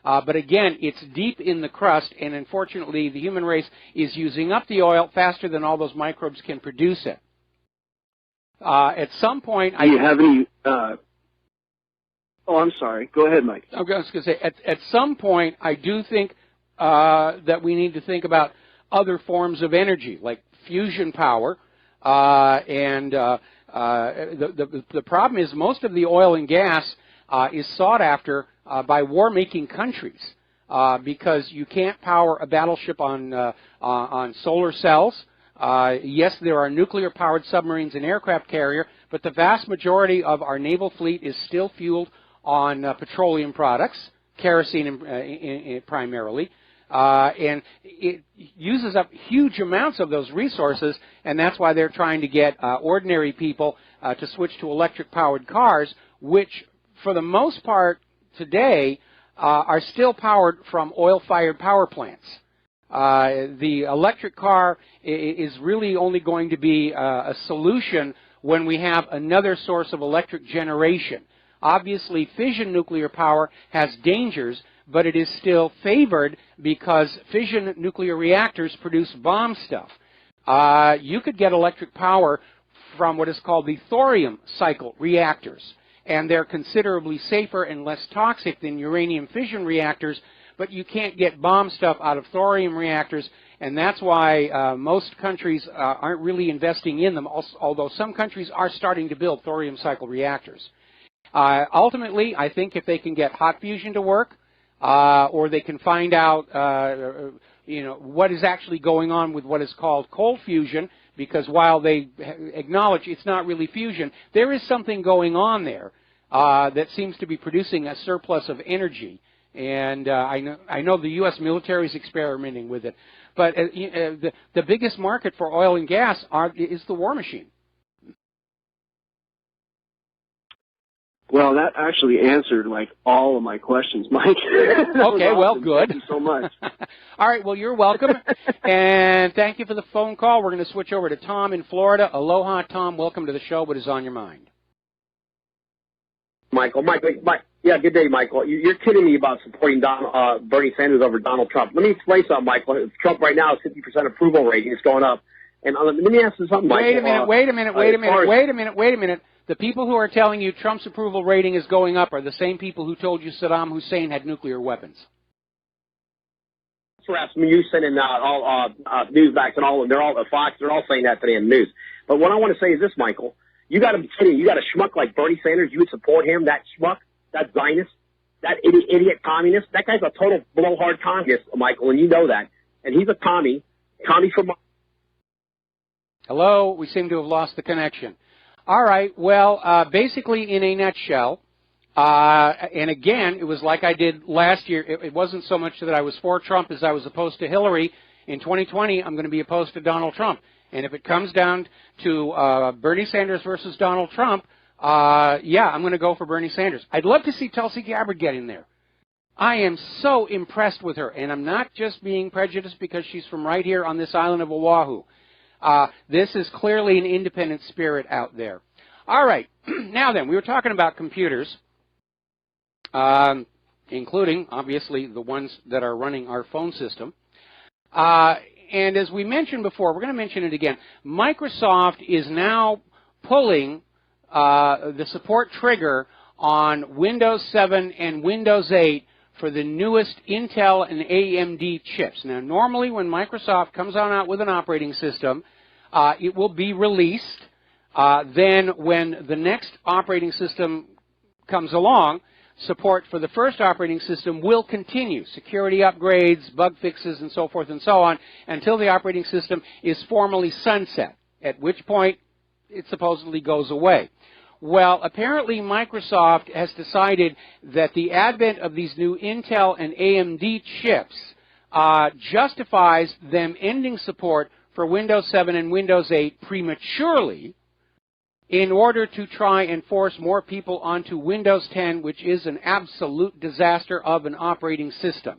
But again, it's deep in the crust, and unfortunately the human race is using up the oil faster than all those microbes can produce it. At some point... Do you have any... I'm sorry. Go ahead, Mike. I was going to say, at some point, I do think that we need to think about other forms of energy, like fusion power. The problem is most of the oil and gas is sought after by war-making countries because you can't power a battleship on solar cells. Yes, there are nuclear-powered submarines and aircraft carrier, but the vast majority of our naval fleet is still fueled on petroleum products, kerosene primarily, and it uses up huge amounts of those resources, and that's why they're trying to get ordinary people to switch to electric-powered cars, which, for the most part today, are still powered from oil-fired power plants. The electric car is really only going to be a solution when we have another source of electric generation. Obviously, fission nuclear power has dangers, but it is still favored because fission nuclear reactors produce bomb stuff. You could get electric power from what is called the thorium cycle reactors, and they're considerably safer and less toxic than uranium fission reactors, but you can't get bomb stuff out of thorium reactors, and that's why most countries aren't really investing in them, although some countries are starting to build thorium cycle reactors. Ultimately, I think if they can get hot fusion to work, or they can find out, what is actually going on with what is called cold fusion, because while they acknowledge it's not really fusion, there is something going on there that seems to be producing a surplus of energy. And I know the U.S. military is experimenting with it. But the biggest market for oil and gas is the war machine. Well, that actually answered, all of my questions, Mike. Okay, well, good. Thank you so much. All right, well, you're welcome. And thank you for the phone call. We're going to switch over to Tom in Florida. Aloha, Tom. Welcome to the show. What is on your mind? Michael, yeah, good day, Michael. You're kidding me about supporting Bernie Sanders over Donald Trump. Let me explain something, Michael. Trump right now is 50% approval rating. It's going up. And let me ask you something, Michael. Wait a minute. The people who are telling you Trump's approval rating is going up are the same people who told you Saddam Hussein had nuclear weapons. Rasmussen and all Newsmax and all, they're all Fox. They're all saying that today in the news. But what I want to say is this, Michael. You got to be kidding. You got a schmuck like Bernie Sanders. You would support him, that schmuck, that Zionist, that idiot communist. That guy's a total blowhard communist, Michael, and you know that. And he's a commie from... Hello? We seem to have lost the connection. All right. Well, basically, in a nutshell, and again, it was like I did last year. It wasn't so much that I was for Trump as I was opposed to Hillary. In 2020, I'm going to be opposed to Donald Trump. And if it comes down to Bernie Sanders versus Donald Trump, yeah, I'm going to go for Bernie Sanders. I'd love to see Tulsi Gabbard get in there. I am so impressed with her, and I'm not just being prejudiced because she's from right here on this island of Oahu. This is clearly an independent spirit out there. All right. Now then, we were talking about computers, including, obviously, the ones that are running our phone system. And as we mentioned before, we're going to mention it again, Microsoft is now pulling the support trigger on Windows 7 and Windows 8 for the newest Intel and AMD chips. Now, normally when Microsoft comes out with an operating system, it will be released. Then when the next operating system comes along, support for the first operating system will continue. Security upgrades, bug fixes, and so forth and so on, until the operating system is formally sunset, at which point it supposedly goes away. Well, apparently Microsoft has decided that the advent of these new Intel and AMD chips justifies them ending support for Windows 7 and Windows 8 prematurely in order to try and force more people onto Windows 10, which is an absolute disaster of an operating system.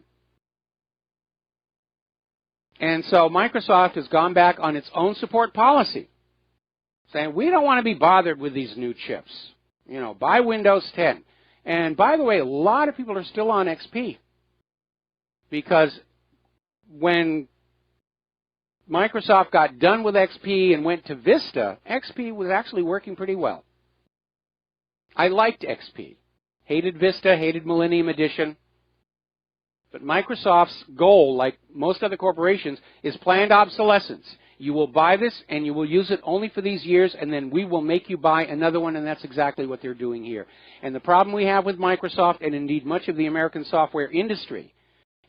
And so Microsoft has gone back on its own support policy. saying, we don't want to be bothered with these new chips. You know, buy Windows 10. And by the way, a lot of people are still on XP. Because when Microsoft got done with XP and went to Vista, XP was actually working pretty well. I liked XP. Hated Vista, hated Millennium Edition. But Microsoft's goal, like most other corporations, is planned obsolescence. You will buy this and you will use it only for these years, and then we will make you buy another one, and that's exactly what they're doing here. And the problem we have with Microsoft, and indeed much of the American software industry,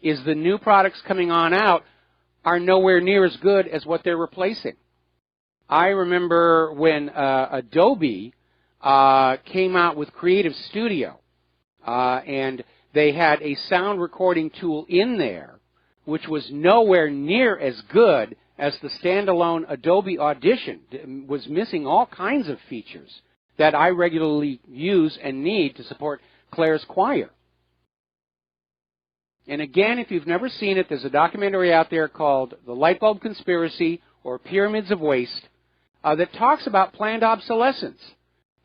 is the new products coming on out are nowhere near as good as what they're replacing. I remember when Adobe came out with Creative Studio, and they had a sound recording tool in there which was nowhere near as good as the standalone Adobe Audition. It was missing all kinds of features that I regularly use and need to support Claire's Choir. And again, if you've never seen it, there's a documentary out there called The Lightbulb Conspiracy or Pyramids of Waste that talks about planned obsolescence.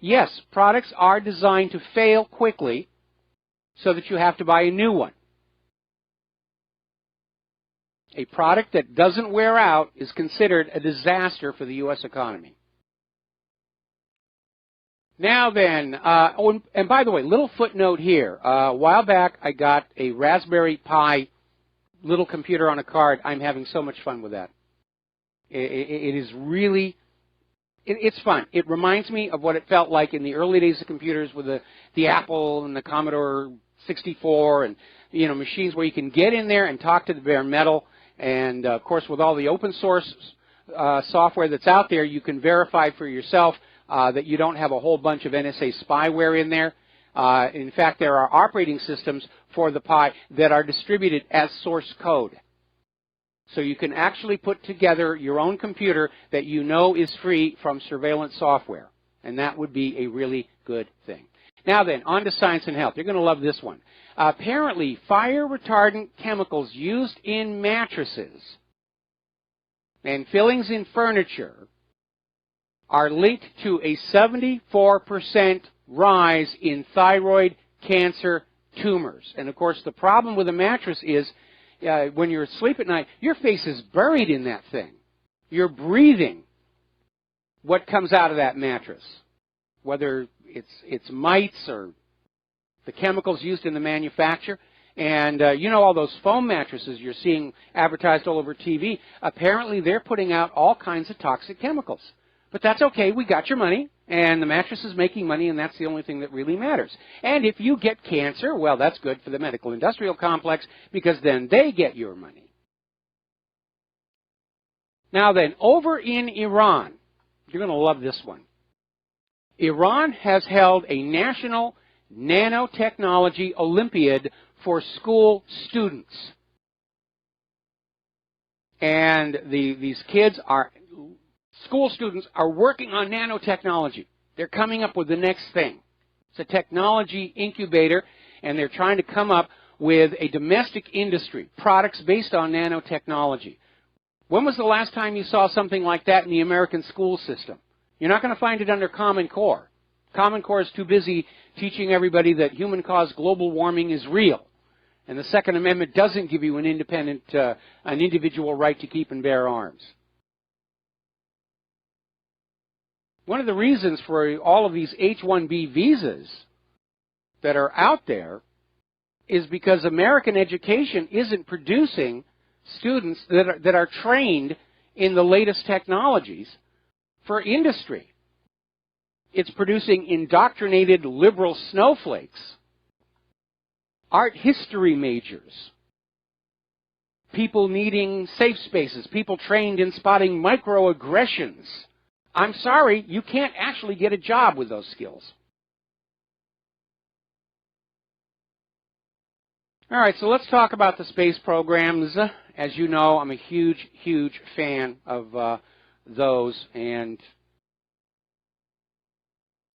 Yes, products are designed to fail quickly so that you have to buy a new one. A product that doesn't wear out is considered a disaster for the U.S. economy. Now then, and by the way, little footnote here. A while back, I got a Raspberry Pi little computer on a card. I'm having so much fun with that. It is really, it's fun. It reminds me of what it felt like in the early days of computers with the Apple and the Commodore 64 and, you know, machines where you can get in there and talk to the bare metal. And, of course, with all the open source software that's out there, you can verify for yourself that you don't have a whole bunch of NSA spyware in there. In fact, there are operating systems for the Pi that are distributed as source code. So you can actually put together your own computer that you know is free from surveillance software. And that would be a really good thing. Now then, on to science and health. You're going to love this one. Apparently, fire-retardant chemicals used in mattresses and fillings in furniture are linked to a 74% rise in thyroid cancer tumors. And, of course, the problem with a mattress is when you're asleep at night, your face is buried in that thing. You're breathing what comes out of that mattress, whether it's mites or the chemicals used in the manufacture. And you know, all those foam mattresses you're seeing advertised all over TV, apparently they're putting out all kinds of toxic chemicals. But that's okay, we got your money, and the mattress is making money, and that's the only thing that really matters. And if you get cancer, well, that's good for the medical industrial complex, because then they get your money. Now then, over in Iran, you're going to love this one. Iran has held a national nanotechnology Olympiad for school students. And these kids are, school students are working on nanotechnology. They're coming up with the next thing. It's a technology incubator, and they're trying to come up with a domestic industry, products based on nanotechnology. When was the last time you saw something like that in the American school system? You're not going to find it under Common Core. Common Core is too busy teaching everybody that human-caused global warming is real. And the Second Amendment doesn't give you an individual right to keep and bear arms. One of the reasons for all of these H-1B visas that are out there is because American education isn't producing students that are trained in the latest technologies for industry. It's producing indoctrinated liberal snowflakes, art history majors, people needing safe spaces, people trained in spotting microaggressions. I'm sorry, you can't actually get a job with those skills. All right, so let's talk about the space programs. As you know, I'm a huge, huge fan of those. And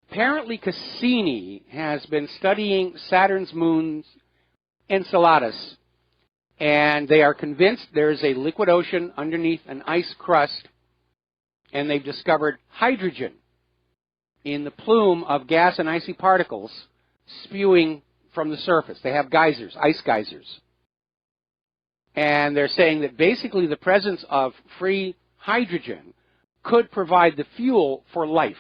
apparently Cassini has been studying Saturn's moons, Enceladus, and they are convinced there is a liquid ocean underneath an ice crust. and they've discovered hydrogen in the plume of gas and icy particles spewing from the surface. They have geysers, ice geysers. And they're saying that basically the presence of free hydrogen could provide the fuel for life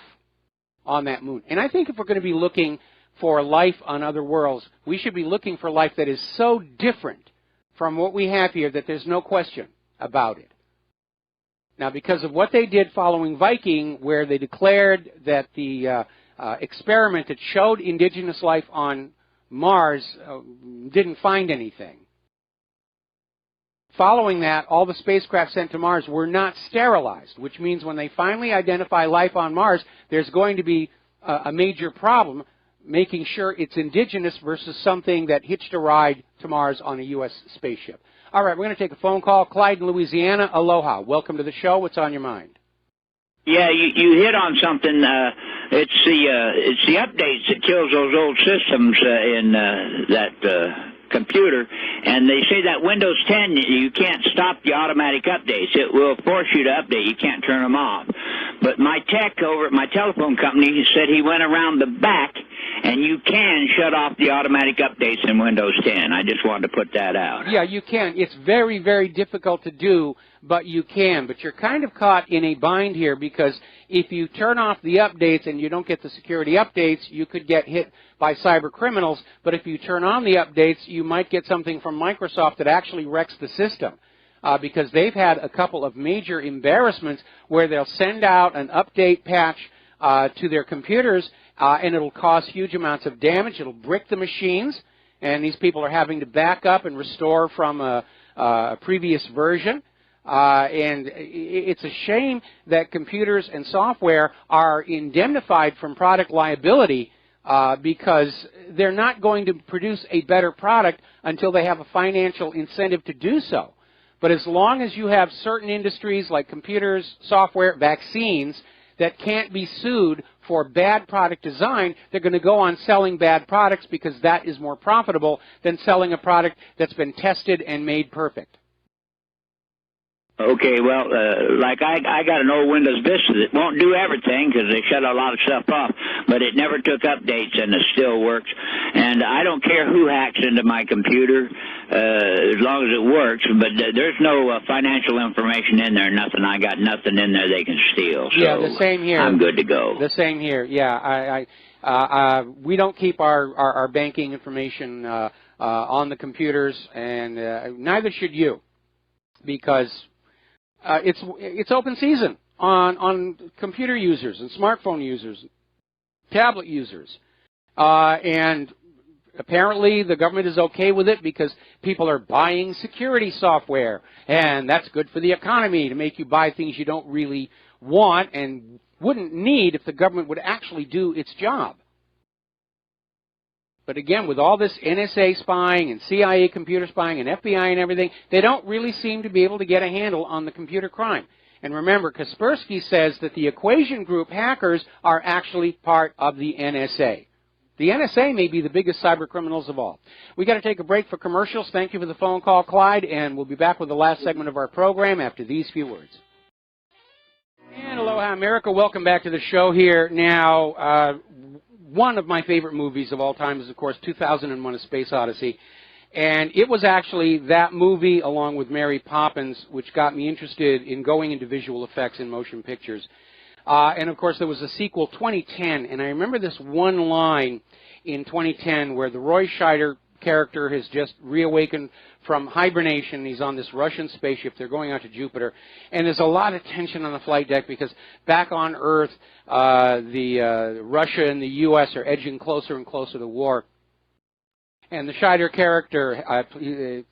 on that moon. And I think if we're going to be looking for life on other worlds, we should be looking for life that is so different from what we have here that there's no question about it. Now, because of what they did following Viking, where they declared that the experiment that showed indigenous life on Mars didn't find anything. Following that, all the spacecraft sent to Mars were not sterilized, which means when they finally identify life on Mars, there's going to be a major problem making sure it's indigenous versus something that hitched a ride to Mars on a U.S. spaceship. All right, we're going to take a phone call. Clyde in Louisiana, aloha. Welcome to the show. What's on your mind? Yeah, you hit on something. It's the updates that kills those old systems in that computer, and they say that Windows 10, you can't stop the automatic updates. It will force you to update. You can't turn them off. But my tech over at my telephone company said he went around the back, and you can shut off the automatic updates in Windows 10. I just wanted to put that out. Yeah, you can. It's very, very difficult to do, but you can. But you're kind of caught in a bind here because if you turn off the updates and you don't get the security updates, you could get hit by cyber criminals. But if you turn on the updates, you might get something from Microsoft that actually wrecks the system. Because they've had a couple of major embarrassments where they'll send out an update patch to their computers, and it'll cause huge amounts of damage. It'll brick the machines, and these people are having to back up and restore from a previous version. And it's a shame that computers and software are indemnified from product liability because they're not going to produce a better product until they have a financial incentive to do so. But as long as you have certain industries like computers, software, vaccines that can't be sued for bad product design, they're going to go on selling bad products because that is more profitable than selling a product that's been tested and made perfect. Okay, well, like I got an old Windows Vista that won't do everything because they shut a lot of stuff off, but it never took updates and it still works. And I don't care who hacks into my computer as long as it works, but there's no financial information in there, nothing. I got nothing in there they can steal. So yeah, the same here. I'm good to go. The same here, yeah. We don't keep our banking information on the computers, and neither should you, because it's open season on computer users and smartphone users, tablet users, and apparently the government is okay with it because people are buying security software, and that's good for the economy to make you buy things you don't really want and wouldn't need if the government would actually do its job. But again, with all this NSA spying and CIA computer spying and FBI and everything, they don't really seem to be able to get a handle on the computer crime. And remember, Kaspersky says that the Equation Group hackers are actually part of the NSA. The NSA may be the biggest cyber criminals of all. We got to take a break for commercials. Thank you for the phone call, Clyde, and we'll be back with the last segment of our program after these few words. And aloha, America. Welcome back to the show here. Now, one of my favorite movies of all time is, of course, 2001: A Space Odyssey. And it was actually that movie, along with Mary Poppins, which got me interested in going into visual effects in motion pictures. And, of course, there was a sequel, 2010, and I remember this one line in 2010 where the Roy Scheider character has just reawakened from hibernation. He's on this Russian spaceship. They're going out to Jupiter. And there's a lot of tension on the flight deck because back on Earth, Russia and the U.S. are edging closer and closer to war. And the Scheider character,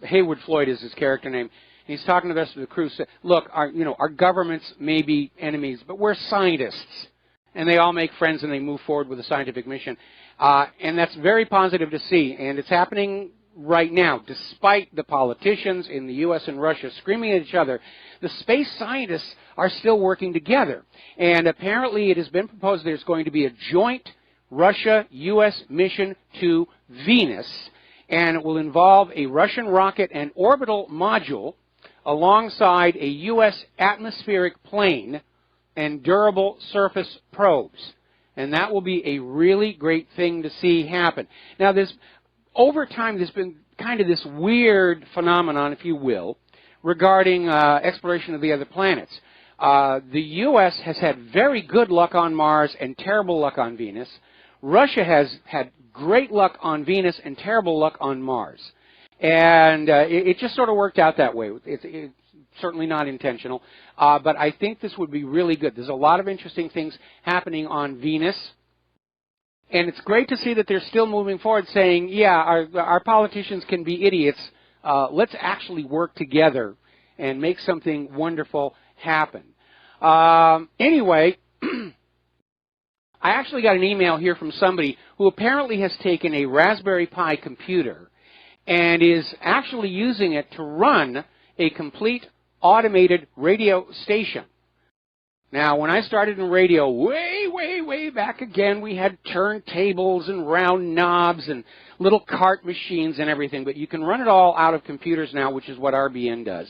Hayward Floyd is his character name, and he's talking to the rest of the crew, said, look, our governments may be enemies, but we're scientists. And they all make friends and they move forward with a scientific mission. And that's very positive to see. And it's happening right now. Despite the politicians in the U.S. and Russia screaming at each other, the space scientists are still working together. And apparently it has been proposed there's going to be a joint Russia-U.S. mission to Venus. And it will involve a Russian rocket and orbital module alongside a U.S. atmospheric plane and durable surface probes. And that will be a really great thing to see happen. Now, over time, there's been kind of this weird phenomenon, if you will, regarding exploration of the other planets. The U.S. has had very good luck on Mars and terrible luck on Venus. Russia has had great luck on Venus and terrible luck on Mars. And it just sort of worked out that way. It's certainly not intentional. But I think this would be really good. There's a lot of interesting things happening on Venus. And it's great to see that they're still moving forward saying, yeah, our politicians can be idiots. Let's actually work together and make something wonderful happen. Anyway, I actually got an email here from somebody who apparently has taken a Raspberry Pi computer and is actually using it to run a complete automated radio station. Now, when I started in radio way back again, we had turntables and round knobs and little cart machines and everything, but you can run it all out of computers now, which is what RBN does.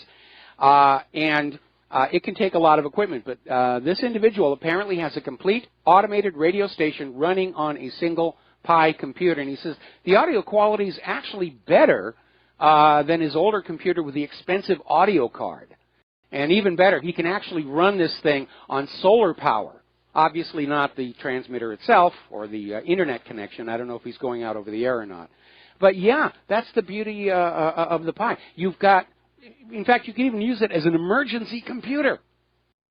It can take a lot of equipment, but this individual apparently has a complete automated radio station running on a single Pi computer, and he says the audio quality is actually better than his older computer with the expensive audio card. And even better, he can actually run this thing on solar power. Obviously not the transmitter itself or the internet connection. I don't know if he's going out over the air or not. But yeah, that's the beauty of the Pi. You've got, in fact, you can even use it as an emergency computer.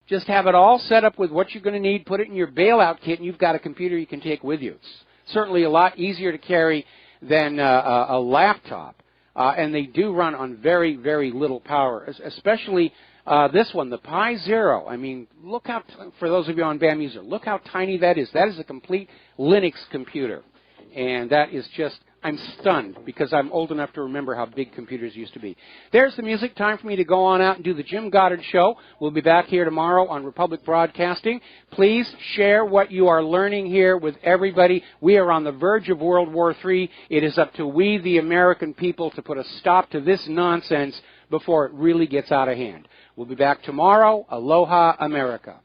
Just have it all set up with what you're going to need, put it in your bailout kit, and you've got a computer you can take with you. It's certainly a lot easier to carry than a laptop. And they do run on very, very little power, especially this one, the Pi Zero. I mean, look how, for those of you on BAM user, look how tiny that is. That is a complete Linux computer. And that is just, I'm stunned because I'm old enough to remember how big computers used to be. There's the music. Time for me to go on out and do the Jim Goddard Show. We'll be back here tomorrow on Republic Broadcasting. Please share what you are learning here with everybody. We are on the verge of World War III. It is up to we, the American people, to put a stop to this nonsense before it really gets out of hand. We'll be back tomorrow. Aloha, America.